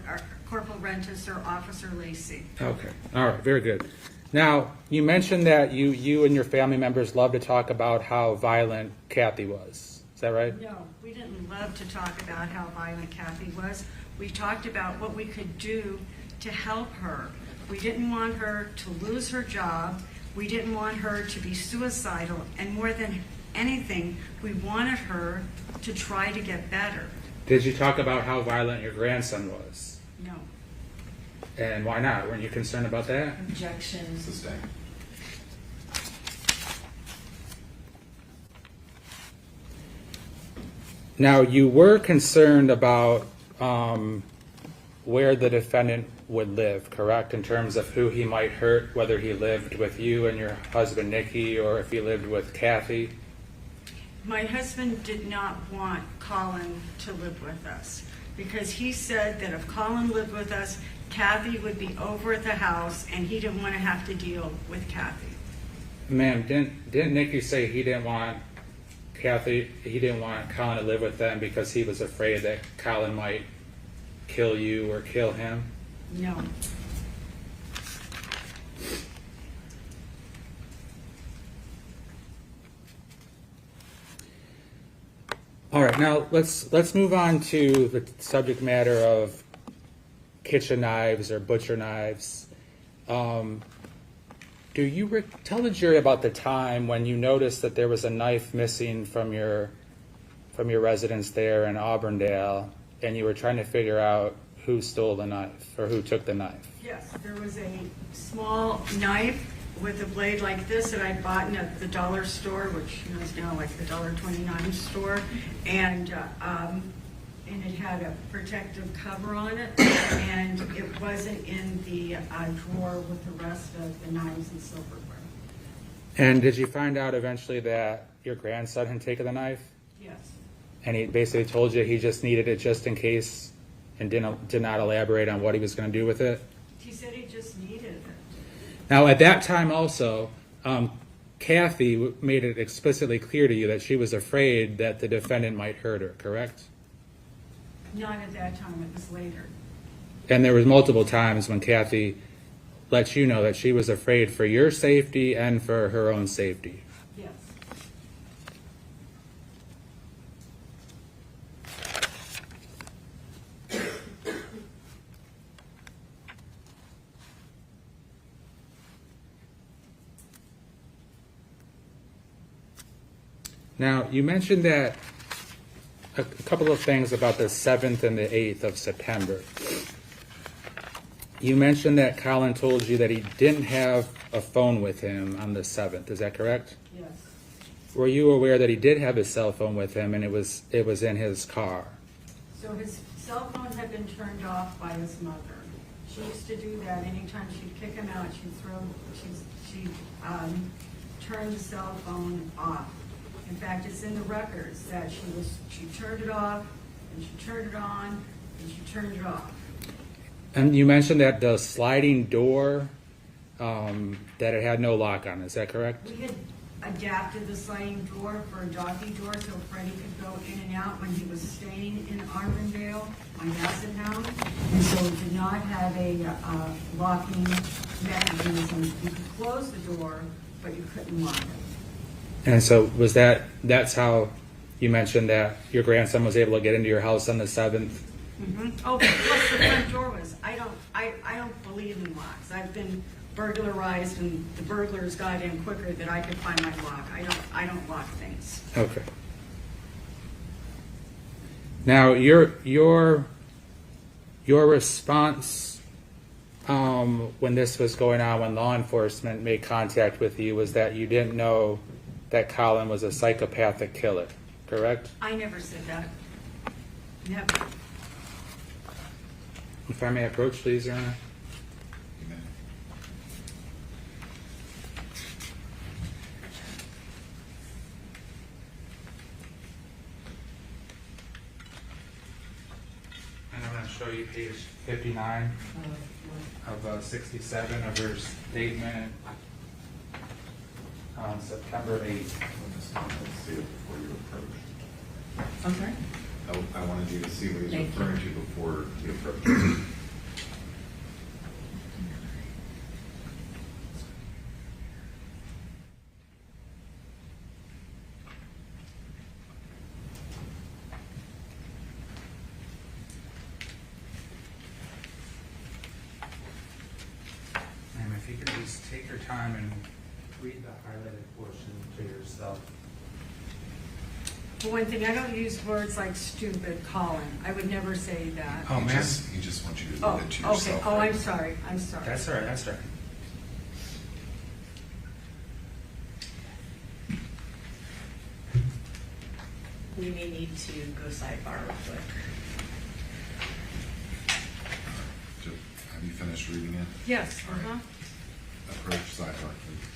S8: Corporal Rentis or Officer Lacey.
S5: Okay, all right, very good. Now, you mentioned that you and your family members love to talk about how violent Kathy was. Is that right?
S8: No, we didn't love to talk about how violent Kathy was. We talked about what we could do to help her. We didn't want her to lose her job. We didn't want her to be suicidal. And more than anything, we wanted her to try to get better.
S5: Did you talk about how violent your grandson was?
S8: No.
S5: And why not? Weren't you concerned about that?
S3: Objection.
S4: Sustained.
S5: Now, you were concerned about where the defendant would live, correct, in terms of who he might hurt, whether he lived with you and your husband, Nikki, or if he lived with Kathy?
S8: My husband did not want Collin to live with us because he said that if Collin lived with us, Kathy would be over at the house and he didn't want to have to deal with Kathy.
S5: Ma'am, didn't Nikki say he didn't want Collin to live with them because he was afraid that Collin might kill you or kill him?
S8: No.
S5: All right, now let's move on to the subject matter of kitchen knives or butcher knives. Do you tell the jury about the time when you noticed that there was a knife missing from your residence there in Auburndale, and you were trying to figure out who stole the knife or who took the knife?
S8: Yes, there was a small knife with a blade like this that I bought in the dollar store, which is now like the $1.29 store, and it had a protective cover on it, and it wasn't in the drawer with the rest of the knives and silverware.
S5: And did you find out eventually that your grandson had taken the knife?
S8: Yes.
S5: And he basically told you he just needed it just in case, and did not elaborate on what he was going to do with it?
S8: He said he just needed it.
S5: Now, at that time also, Kathy made it explicitly clear to you that she was afraid that the defendant might hurt her, correct?
S8: Not at that time, it was later.
S5: And there was multiple times when Kathy let you know that she was afraid for your safety and for her own safety.
S8: Yes.
S5: Now, you mentioned that a couple of things about the 7th and the 8th of September. You mentioned that Collin told you that he didn't have a phone with him on the 7th. Is that correct?
S8: Yes.
S5: Were you aware that he did have his cell phone with him and it was in his car?
S8: So his cell phone had been turned off by his mother. She used to do that anytime she'd kick him out. She'd turn the cell phone off. In fact, it's in the records that she turned it off, and she turned it on, and she turned it off.
S5: And you mentioned that the sliding door that it had no lock on. Is that correct?
S8: We had adapted the sliding door for a doggy door so Freddie could go in and out when he was staying in Armandale on Bassett Hound. And so it did not have a locking mechanism. You could close the door, but you couldn't lock it.
S5: And so that's how you mentioned that your grandson was able to get into your house on the 7th?
S8: Oh, plus the front door was, I don't believe in locks. I've been burglarized and the burglars got in quicker than I could find my lock. I don't lock things.
S5: Okay. Now, your response when this was going on, when law enforcement made contact with you, was that you didn't know that Collin was a psychopathic killer, correct?
S8: I never said that. Never.
S5: If I may approach, please, Your Honor.
S4: Amen.
S5: And I'm going to show you page 59 of 67 of your statement on September 8th.
S4: Let's see it before you approach.
S3: I'm sorry?
S4: I wanted you to see what he's
S3: Thank you.
S4: referring to before you approach.
S5: Ma'am, if you could just take your time and read the highlighted portion to yourself.
S8: For one thing, I don't use words like stupid, Colin. I would never say that.
S5: Oh,
S4: He
S5: ma'am.
S4: just wants you to
S8: Oh,
S4: read it to
S8: okay.
S4: yourself.
S8: Oh,
S4: right?
S8: I'm sorry. I'm sorry.
S5: That's all right, that's all right.
S3: We may need to go sidebar real quick.
S4: Have you finished reading it?
S8: Yes. Uh-huh.
S4: Approach sidebar, please.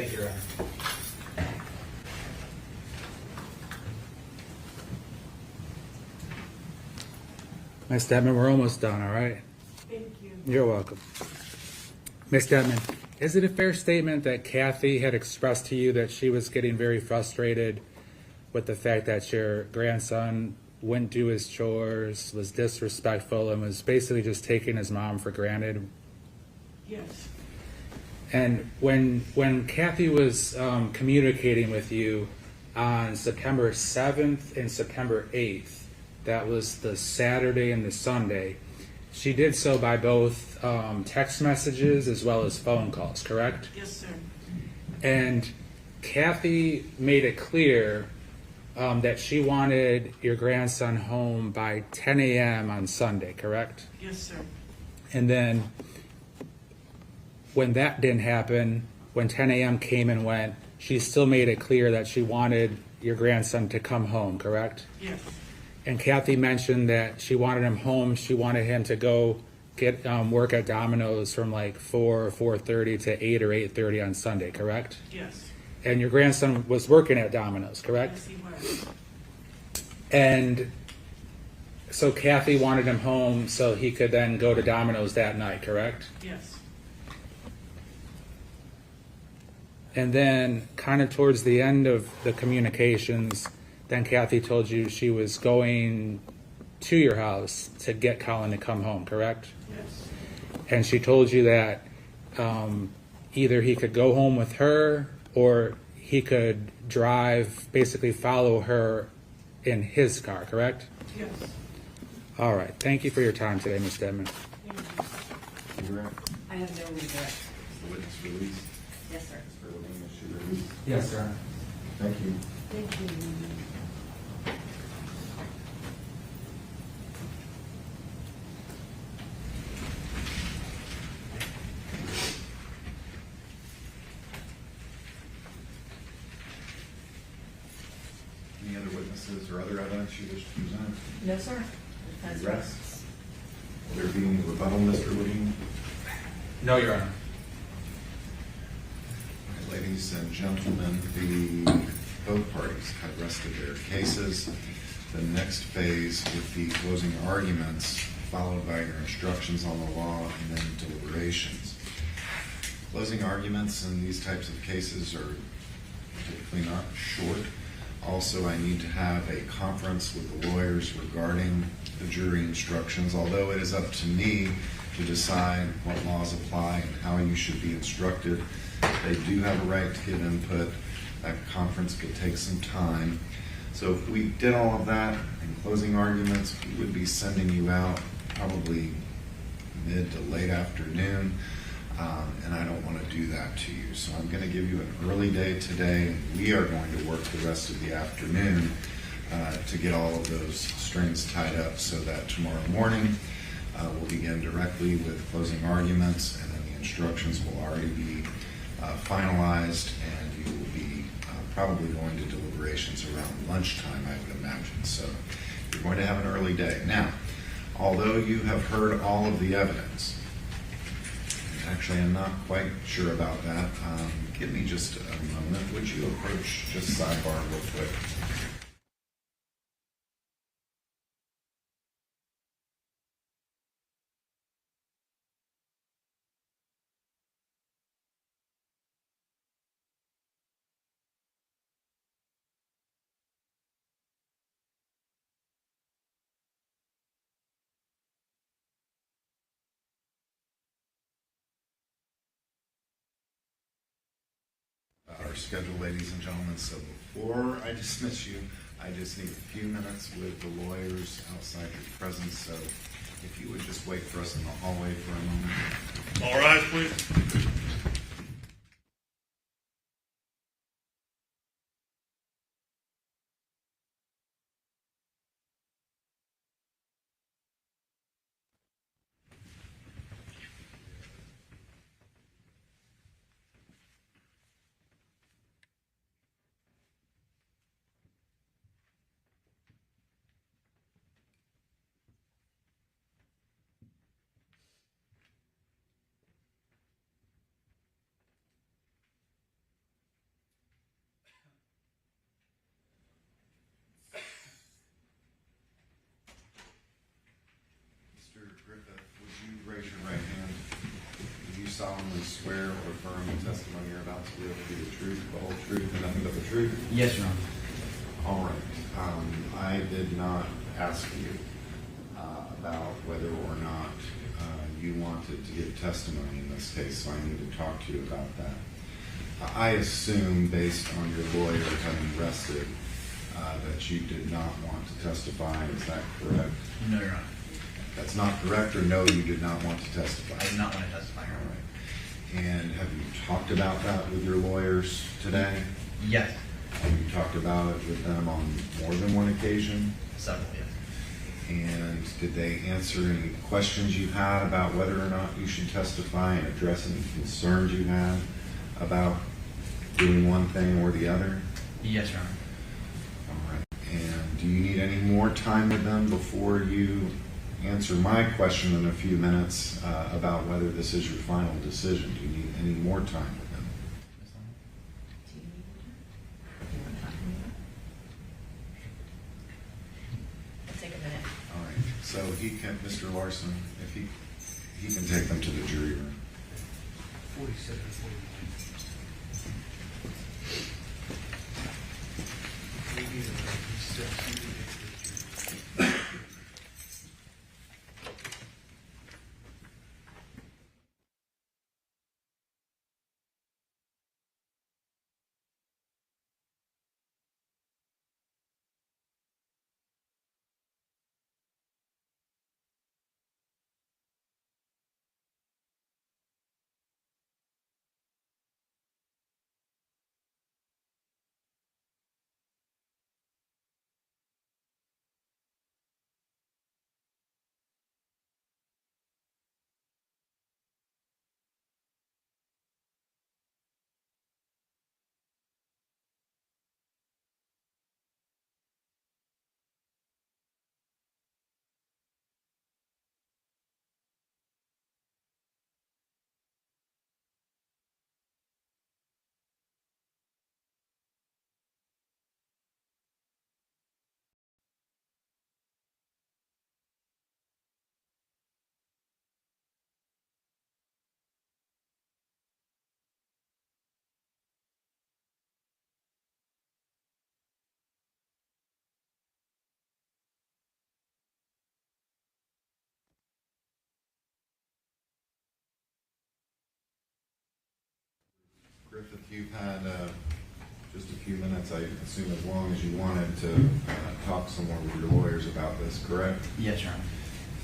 S5: Thank you, Your Honor.
S11: Ms. Detman, we're almost done, all right?
S8: Thank you.
S11: You're welcome. Ms. Detman, is it a fair statement that Kathy had expressed to you that she was getting very frustrated with the fact that your grandson wouldn't do his chores, was disrespectful, and was basically just taking his mom for granted?
S8: Yes.
S11: And when Kathy was communicating with you on September 7th and September 8th, that was the Saturday and the Sunday, she did so by both text messages as well as phone calls, correct?
S8: Yes, sir.
S11: And Kathy made it clear that she wanted your grandson home by 10 a.m. on Sunday, correct?
S8: Yes, sir.
S11: And then when that didn't happen, when 10 a.m. came and went, she still made it clear that she wanted your grandson to come home, correct?
S8: Yes.
S11: And Kathy mentioned that she wanted him home. She wanted him to go get work at Domino's from like 4 or 4:30 to 8 or 8:30 on Sunday, correct?
S8: Yes.
S11: And your grandson was working at Domino's, correct?
S8: Yes, he was.
S11: And so Kathy wanted him home so he could then go to Domino's that night, correct?
S8: Yes.
S11: And then kind of towards the end of the communications, then Kathy told you she was going to your house to get Collin to come home, correct?
S8: Yes.
S11: And she told you that either he could go home with her or he could drive, basically follow her in his car, correct?
S8: Yes.
S11: All right. Thank you for your time today, Ms. Detman.
S8: I have no regret.
S4: The witness released.
S8: Yes, sir.
S4: Mr. Levine, is she released?
S5: Yes, Your Honor.
S4: Thank you.
S8: Thank you.
S4: Any other witnesses or other evidence you wish to present?
S3: No, sir.
S4: Any rests? Will there be any rebuttal, Mr. Levine?
S5: No, Your Honor.
S4: Okay, ladies and gentlemen, both parties have rested their cases. The next phase would be closing arguments, followed by your instructions on the law and then deliberations. Closing arguments in these types of cases are typically not short. Also, I need to have a conference with the lawyers regarding the jury instructions, although it is up to me to decide what laws apply and how you should be instructed. They do have a right to give input. That conference could take some time. So if we did all of that in closing arguments, we would be sending you out probably mid to late afternoon, and I don't want to do that to you. So I'm going to give you an early day today, and we are going to work the rest of the afternoon to get all of those strings tied up so that tomorrow morning we'll begin directly with closing arguments, and then the instructions will already be finalized, and you will be probably going to deliberations around lunchtime, I would imagine. So you're going to have an early day. Now, although you have heard all of the evidence, actually I'm not quite sure about that. Give me just a moment. Would you approach just sidebar real quick? Our schedule, ladies and gentlemen. So before I dismiss you, I just need a few minutes with the lawyers outside your presence. So if you would just wait for us in the hallway for a moment.
S6: All rise, please.
S4: Raise your right hand. Do you solemnly swear or affirm the testimony you're about to give will be the truth, the whole truth, and nothing but the truth?
S10: Yes, Your Honor.
S4: All right. I did not ask you about whether or not you wanted to give testimony in this case, so I need to talk to you about that. I assume, based on your lawyer having rested, that you did not want to testify. Is that correct?
S10: No, Your Honor.
S4: That's not correct, or no, you did not want to testify?
S10: I did not want to testify, Your
S4: All
S10: Honor.
S4: right. And have you talked about that with your lawyers today?
S10: Yes.
S4: Have you talked about it with them on more than one occasion?
S10: Several, yes.
S4: And did they answer any questions you had about whether or not you should testify and address any concerns you had about doing one thing or the other?
S10: Yes, Your Honor.
S4: All right. And do you need any more time with them before you answer my question in a few minutes about whether this is your final decision? Do you need any more time with them?
S3: Take a minute.
S4: All right. So he can, Mr. Larson, if he can take them to the jury room.
S11: 47.
S4: Griffith, you've had just a few minutes, I assume as long as you wanted to talk some more with your lawyers about this, correct?
S10: Yes, Your Honor.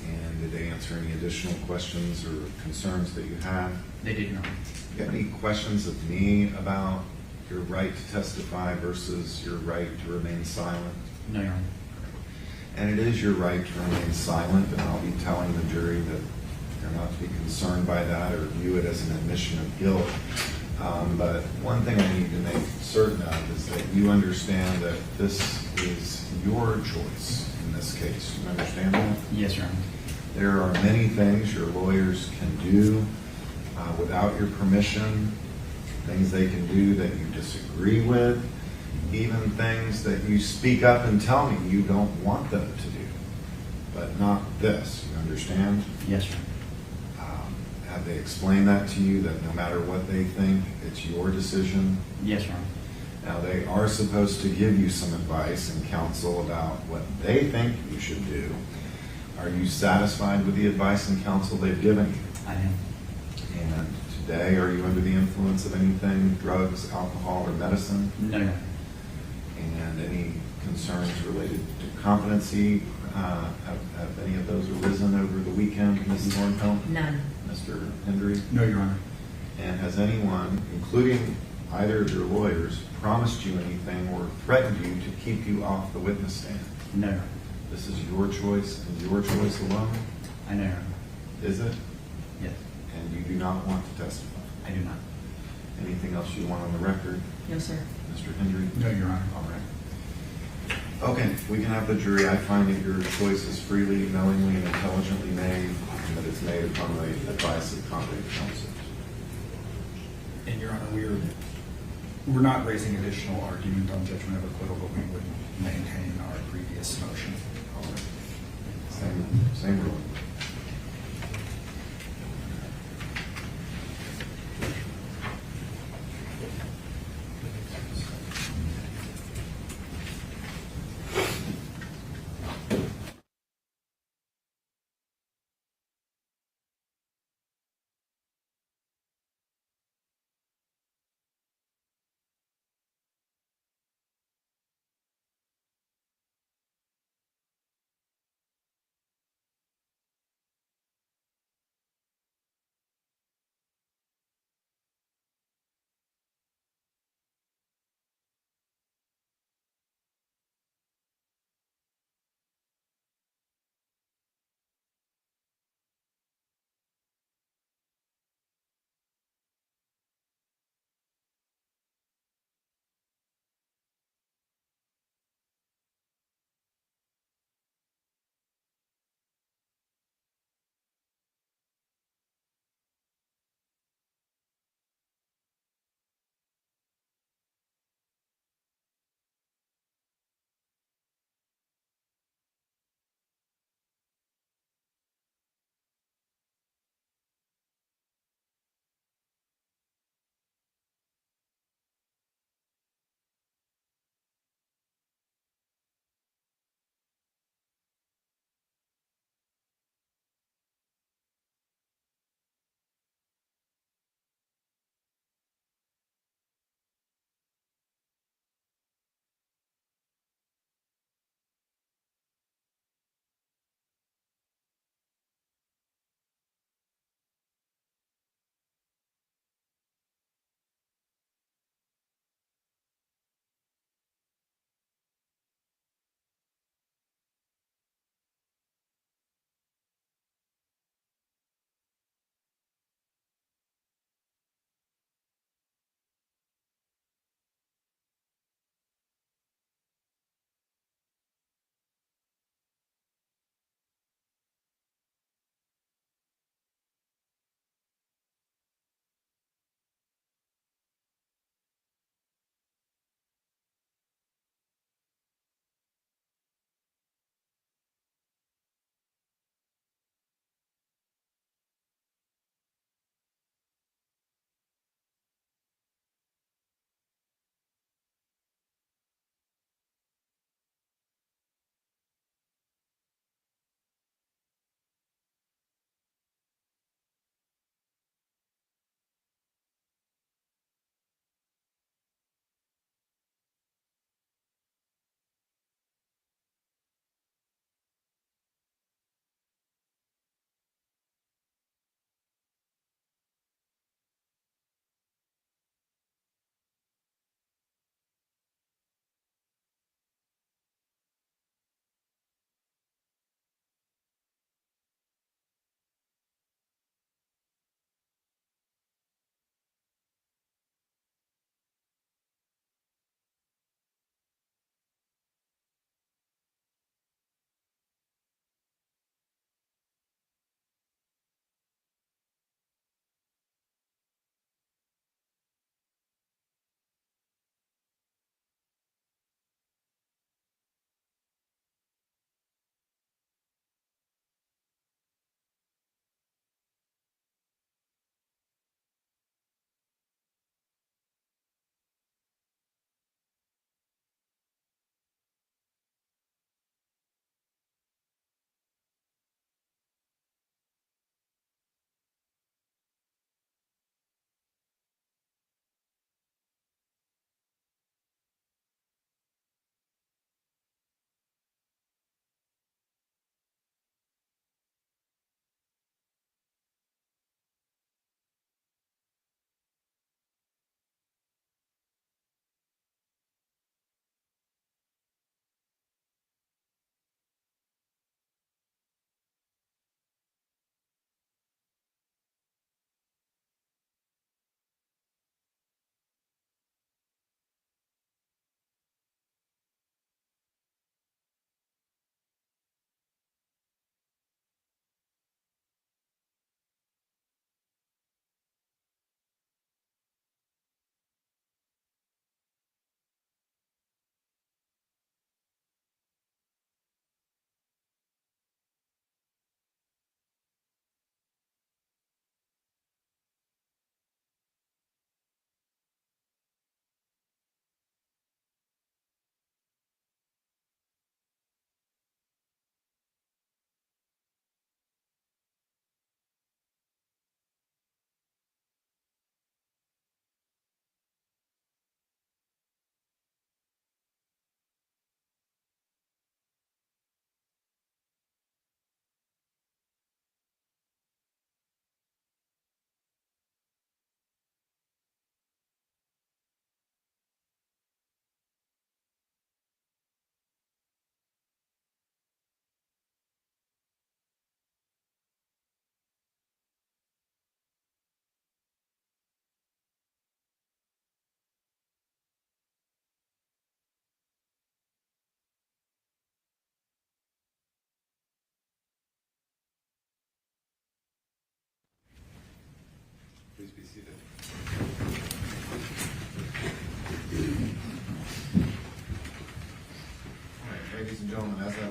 S4: And did they answer any additional questions or concerns that you had?
S10: They did, Your Honor.
S4: Do you have any questions of me about your right to testify versus your right to remain silent?
S10: No, Your Honor.
S4: And it is your right to remain silent, and I'll be telling the jury that they're not to be concerned by that or view it as an admission of guilt. But one thing I need to make certain of is that you understand that this is your choice in this case. You understand that?
S10: Yes, Your Honor.
S4: There are many things your lawyers can do without your permission, things they can do that you disagree with, even things that you speak up and tell me you don't want them to do, but not this. You understand?
S10: Yes, Your Honor.
S4: Have they explained that to you, that no matter what they think, it's your decision?
S10: Yes, Your Honor.
S4: Now, they are supposed to give you some advice and counsel about what they think you should do. Are you satisfied with the advice and counsel they've given you?
S10: I am.
S4: And today, are you under the influence of anything, drugs, alcohol, or medicine?
S10: No, Your Honor.
S4: And any concerns related to competency? Have any of those arisen over the weekend, Ms. Thornhill?
S3: None.
S4: Mr. Hendry?
S10: No, Your Honor.
S4: And has anyone, including either of your lawyers, promised you anything or threatened you to keep you off the witness stand?
S10: No, Your Honor.
S4: This is your choice and your choice alone?
S10: I know, Your Honor.
S4: Is it?
S10: Yes.
S4: And you do not want to testify?
S10: I do not.
S4: Anything else you want on the record?
S3: No, sir.
S4: Mr. Hendry?
S10: No, Your Honor.
S4: All right. Okay, we can have the jury. I find that your choice is freely, knowingly, and intelligently made, and that it's made upon the advice of competent counsel.
S12: And Your Honor, we're not raising additional argument on judgment of acquittal, but we would maintain our previous motion.
S4: All right. Same rule.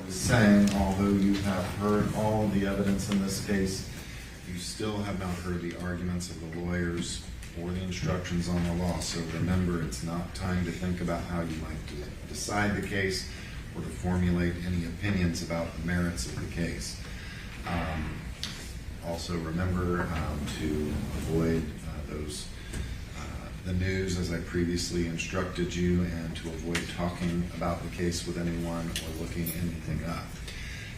S4: was saying, although you have heard all of the evidence in this case, you still have not heard the arguments of the lawyers or the instructions on the law. So remember, it's not time to think about how you might decide the case or to formulate any opinions about the merits of the case. Also remember to avoid the news as I previously instructed you, and to avoid talking about the case with anyone or looking anything up.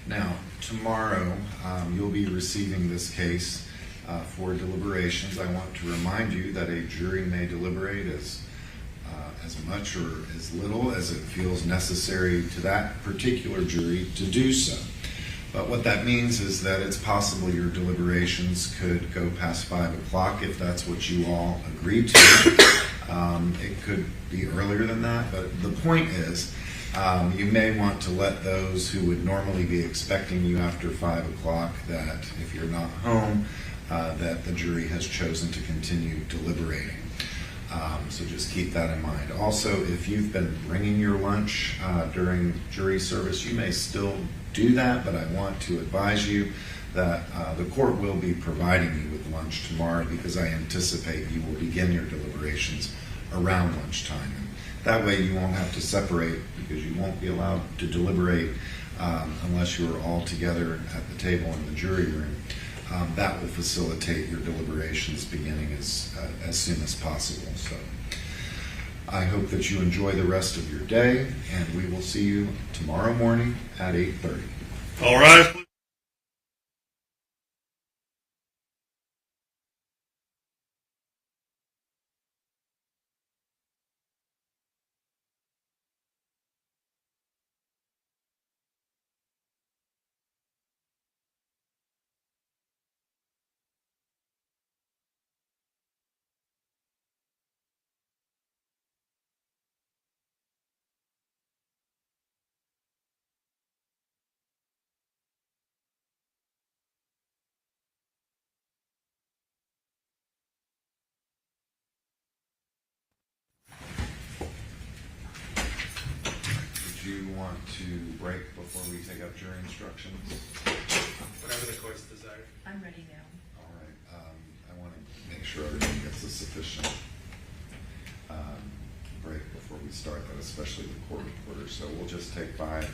S4: Now, tomorrow you'll be receiving this case for deliberations. I want to remind you that a jury may deliberate as much or as little as it feels necessary to that particular jury to do so. But what that means is that it's possible your deliberations could go past 5 o'clock if that's what you all agreed to. It could be earlier than that, but the point is you may want to let those who would normally be expecting you after 5 o'clock, that if you're not home, that the jury has chosen to continue deliberating. So just keep that in mind. Also, if you've been bringing your lunch during jury service, you may still do that, but I want to advise you that the court will be providing you with lunch tomorrow, because I anticipate you will begin your deliberations around lunchtime. And that way you won't have to separate, because you won't be allowed to deliberate unless you're all together at the table in the jury room. That will facilitate your deliberations beginning as soon as possible. So I hope that you enjoy the rest of your day, and we will see you tomorrow morning at 8:30.
S6: All rise.
S4: Do you want to break before we take up jury instructions?
S11: Whatever the court's desire.
S3: I'm ready now.
S4: All right. I want to make sure everyone gets a sufficient break before we start that, especially the court reporter. So we'll just take 5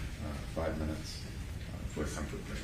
S4: minutes for a comfort break.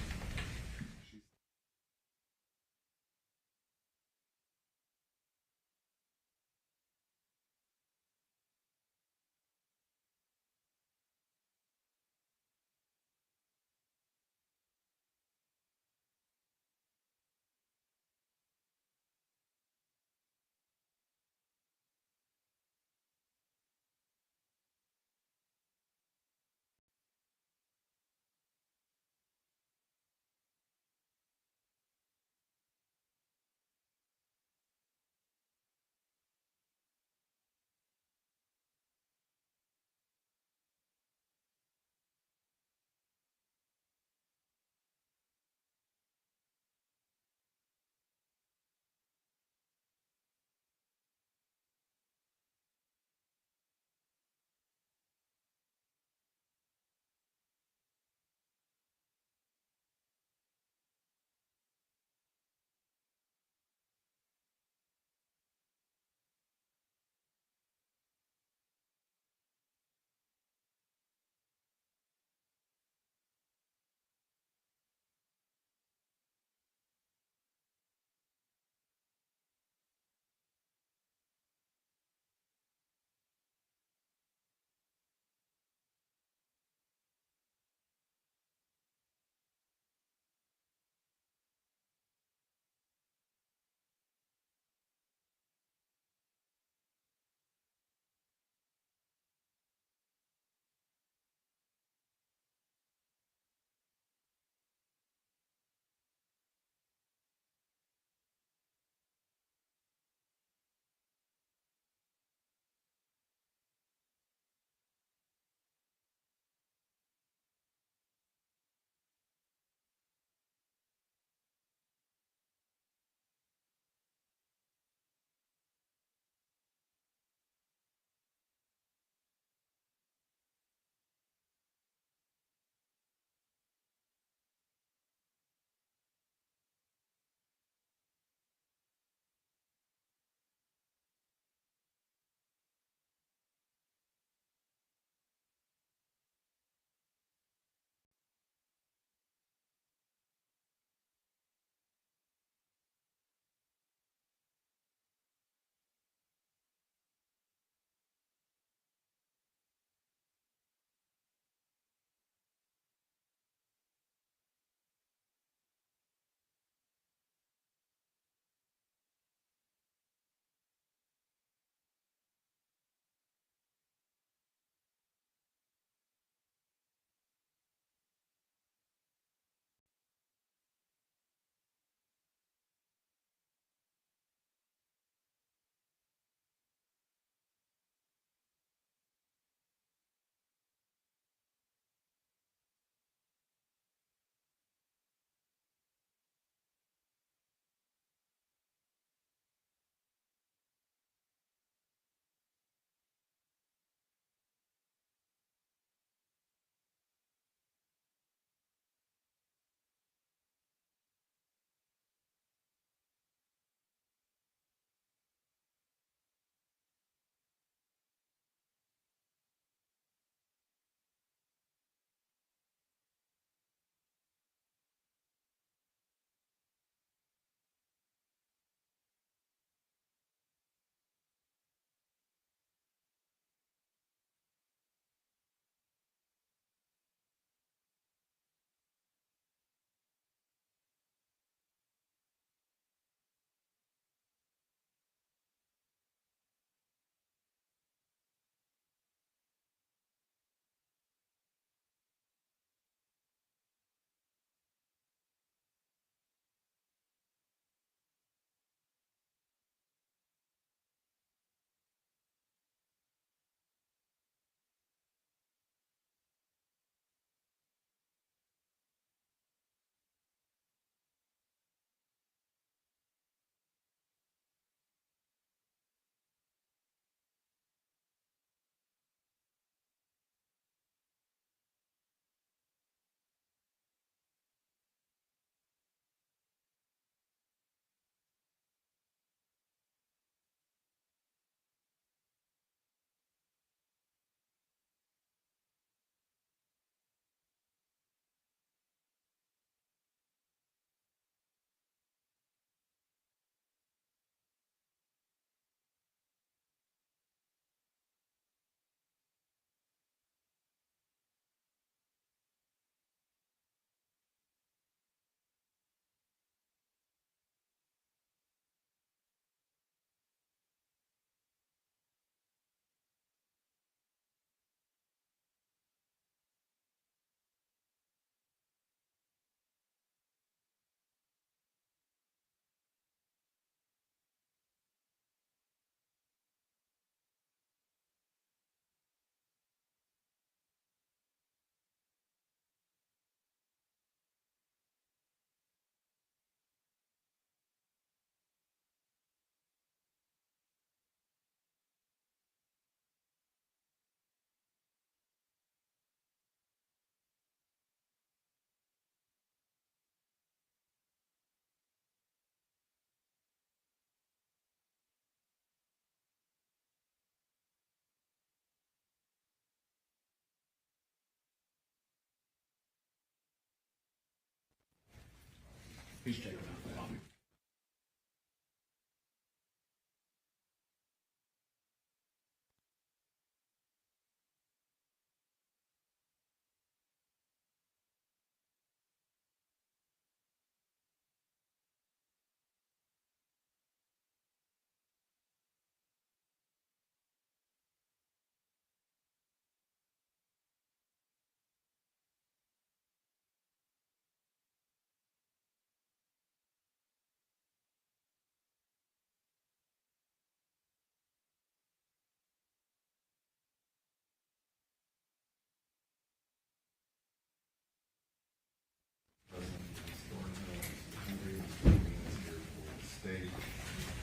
S9: He's checking out.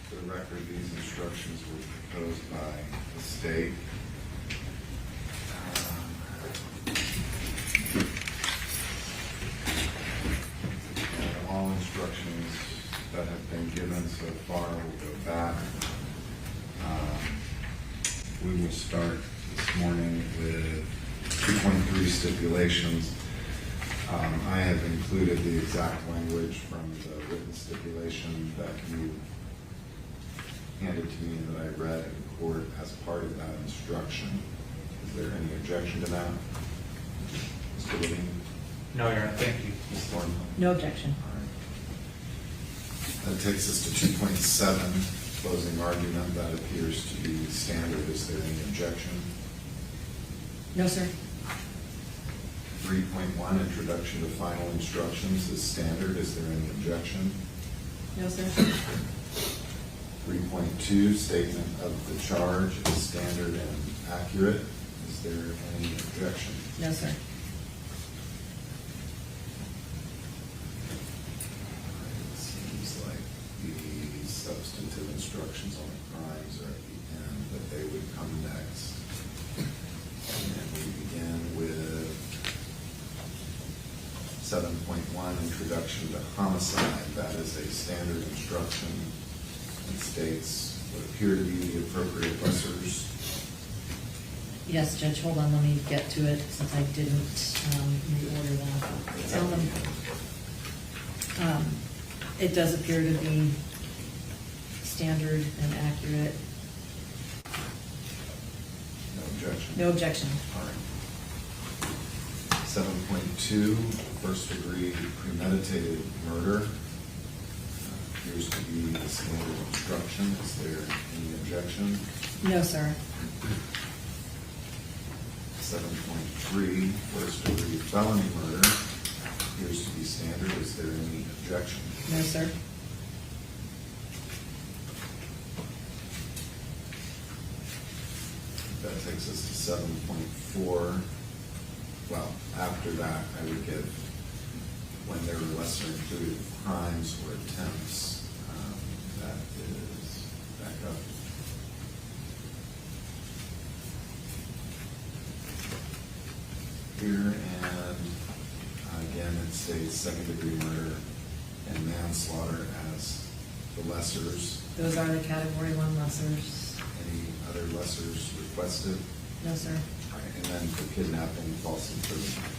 S4: For the record, these instructions were proposed by the state. All instructions that have been given so far will go back. We will start this morning with 2.3 stipulations. I have included the exact language from the written stipulation that you handed to me and that I read in court as part of that instruction. Is there any objection to that? Mr. Levine?
S5: No, Your Honor, thank you.
S4: Ms. Thornhill?
S3: No objection.
S4: All right. That takes us to 2.7, closing argument. That appears to be standard. Is there any objection?
S3: No, sir.
S4: 3.1, introduction to final instructions is standard. Is there any objection?
S3: No, sir.
S4: 3.2, statement of the charge is standard and accurate. Is there any objection?
S3: No, sir.
S4: It seems like the substantive instructions on the crimes are at the end, but they would come next. And then we begin with 7.1, introduction to homicide. That is a standard instruction. It states what appear to be the appropriate lessors.
S3: Yes, Judge, hold on, let me get to it since I didn't reorder them. It does appear to be standard and accurate.
S4: No objection.
S3: No objection.
S4: All right. 7.2, first degree premeditated murder. Appears to be the standard instruction. Is there any objection?
S3: No, sir.
S4: 7.3, first degree felony murder. Appears to be standard. Is there any objection?
S3: No, sir.
S4: That takes us to 7.4. Well, after that, I would give when there were lesser included crimes or attempts. That is back up. Here, and again, it states second degree murder and manslaughter as the lessers.
S3: Those are the category 1 lessers.
S4: Any other lessers requested?
S3: No, sir.
S4: All right, and then for kidnapping, false imprisonment.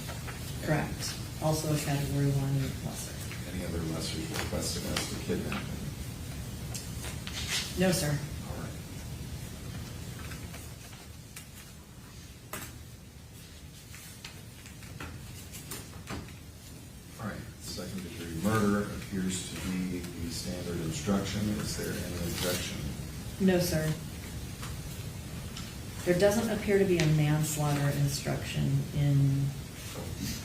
S3: Correct. Also a category 1 lesser.
S4: Any other lessers requested as to kidnapping?
S3: No, sir.
S4: All right. All right, second degree murder appears to be the standard instruction. Is there any objection?
S3: No, sir. There doesn't appear to be a manslaughter instruction in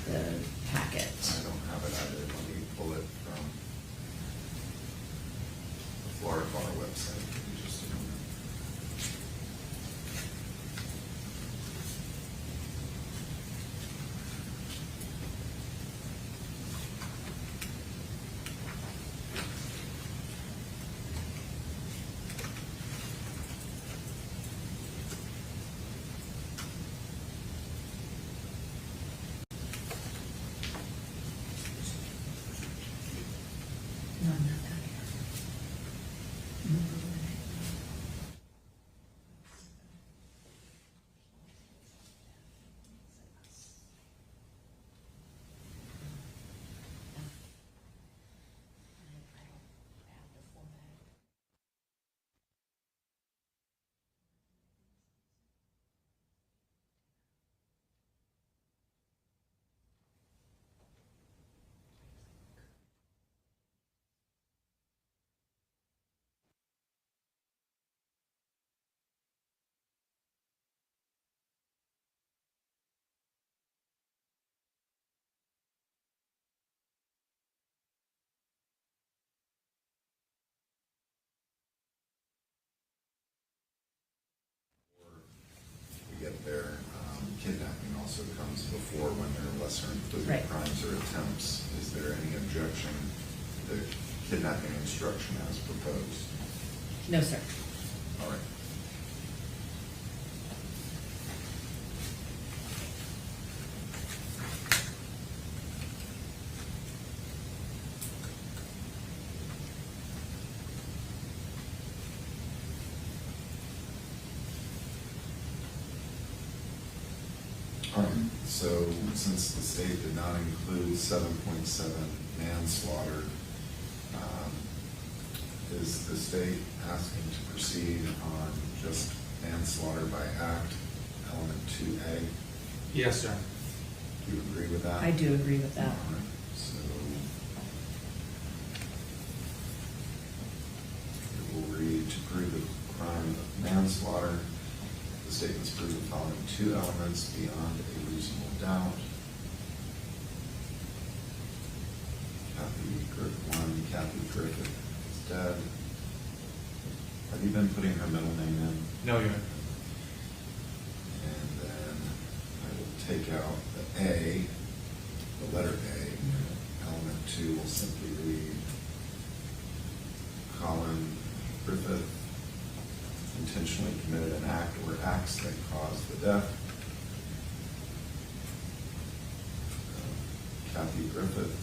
S3: the packet.
S4: I don't have it either. Let me pull it from the Florida Bar website. Give me just a moment.
S3: No, not that here.
S4: also comes before when there are lesser included
S3: Right.
S4: crimes or attempts. Is there any objection to the kidnapping instruction as proposed?
S3: No, sir.
S4: All right. All right, so since the state did not include 7.7 manslaughter, is the state asking to proceed on just manslaughter by act, element 2A?
S5: Yes, sir.
S4: Do you agree with that?
S3: I do agree with that.
S4: All right, so it will read, to prove the crime of manslaughter, the state must prove the following two elements beyond a reasonable doubt. Kathy Griffith is dead. Have you been putting her middle name in?
S5: No, Your Honor.
S4: And then I will take out the A, the letter A. Element 2 will simply read, Collin Griffith intentionally committed an act or acts that caused the death. Kathy Griffith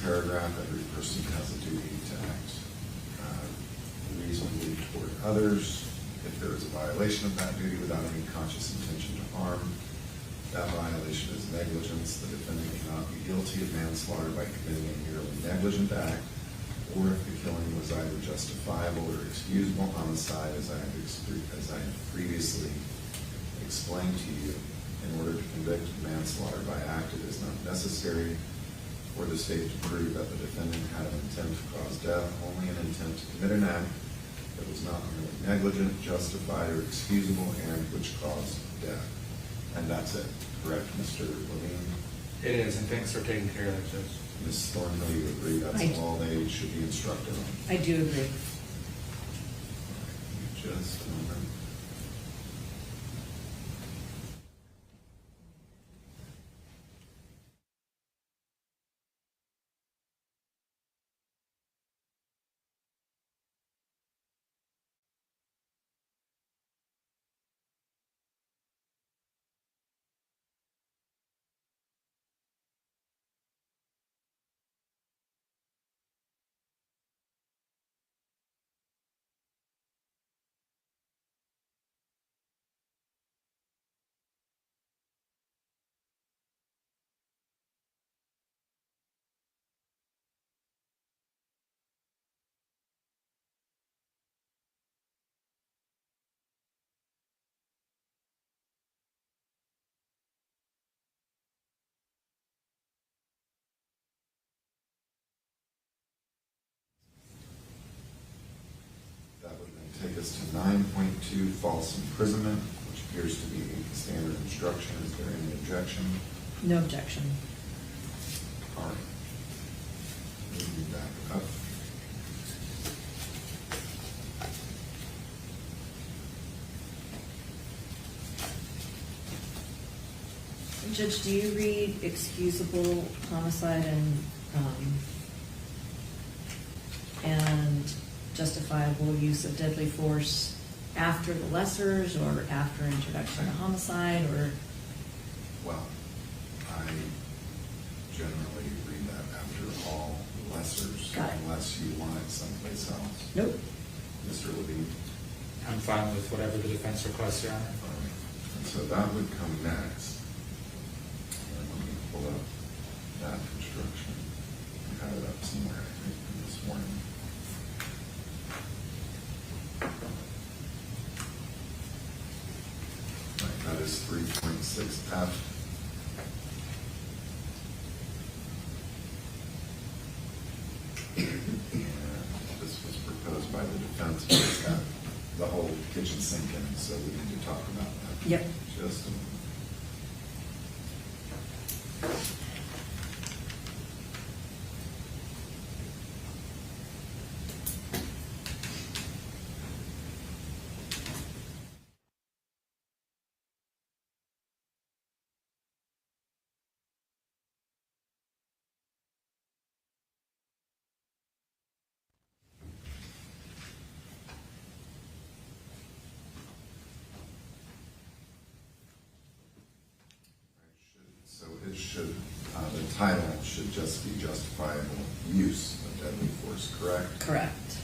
S4: paragraph, every person has a duty to act reasonably toward others. If there is a violation of that duty without any conscious intention to harm, that violation is negligence. The defendant cannot be guilty of manslaughter by committing a merely negligent act, or if the killing was either justifiable or excusable homicide, as I have previously explained to you. In order to convict manslaughter by act, it is not necessary for the state to prove that the defendant had an intent to cause death, only an intent to commit an act that was not merely negligent, justified, or excusable, and which caused death. And that's it, correct, Mr. Levine?
S5: It is, and thanks for taking care of that, Judge.
S4: Ms. Thornhill, you agree that's all they should be instructed on?
S3: I do agree.
S4: Just a moment. That would then take us to 9.2, false imprisonment, which appears to be the standard instruction. Is there any objection?
S3: No objection.
S4: All right. Moving back up.
S3: Judge, do you read excusable homicide and justifiable use of deadly force after the lessers or after introduction of homicide, or?
S4: Well, I generally read that after all lessers,
S3: Got it.
S4: unless you want it someplace else.
S3: Nope.
S4: Mr. Levine?
S5: I'm fine with whatever the defense requests, Your Honor.
S4: All right. And so that would come next. And let me pull up that instruction. I have it up somewhere, I think, this morning. Right, that is 3.6F. And this was proposed by the defense, but it's got the whole kitchen sink in it, so we need to talk about that.
S3: Yep.
S4: Just a moment. title should just be justifiable use of deadly force, correct?
S3: Correct.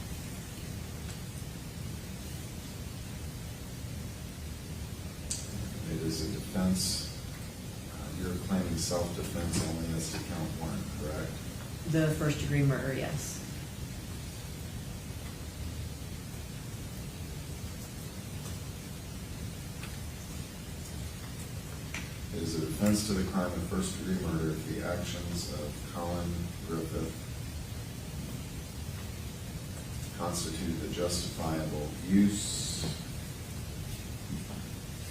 S4: It is a defense. You're claiming self-defense only as to count one, correct?
S3: The first degree murder, yes.
S4: It is a defense to the crime of first-degree murder if the actions of Collin Griffith constitute the justifiable use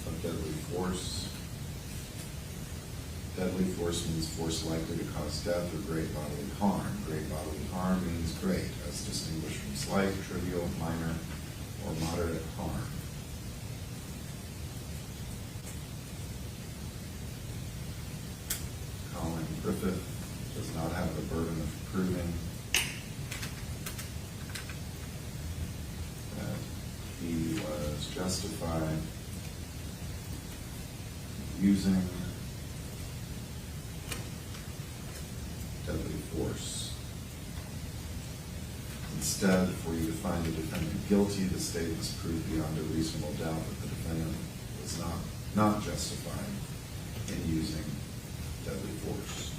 S4: of deadly force. Deadly force means force likely to cause death or great bodily harm. Great bodily harm means great, as distinguished from slight, trivial, minor, or moderate harm. Collin Griffith does not have the burden of proving that he was justified using deadly force. Instead, for you to find the defendant guilty, the state must prove beyond a reasonable doubt that the defendant was not justified in using deadly force.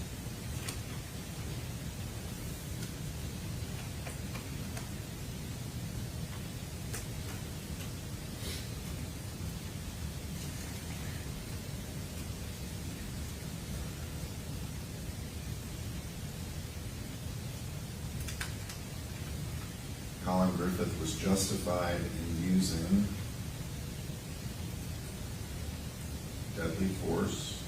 S4: Collin Griffith was justified in using deadly force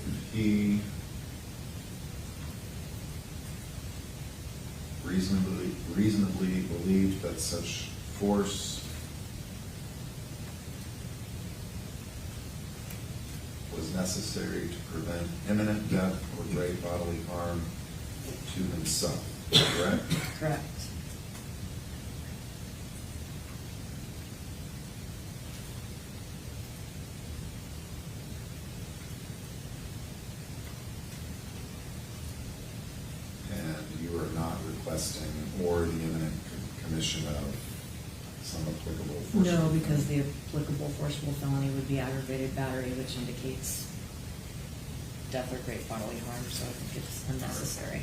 S4: if he reasonably believed that such force was necessary to prevent imminent death or great bodily harm to himself. Correct?
S3: Correct.
S4: And you are not requesting or the imminent commission of some applicable forcible
S3: No,
S4: felony?
S3: because the applicable forcible felony would be aggravated battery, which indicates death or great bodily harm, so I think it's unnecessary.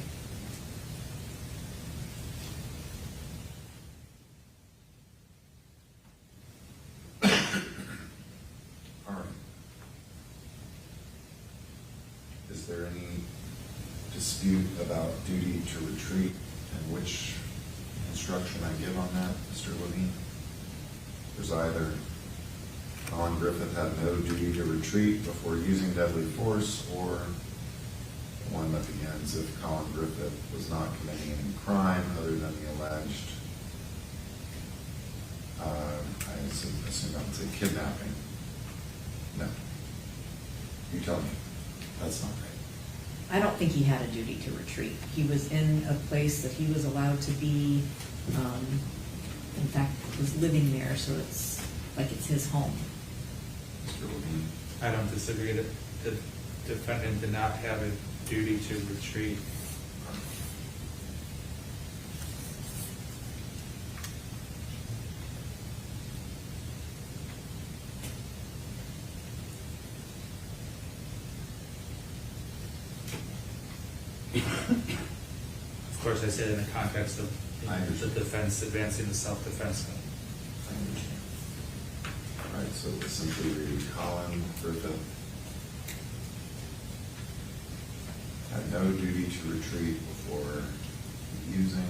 S4: All right. Is there any dispute about duty to retreat and which instruction I give on that, Mr. Levine? There's either Collin Griffith had no duty to retreat before using deadly force, or the one that begins if Collin Griffith was not committing any crime other than the alleged, I assume I would say kidnapping. No. You tell me. That's not right.
S3: I don't think he had a duty to retreat. He was in a place that he was allowed to be, in fact, was living there, so it's like it's his home.
S4: Mr. Levine?
S5: I don't disagree that the defendant did not have a duty to retreat. Of course, I said in the context of
S4: I
S5: the
S4: understand.
S5: defense advancing the self-defense claim.
S4: I understand. All right, so we'll simply read Collin Griffith had no duty to retreat before using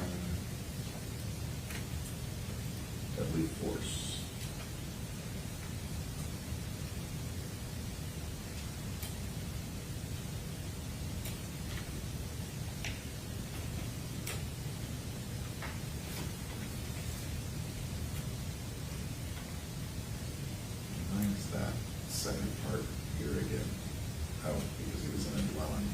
S4: deadly force. Mine's that second part here again. Oh, because he was in a dwelling.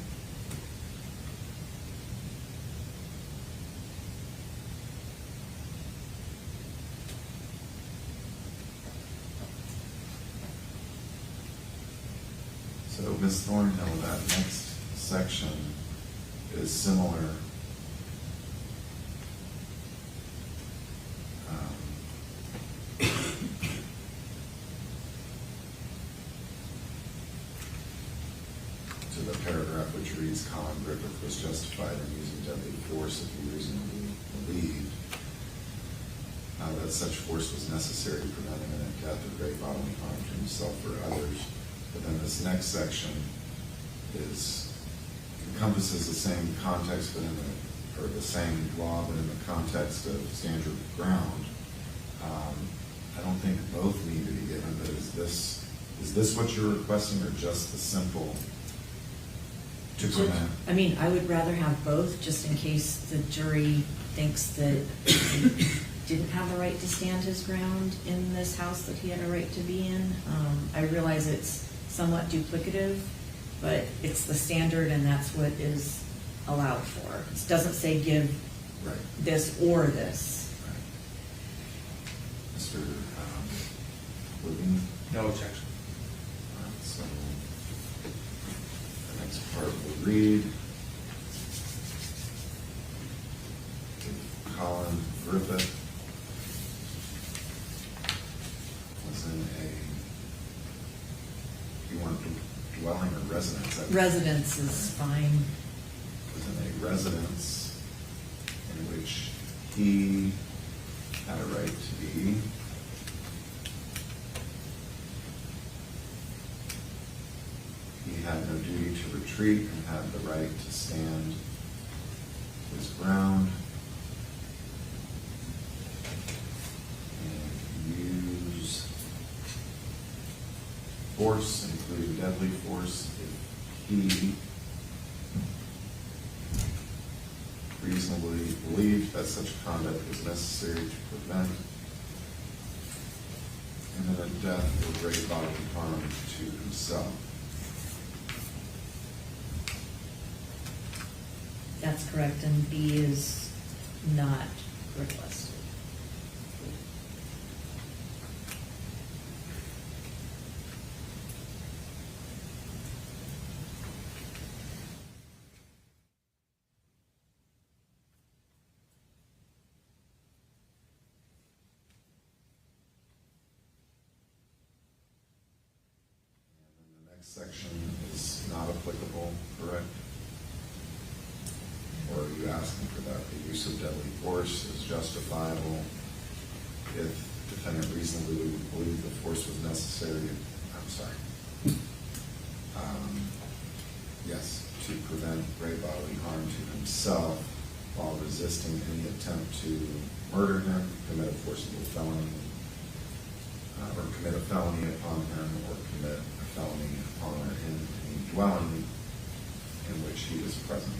S4: So Ms. Thornhill, that next section is similar. To the paragraph which reads, Collin Griffith was justified in using deadly force if he reasonably believed that such force was necessary to prevent imminent death or great bodily harm to himself or others. But then this next section encompasses the same context, but or the same law, but in the context of stand your ground. I don't think both need to be given, but is this what you're requesting, or just the simple to prevent?
S3: I mean, I would rather have both, just in case the jury thinks that he didn't have the right to stand his ground in this house that he had a right to be in. I realize it's somewhat duplicative, but it's the standard and that's what is allowed for. It doesn't say give this or this.
S4: Right. Mr. Levine?
S5: No objection.
S4: All right, so the next part we'll read. Collin Griffith was in you want dwelling or residence?
S3: Residence is fine.
S4: Was in a residence in which he had a right to be. He had no duty to retreat and had the right to stand his ground and use force, including deadly force, if he reasonably believed that such conduct was necessary to prevent imminent death or great bodily harm to himself.
S3: That's correct, and B is not requested.
S4: Section is not applicable, correct? Or are you asking for that? The use of deadly force is justifiable if defendant reasonably believed the force was necessary. I'm sorry. Yes, to prevent great bodily harm to himself while resisting any attempt to murder him, commit a forcible felony, or commit a felony upon him, or commit a felony upon or in any dwelling in which he was present.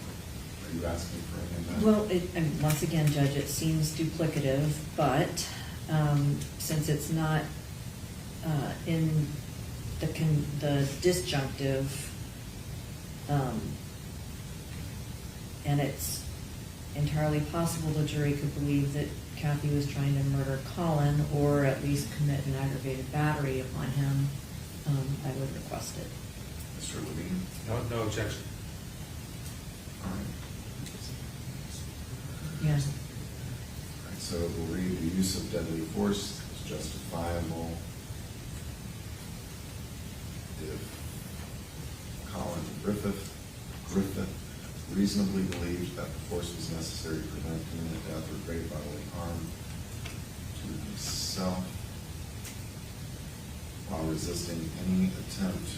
S4: Are you asking for any of that?
S3: Well, and once again, Judge, it seems duplicative, but since it's not in the disjunctive, and it's entirely possible the jury could believe that Kathy was trying to murder Collin, or at least commit an aggravated battery upon him, I would request it.
S4: Mr. Levine?
S5: No objection.
S4: All right.
S3: Yes.
S4: All right, so we'll read the use of deadly force is justifiable if Collin Griffith reasonably believed that the force was necessary to prevent imminent death or great bodily harm to himself while resisting any attempt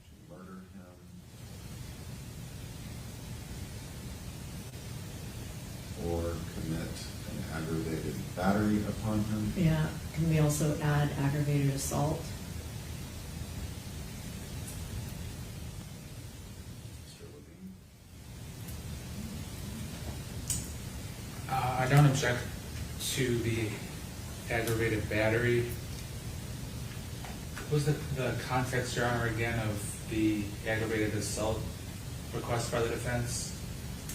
S4: to murder him or commit an aggravated battery upon him.
S3: Yeah, can we also add aggravated assault?
S4: Mr. Levine?
S5: I don't object to the aggravated battery. What was the context, Your Honor, again, of the aggravated assault request by the defense?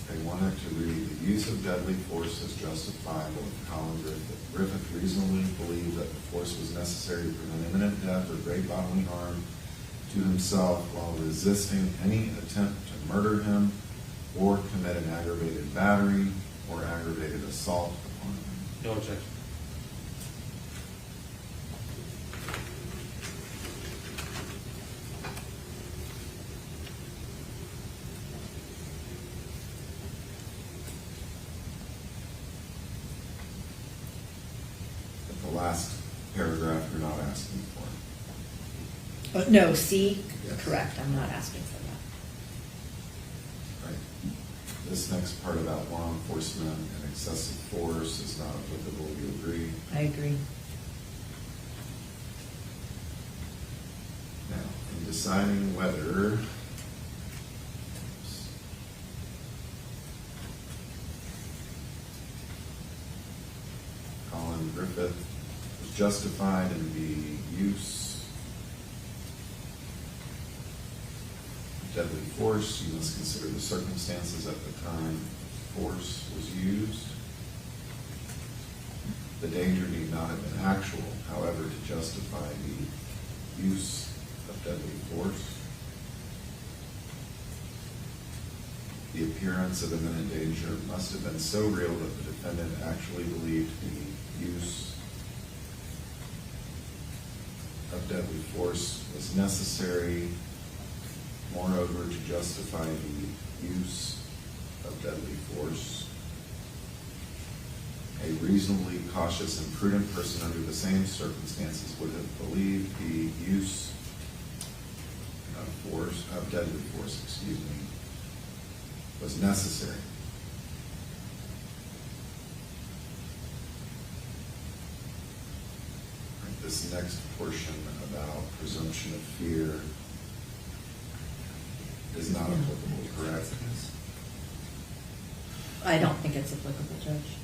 S4: They wanted to read, the use of deadly force is justifiable if Collin Griffith reasonably believed that the force was necessary to prevent imminent death or great bodily harm to himself while resisting any attempt to murder him or commit an aggravated battery or aggravated assault upon him.
S5: No objection.
S4: But the last paragraph you're not asking for.
S3: No, C,
S4: Yes.
S3: correct, I'm not asking for that.
S4: Right. This next part about law enforcement and excessive force is not applicable, you agree?
S3: I agree.
S4: Now, in deciding whether Collin Griffith was justified in the use of deadly force, you must consider the circumstances at the time force was used. The danger need not have been actual, however, to justify the use of deadly force. The appearance of imminent danger must have been so real that the defendant actually believed the use of deadly force was necessary, moreover, to justify the use of deadly force. A reasonably cautious and prudent person under the same circumstances would have believed the use of deadly force, was necessary. Right, this next portion about presumption of fear is not applicable, correct?
S3: I don't think it's applicable, Judge.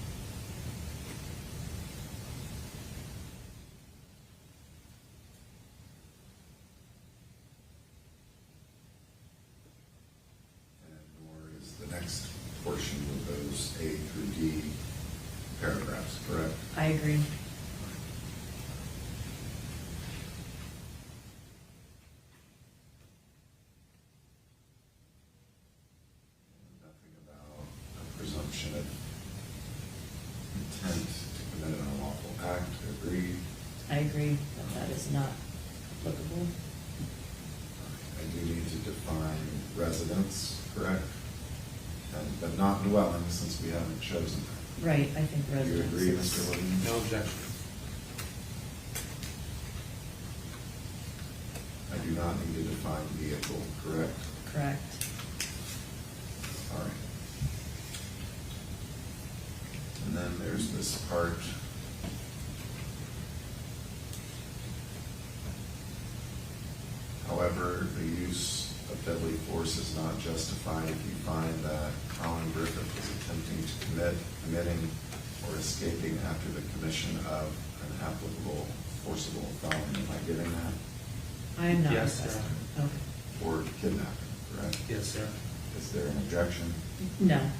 S4: And nor is the next portion of those A through D paragraphs, correct?
S3: I agree.
S4: Nothing about a presumption of intent to commit an unlawful act, agreed?
S3: I agree that that is not applicable.
S4: I do need to define residence, correct? But not dwelling, since we haven't chosen that.
S3: Right, I think
S4: Do you
S3: residence
S4: agree,
S3: is-
S4: Mr. Williams?
S5: No objection.
S4: I do not need to define vehicle, correct?
S3: Correct.
S4: All right. And then there's this part. However, the use of deadly force is not justified if you find that Collin Griffith was attempting to committing or escaping after the commission of an applicable forcible felony. Am I getting that?
S3: I am not
S5: Yes,
S3: requesting.
S5: sir.
S3: Okay.
S4: Or kidnapping, correct?
S5: Yes, sir.
S4: Is there an objection?
S3: No.
S4: All right.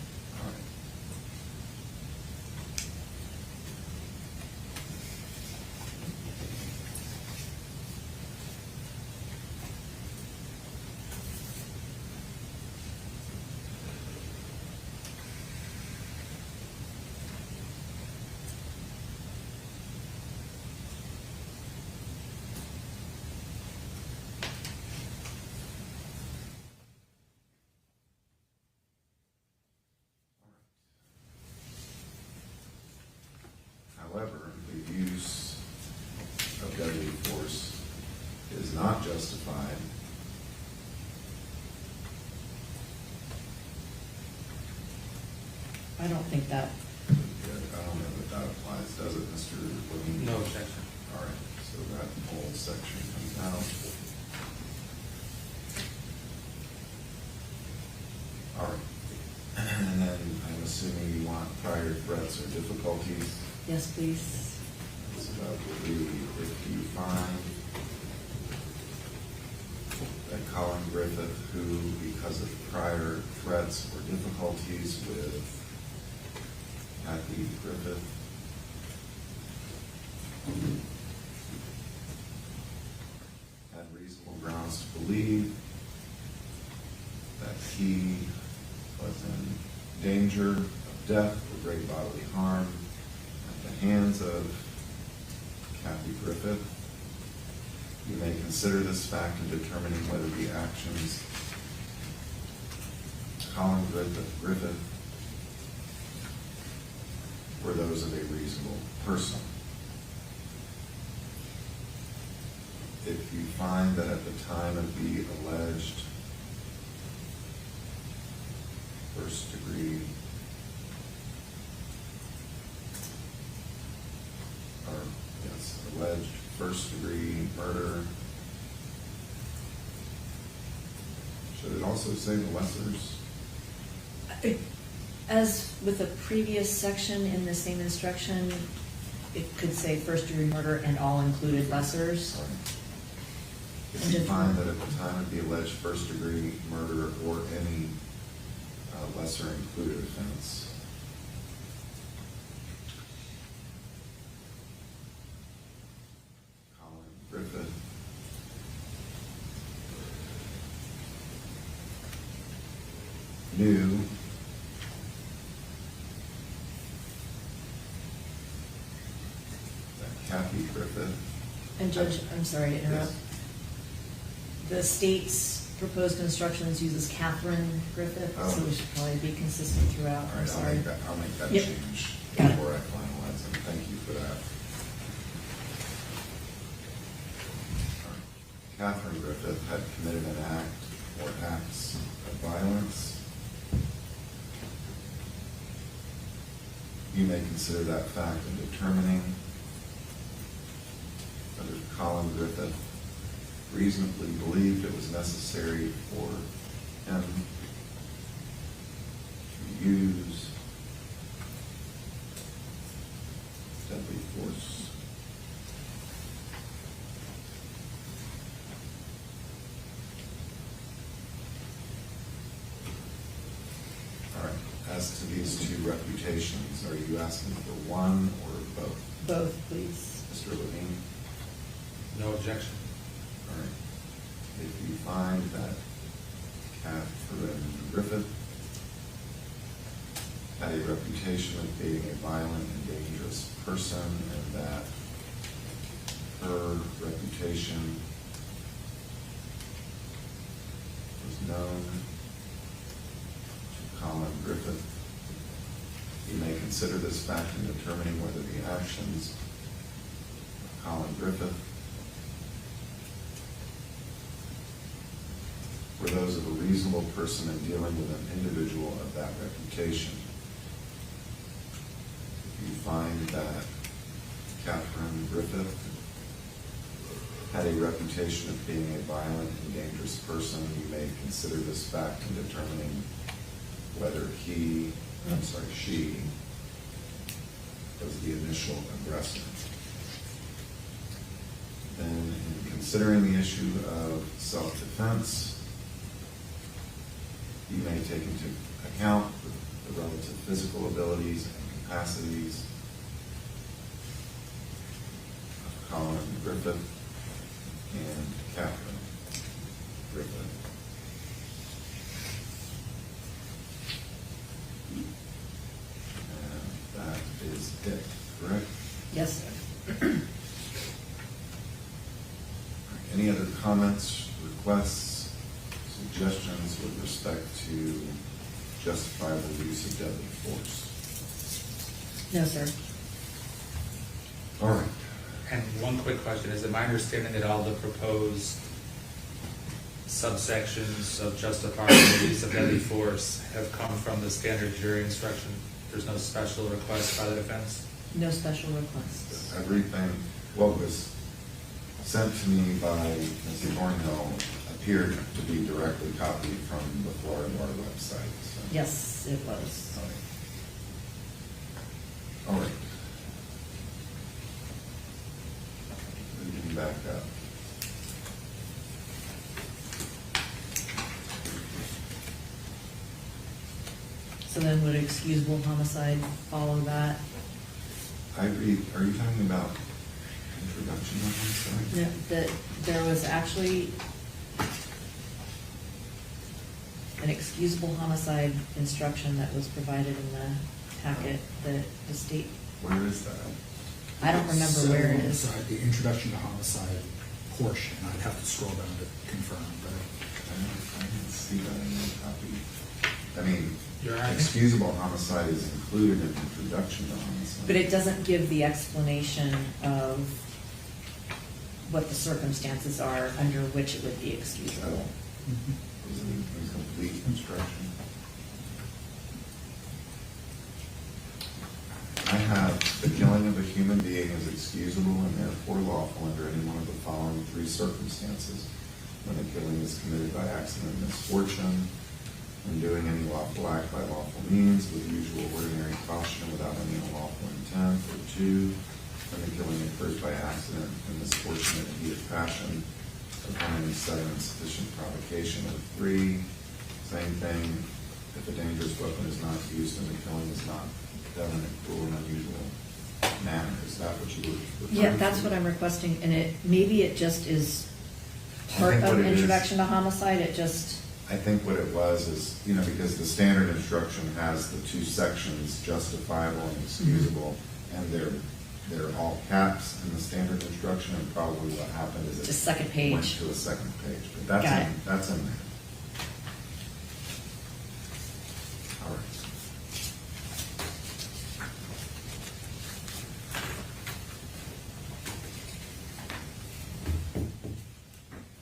S4: However, the use of deadly force is not justified
S3: I don't think that,
S4: I don't know that that applies, does it, Mr. Williams?
S5: No objection.
S4: All right, so that whole section comes out. All right. And then I'm assuming you want prior threats or difficulties.
S3: yes, please.
S4: So that will be if you find that Collin Griffith, who, because of prior threats or difficulties with Kathy Griffith, had reasonable grounds to believe that he was in danger of death or great bodily harm at the hands of Kathy Griffith. You may consider this fact in determining whether the actions of Collin Griffith were those of a reasonable person. If you find that at the time of the alleged first degree alleged first degree murder, should it also say the lessers?
S3: As with a previous section in the same instruction, it could say first degree murder and all included lessers.
S4: If you find that at the time of the alleged first degree murder or any lesser included offense, Collin Griffith knew that Kathy Griffith.
S3: And Judge, I'm sorry to interrupt.
S4: Yes.
S3: The state's proposed instructions uses Catherine Griffith, so we should probably be consistent throughout.
S4: All
S3: I'm
S4: right,
S3: sorry.
S4: I'll make that
S3: Yep.
S4: change
S3: Got it.
S4: before I finalize them. Thank you for that. All right. Catherine Griffith had committed an act or acts of violence. You may consider that fact in determining whether Collin Griffith reasonably believed it was necessary for him to use deadly force. All right, as to these two reputations, are you asking for one or both?
S3: Both, please.
S4: Mr. Levine?
S5: No objection.
S4: All right. If you find that Catherine Griffith had a reputation of being a violent and dangerous person, and that her reputation was known to Collin Griffith, you may consider this fact in determining whether the actions of Collin Griffith were those of a reasonable person in dealing with an individual of that reputation. If you find that Catherine Griffith had a reputation of being a violent and dangerous person, you may consider this fact in determining whether she was the initial aggressor. Then, in considering the issue of self-defense, you may take into account the relative physical abilities and capacities of Collin Griffith and Catherine Griffith. And that is it, correct?
S3: Yes.
S4: Any other comments, requests, suggestions with respect to justifiable use of deadly force?
S3: No, sir.
S4: All right.
S5: And one quick question, is it my understanding that all the proposed subsections of justifying the use of deadly force have come from the standard jury instruction? There's no special request by the defense?
S3: No special requests.
S4: Everything, what was sent to me by Ms. Thornhill appeared to be directly copied from the Florida Bar website. So.
S3: Yes, it was.
S4: All right. Moving back up.
S3: So then would excusable homicide follow that?
S4: I read, are you talking about introduction of homicide?
S3: No, that there was actually an excusable homicide instruction that was provided in the packet that the state,
S4: Where is that?
S3: I don't remember where it is.
S12: Homicide, the introduction to homicide portion, I'd have to scroll down to confirm, but
S4: I didn't see that in the copy. I mean,
S5: Your Honor.
S4: excusable homicide is included in introduction to homicide.
S3: But it doesn't give the explanation of what the circumstances are under which it would be excusable.
S4: Is it incomplete instruction? I have, the killing of a human being is excusable and therefore lawful under any one of the following three circumstances: when the killing is committed by accident or misfortune, when doing any lawful act by lawful means with usual ordinary caution without any unlawful intent, or two, when the killing occurs by accident and misfortune in the heat of passion, upon any sudden and sufficient provocation, or three, same thing, if a dangerous weapon is not used and the killing is not done in a cruel and unusual manner. Is that what you were referring to?
S3: Yeah, that's what I'm requesting, and maybe it just is
S4: I
S3: part
S4: think what
S3: of
S4: it is-
S3: introduction to homicide, it just,
S4: I think what it was is, because the standard instruction has the two sections, justifiable and excusable, and they're all caps in the standard instruction, and probably what happened is it
S3: Just second page.
S4: went to a second page, but
S3: Got it.
S4: that's in there. All right.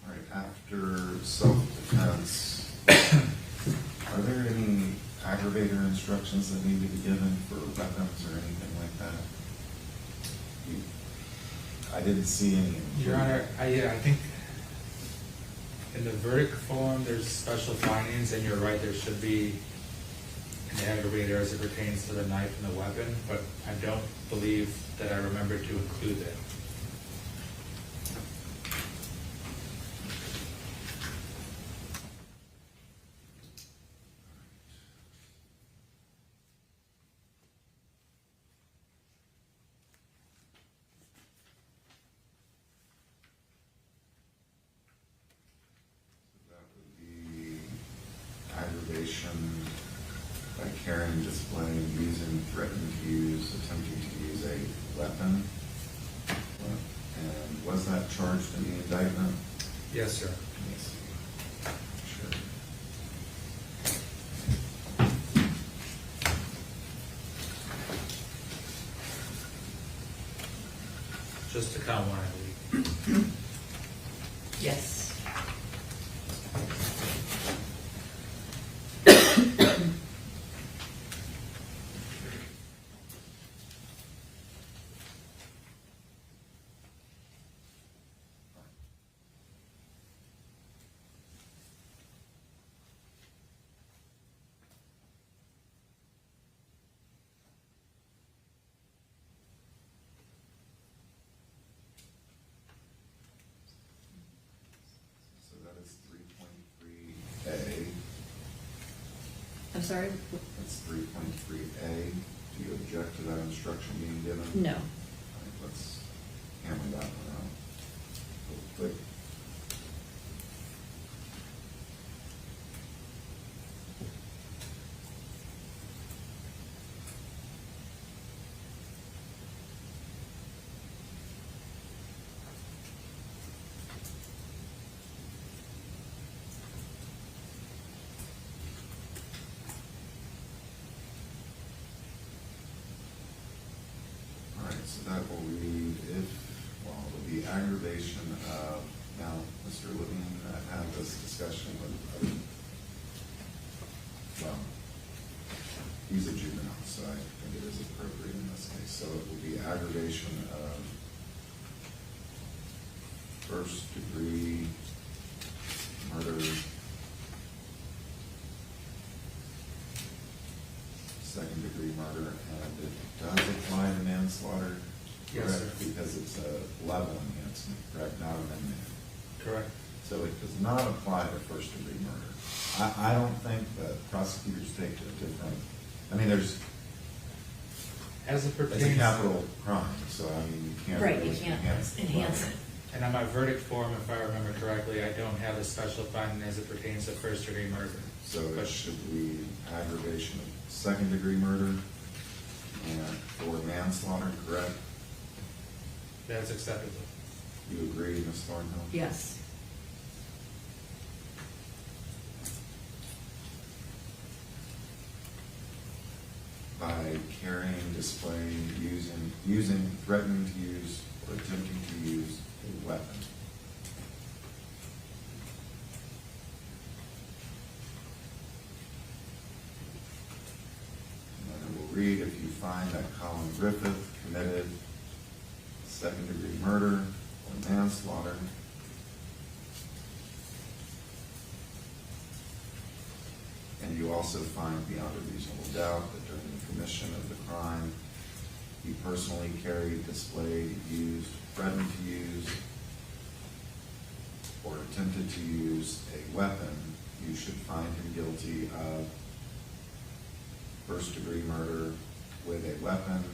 S4: All right, after self-defense, are there any aggravator instructions that need to be given for weapons or anything like that? I didn't see any.
S5: Your Honor, I think in the verdict form, there's special findings, and you're right, there should be an aggravator as it pertains to the knife and the weapon, but I don't believe that I remember to include that.
S4: That would be aggravation by carrying, displaying, using, threatening to use, attempting to use a weapon. And was that charged in the indictment?
S5: Yes, sir.
S4: Yes. Sure.
S5: Just to count one, I believe.
S3: yes.
S4: So that is 3.3A.
S3: I'm sorry?
S4: That's 3.3A. Do you object to that instruction being given?
S3: No.
S4: All right, let's hammer that one out real quick. All right, so that will read it'll be aggravation of, now, Mr. Levine had this discussion with, he's a juvenile, so I think it is appropriate in this case. So it will be aggravation of first degree murder, second degree murder, and it does apply to manslaughter?
S5: Yes,
S4: correct?
S5: sir.
S4: Because it's a level enhancement, correct, not an amendment.
S5: Correct.
S4: So it does not apply to first degree murder. I don't think that prosecutors take a different I mean, there's,
S5: As it
S4: it's a
S5: pertains,
S4: capital crime, so I mean, you can't
S3: Right,
S4: really
S3: you can't
S4: enhance
S3: enhance it.
S5: and on my verdict form, if I remember correctly, I don't have a special finding as it pertains to first degree murder.
S4: So it should be aggravation of second-degree murder and or manslaughter, correct?
S5: That's acceptable.
S4: You agree, Ms. Thornhill?
S3: Yes.
S4: By carrying, displaying, using, threatening to use, or attempting to use a weapon. And then it will read, if you find that Collin Griffith committed second-degree murder or manslaughter, and you also find beyond a reasonable doubt that during the commission of the crime, he personally carried, displayed, used, threatened to use, or attempted to use a weapon, you should find him guilty of first-degree murder with a weapon,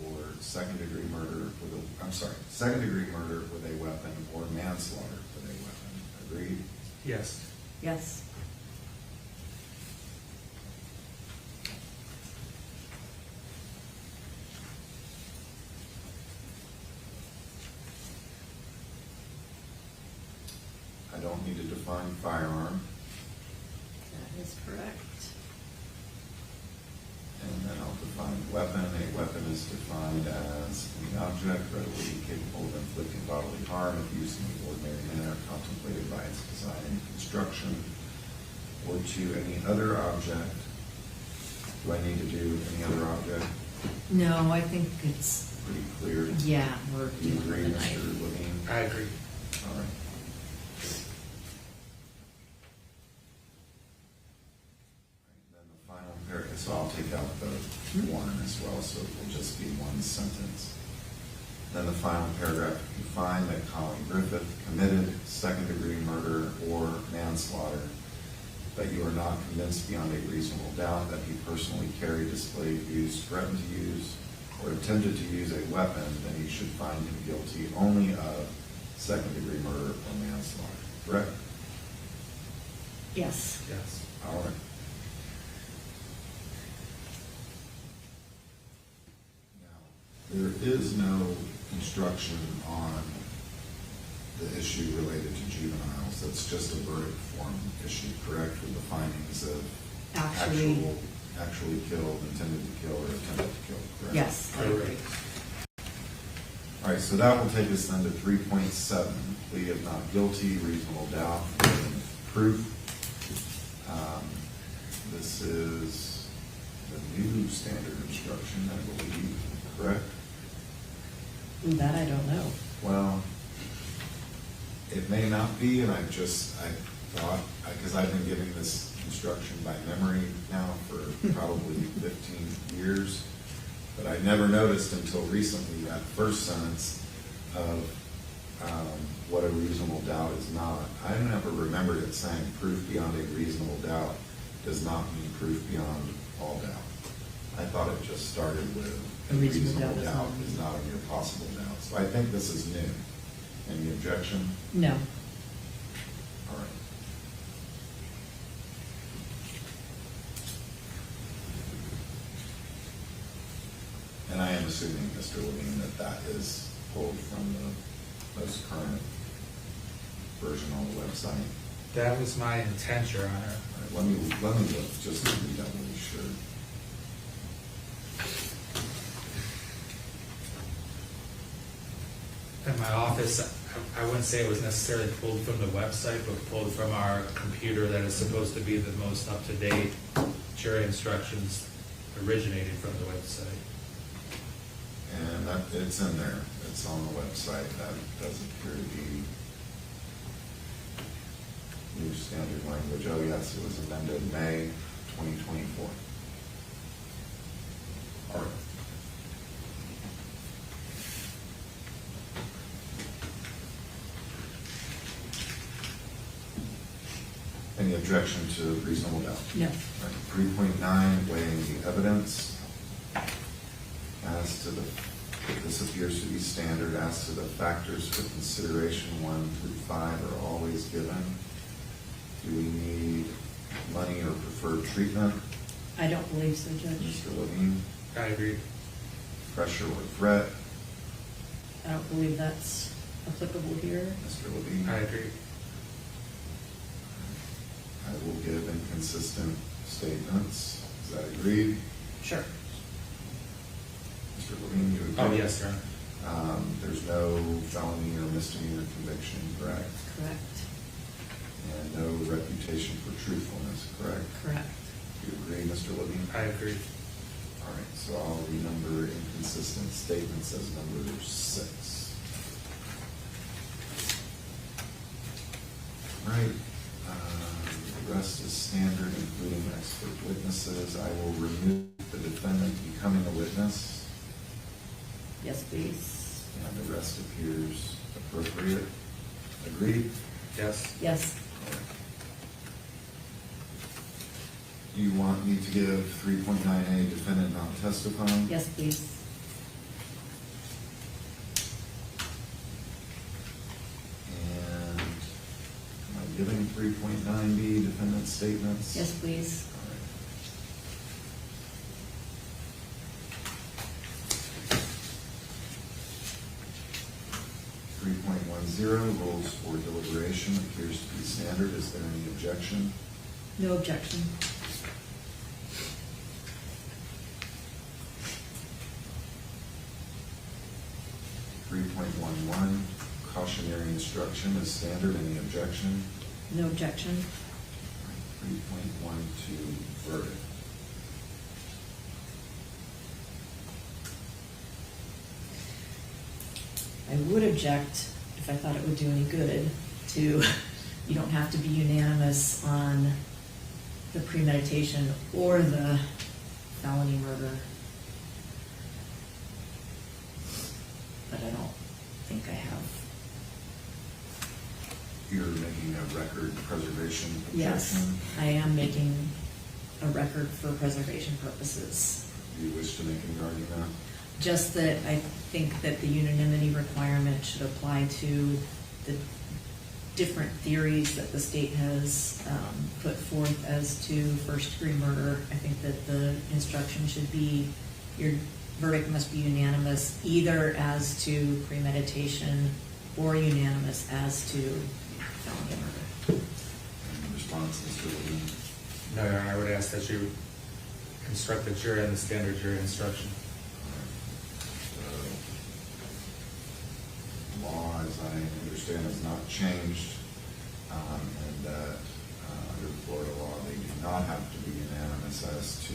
S4: or second-degree murder with a, second-degree murder with a weapon, or manslaughter with a weapon. Agreed?
S5: Yes.
S3: Yes.
S4: I don't need to define firearm,
S3: That is correct.
S4: and then I'll define weapon. A weapon is defined as any object readily capable of inflicting bodily harm if used in the ordinary manner contemplated by its design and construction, or to any other object. Do I need to do any other object?
S3: No, I think it's,
S4: Pretty clear.
S3: yeah, we're
S4: Do you
S3: dealing
S4: agree,
S3: with a knife.
S4: Mr. Levine?
S5: I agree.
S4: All right. Then the final paragraph, so I'll take out the one as well, so it will just be one sentence. Then the final paragraph, if you find that Collin Griffith committed second-degree murder or manslaughter, but you are not convinced beyond a reasonable doubt that he personally carried, displayed, used, threatened to use, or attempted to use a weapon, then you should find him guilty only of second-degree murder or manslaughter. Correct?
S3: Yes.
S5: Yes.
S4: All right. Now, there is no instruction on the issue related to juveniles. That's just a verdict form issue, correct, with the findings of actually killed, intended to kill, or attempted to kill, correct?
S3: Yes, I agree.
S4: All right, so that will take us then to 3.7, plea of not guilty, reasonable doubt, proof. This is the new standard instruction, I believe, correct?
S3: That I don't know.
S4: Well, it may not be, and I thought, because I've been giving this instruction by memory now for probably 15 years, but I never noticed until recently that first sentence of what a reasonable doubt is not. I never remembered it saying proof beyond a reasonable doubt does not mean proof beyond all doubt. I thought it just started with
S3: A reasonable doubt
S4: doubt is not a mere possible doubt. So I think this is new. Any objection?
S3: No.
S4: All right. And I am assuming, Mr. Levine, that is pulled from the most current version on the website.
S5: That was my intent, Your Honor.
S4: All right, let me look, just to be doubly sure.
S5: In my office, I wouldn't say it was necessarily pulled from the website, but pulled from our computer that is supposed to be the most up-to-date jury instructions originated from the website.
S4: And it's in there. It's on the website. That does appear to be new standard language. Oh, yes, it was amended May 2024. All right. Any objection to reasonable doubt?
S3: No.
S4: Right. 3.9, weighing the evidence. As to the, this appears to be standard, as to the factors for consideration 1 through 5 are always given. Do we need money or preferred treatment?
S3: I don't believe so, Judge.
S4: Mr. Levine?
S5: I agree.
S4: Pressure or threat?
S3: I don't believe that's applicable here.
S4: Mr. Levine?
S5: I agree.
S4: I will give inconsistent statements. Is that agreed?
S3: Sure.
S4: Mr. Levine, you agree?
S5: Oh, yes, Your Honor.
S4: There's no felony or misdemeanor conviction, correct?
S3: Correct.
S4: And no reputation for truthfulness, correct?
S3: Correct.
S4: You agree, Mr. Levine?
S5: I agree.
S4: All right, so I'll renumber inconsistent statements as number 6. All right, the rest is standard, including expert witnesses. I will remove the defendant becoming a witness,
S3: Yes, please.
S4: and the rest appears appropriate. Agreed?
S5: Yes.
S3: Yes.
S4: Do you want me to give 3.9A defendant not testifying?
S3: Yes, please.
S4: And am I giving 3.9B defendant statements?
S3: Yes, please.
S4: All right. Rules for deliberation appears to be standard. Is there any objection?
S3: No objection.
S4: Three point one, cautionary instruction is standard. Any objection?
S3: No objection.
S4: 3.12, verdict.
S3: I would object if I thought it would do any good to, you don't have to be unanimous on the premeditation or the felony murder. But I don't think I have.
S4: You're making a record preservation objection?
S3: Yes, I am making a record for preservation purposes.
S4: Do you wish to make any argument?
S3: Just that I think that the unanimity requirement should apply to the different theories that the state has put forth as to first-degree murder. I think that the instruction should be, your verdict must be unanimous either as to premeditation or unanimous as to felony murder.
S4: Any response, Mr. Levine?
S5: No, Your Honor, I would ask that you instruct the jury on the standard jury instruction.
S4: The law, as I understand, has not changed, and that under Florida law, they do not have to be unanimous as to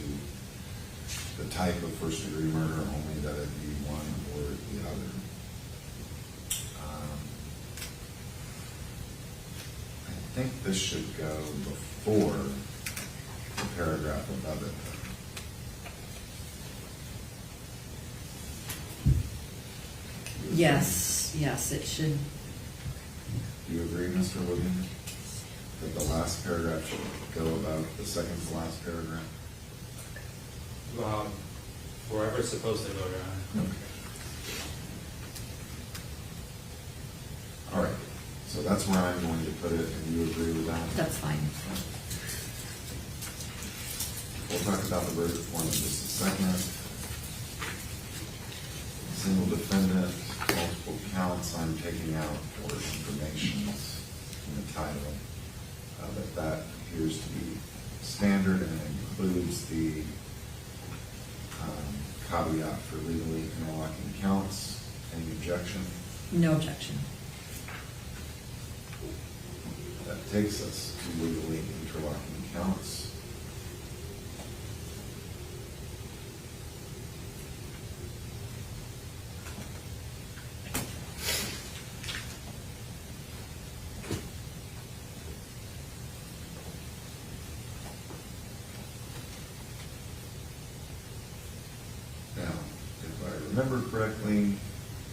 S4: the type of first-degree murder, only that it be one or the other. I think this should go before the paragraph above it.
S3: Yes, yes, it should.
S4: Do you agree, Mr. Levine, that the last paragraph should go above the second to last paragraph?
S5: Wherever it's supposed to go, Your Honor.
S4: Okay. All right, so that's where I'm going to put it, and you agree with that?
S3: That's fine.
S4: We'll talk about the verdict form in just a second. Single defendant, multiple counts, I'm taking out for information in the title. That appears to be standard and includes the caveat for legally interlocking counts. Any objection?
S3: No objection.
S4: That takes us to legally interlocking counts. Now, if I remember correctly,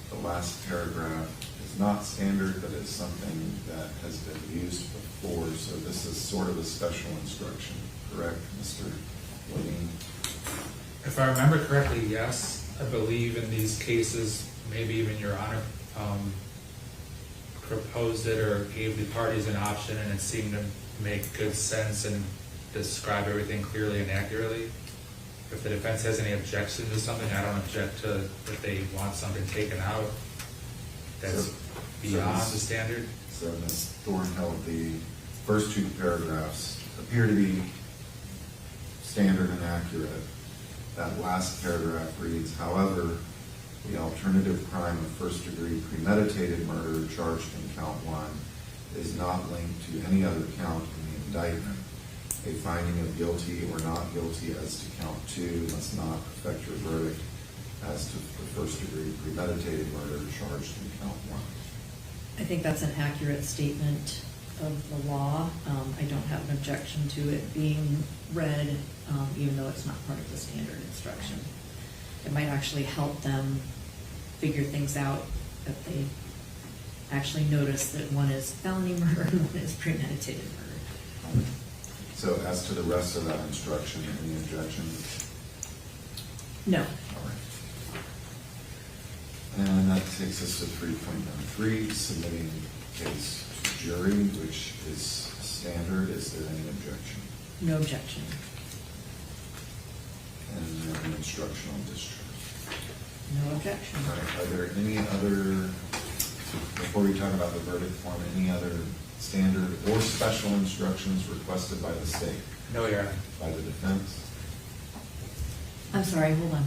S4: the last paragraph is not standard, but it's something that has been used before, so this is sort of a special instruction. correct, Mr. Levine?
S5: If I remember correctly, yes. I believe in these cases, maybe even Your Honor proposed it or gave the parties an option, and it seemed to make good sense and describe everything clearly and accurately. If the defense has any objection to something, I don't object to if they want something taken out. That's
S4: So-
S5: beyond
S4: so
S5: the standard.
S4: So Ms. Thornhill, the first two paragraphs appear to be standard and accurate. That last paragraph reads, however, the alternative crime of first-degree premeditated murder charged in count 1 is not linked to any other count in the indictment. A finding of guilty or not guilty as to count 2 must not affect your verdict as to the first-degree premeditated murder charged in count 1.
S3: I think that's an accurate statement of the law. I don't have an objection to it being read, even though it's not part of the standard instruction. It might actually help them figure things out if they actually notice that one is felony murder and one is premeditated murder.
S4: So as to the rest of that instruction, any objection?
S3: No.
S4: All right. And that takes us to 3.13, submitting case to jury, which is standard. Is there any objection?
S3: No objection.
S4: And then instructional discharge.
S3: No objection.
S4: All right, are there any other, before we talk about the verdict form, any other standard or special instructions requested by the state,
S5: No, Your Honor.
S4: by the defense?
S3: I'm sorry, hold on.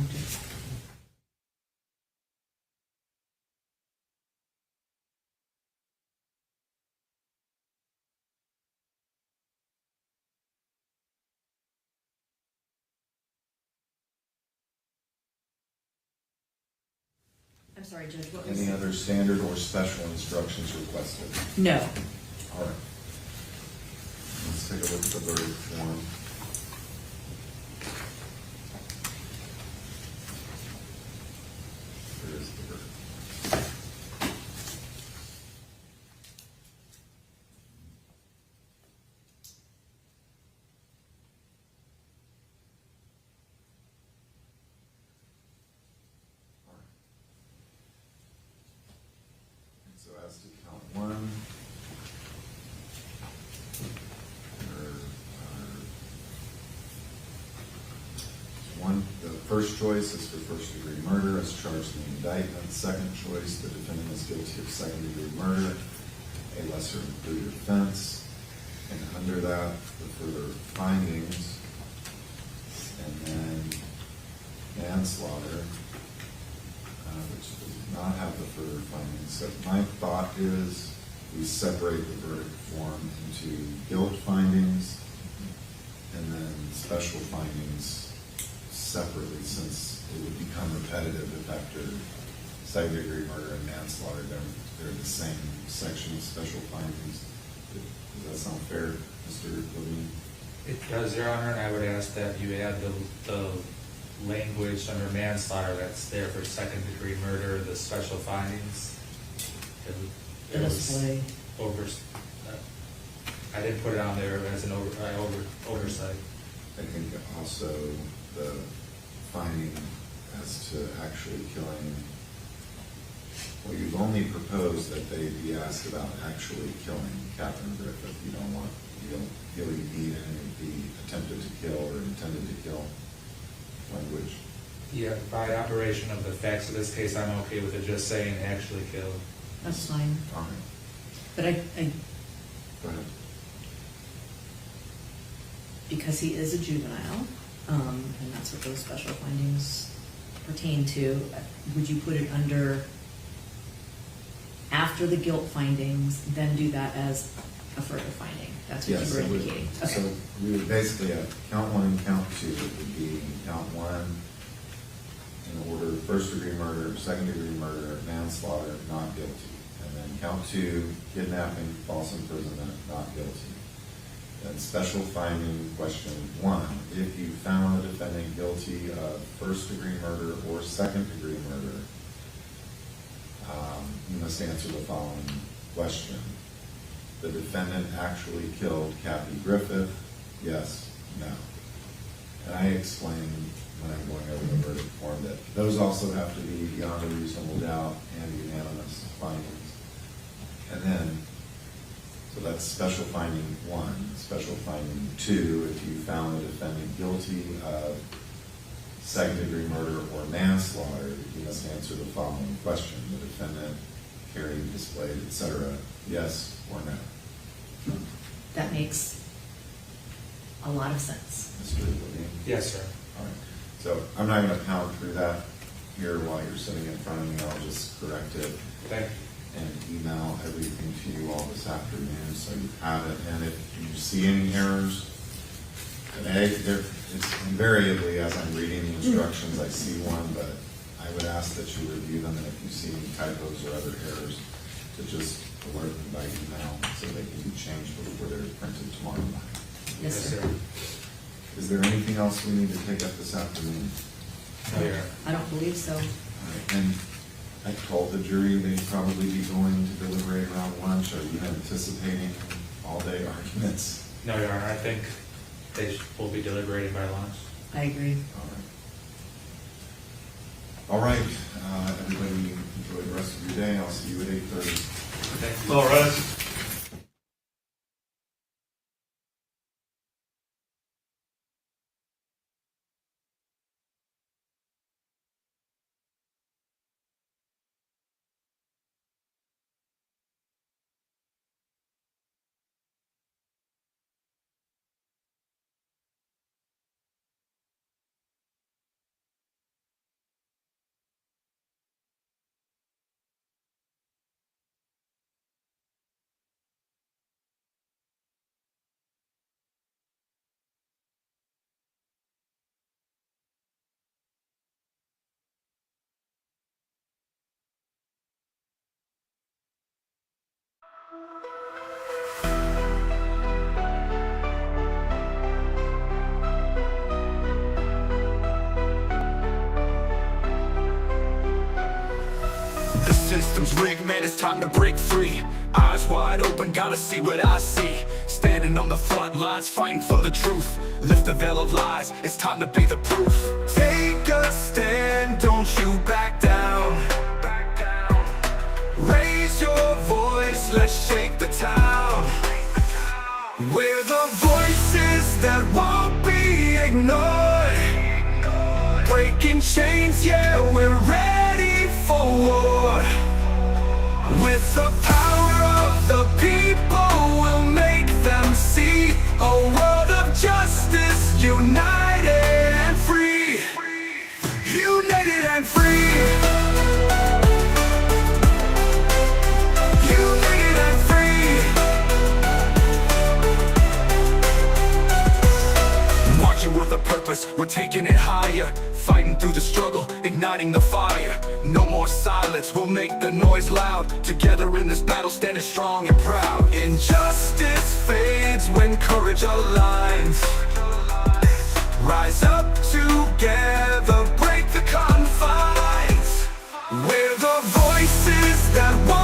S3: I'm sorry, Judge, what was
S4: Any
S3: it?
S4: other standard or special instructions requested?
S3: No.
S4: All right. Let's take a look at the verdict form. There is the verdict. All right. And so as to count 1, the first choice is for first-degree murder as charged in the indictment. Second choice, the defendant is guilty of second-degree murder, a lesser included offense. And under that, the further findings, and then manslaughter, which does not have the further findings. So my thought is we separate the verdict form into guilt findings and then special findings separately, since it would become repetitive if after second-degree murder and manslaughter, they're the same section of special findings. Does that sound fair, Mr. Levine?
S5: It does, Your Honor, and I would ask that you add the language under manslaughter that's there for second-degree murder, the special findings. It was
S3: Display.
S5: I didn't put it on there as an oversight.
S4: I think also the finding as to actually killing, well, you've only proposed that they be asked about actually killing Captain Griffith. You don't really need any of the attempted to kill or intended to kill language.
S5: Yeah, by operation of the facts of this case, I'm okay with it just saying actually killed.
S3: That's fine.
S4: All right,
S3: But I,
S4: go ahead.
S3: because he is a juvenile, and that's what those special findings pertain to, would you put it under after the guilt findings, then do that as a further finding? That's what
S4: Yes,
S3: you were
S4: it would.
S3: indicating.
S4: So
S3: Okay.
S4: we would basically have count 1 and count 2. It would be count 1 in order, first-degree murder, second-degree murder, manslaughter, not guilty. And then count 2, kidnapping, false imprisonment, not guilty. Then special finding, question 1, if you found the defendant guilty of first-degree murder or second-degree murder, you must answer the following question. The defendant actually killed Kathy Griffith? Yes, no. And I explained when I'm going over the verdict form that those also have to be beyond a reasonable doubt and unanimous findings. And then, so that's special finding 1. Special finding 2, if you found the defendant guilty of second-degree murder or manslaughter, you must answer the following question: the defendant carried, displayed, etc., yes or no?
S13: That makes a lot of sense.
S4: Mr. Levine?
S5: Yes, sir.
S4: All right, so I'm not going to pound through that here while you're sitting in front of me. I'll just correct it
S5: Thank you.
S4: and email everything to you all this afternoon so you have it. And if you see any errors today, it's invariably, as I'm reading the instructions, I see one, but I would ask that you review them, and if you see any typos or other errors, to just alert me by email so they can be changed before they're printed tomorrow morning.
S13: Yes, sir.
S4: Is there anything else we need to take up this afternoon?
S5: No, Your Honor.
S13: I don't believe so.
S4: All right, and I told the jury they'd probably be going to deliberate around lunch. Are you anticipating all-day arguments?
S5: No, Your Honor, I think they will be deliberating by lunch.
S13: I agree.
S4: All right, everybody enjoy the rest of your day. I'll see you at 8:30.
S5: Thank you.
S6: All right.
S1: The system's rigged, man, it's time to break free. Eyes wide open, gotta see what I see. Standing on the front lines, fighting for the truth. Lift the veil of lies, it's time to be the proof. Take a stand, don't you back down. Raise your voice, let's shake the town. We're the voices that won't be ignored. Breaking chains, yeah, we're ready for war. With the power of the people, we'll make them see a world of justice, united and free. United and free. United and free. Marching with a purpose, we're taking it higher. Fighting through the struggle, igniting the fire. No more silence, we'll make the noise loud. Together in this battle, standing strong and proud. Injustice fades when courage aligns. Rise up together, break the confines. We're the voices that won't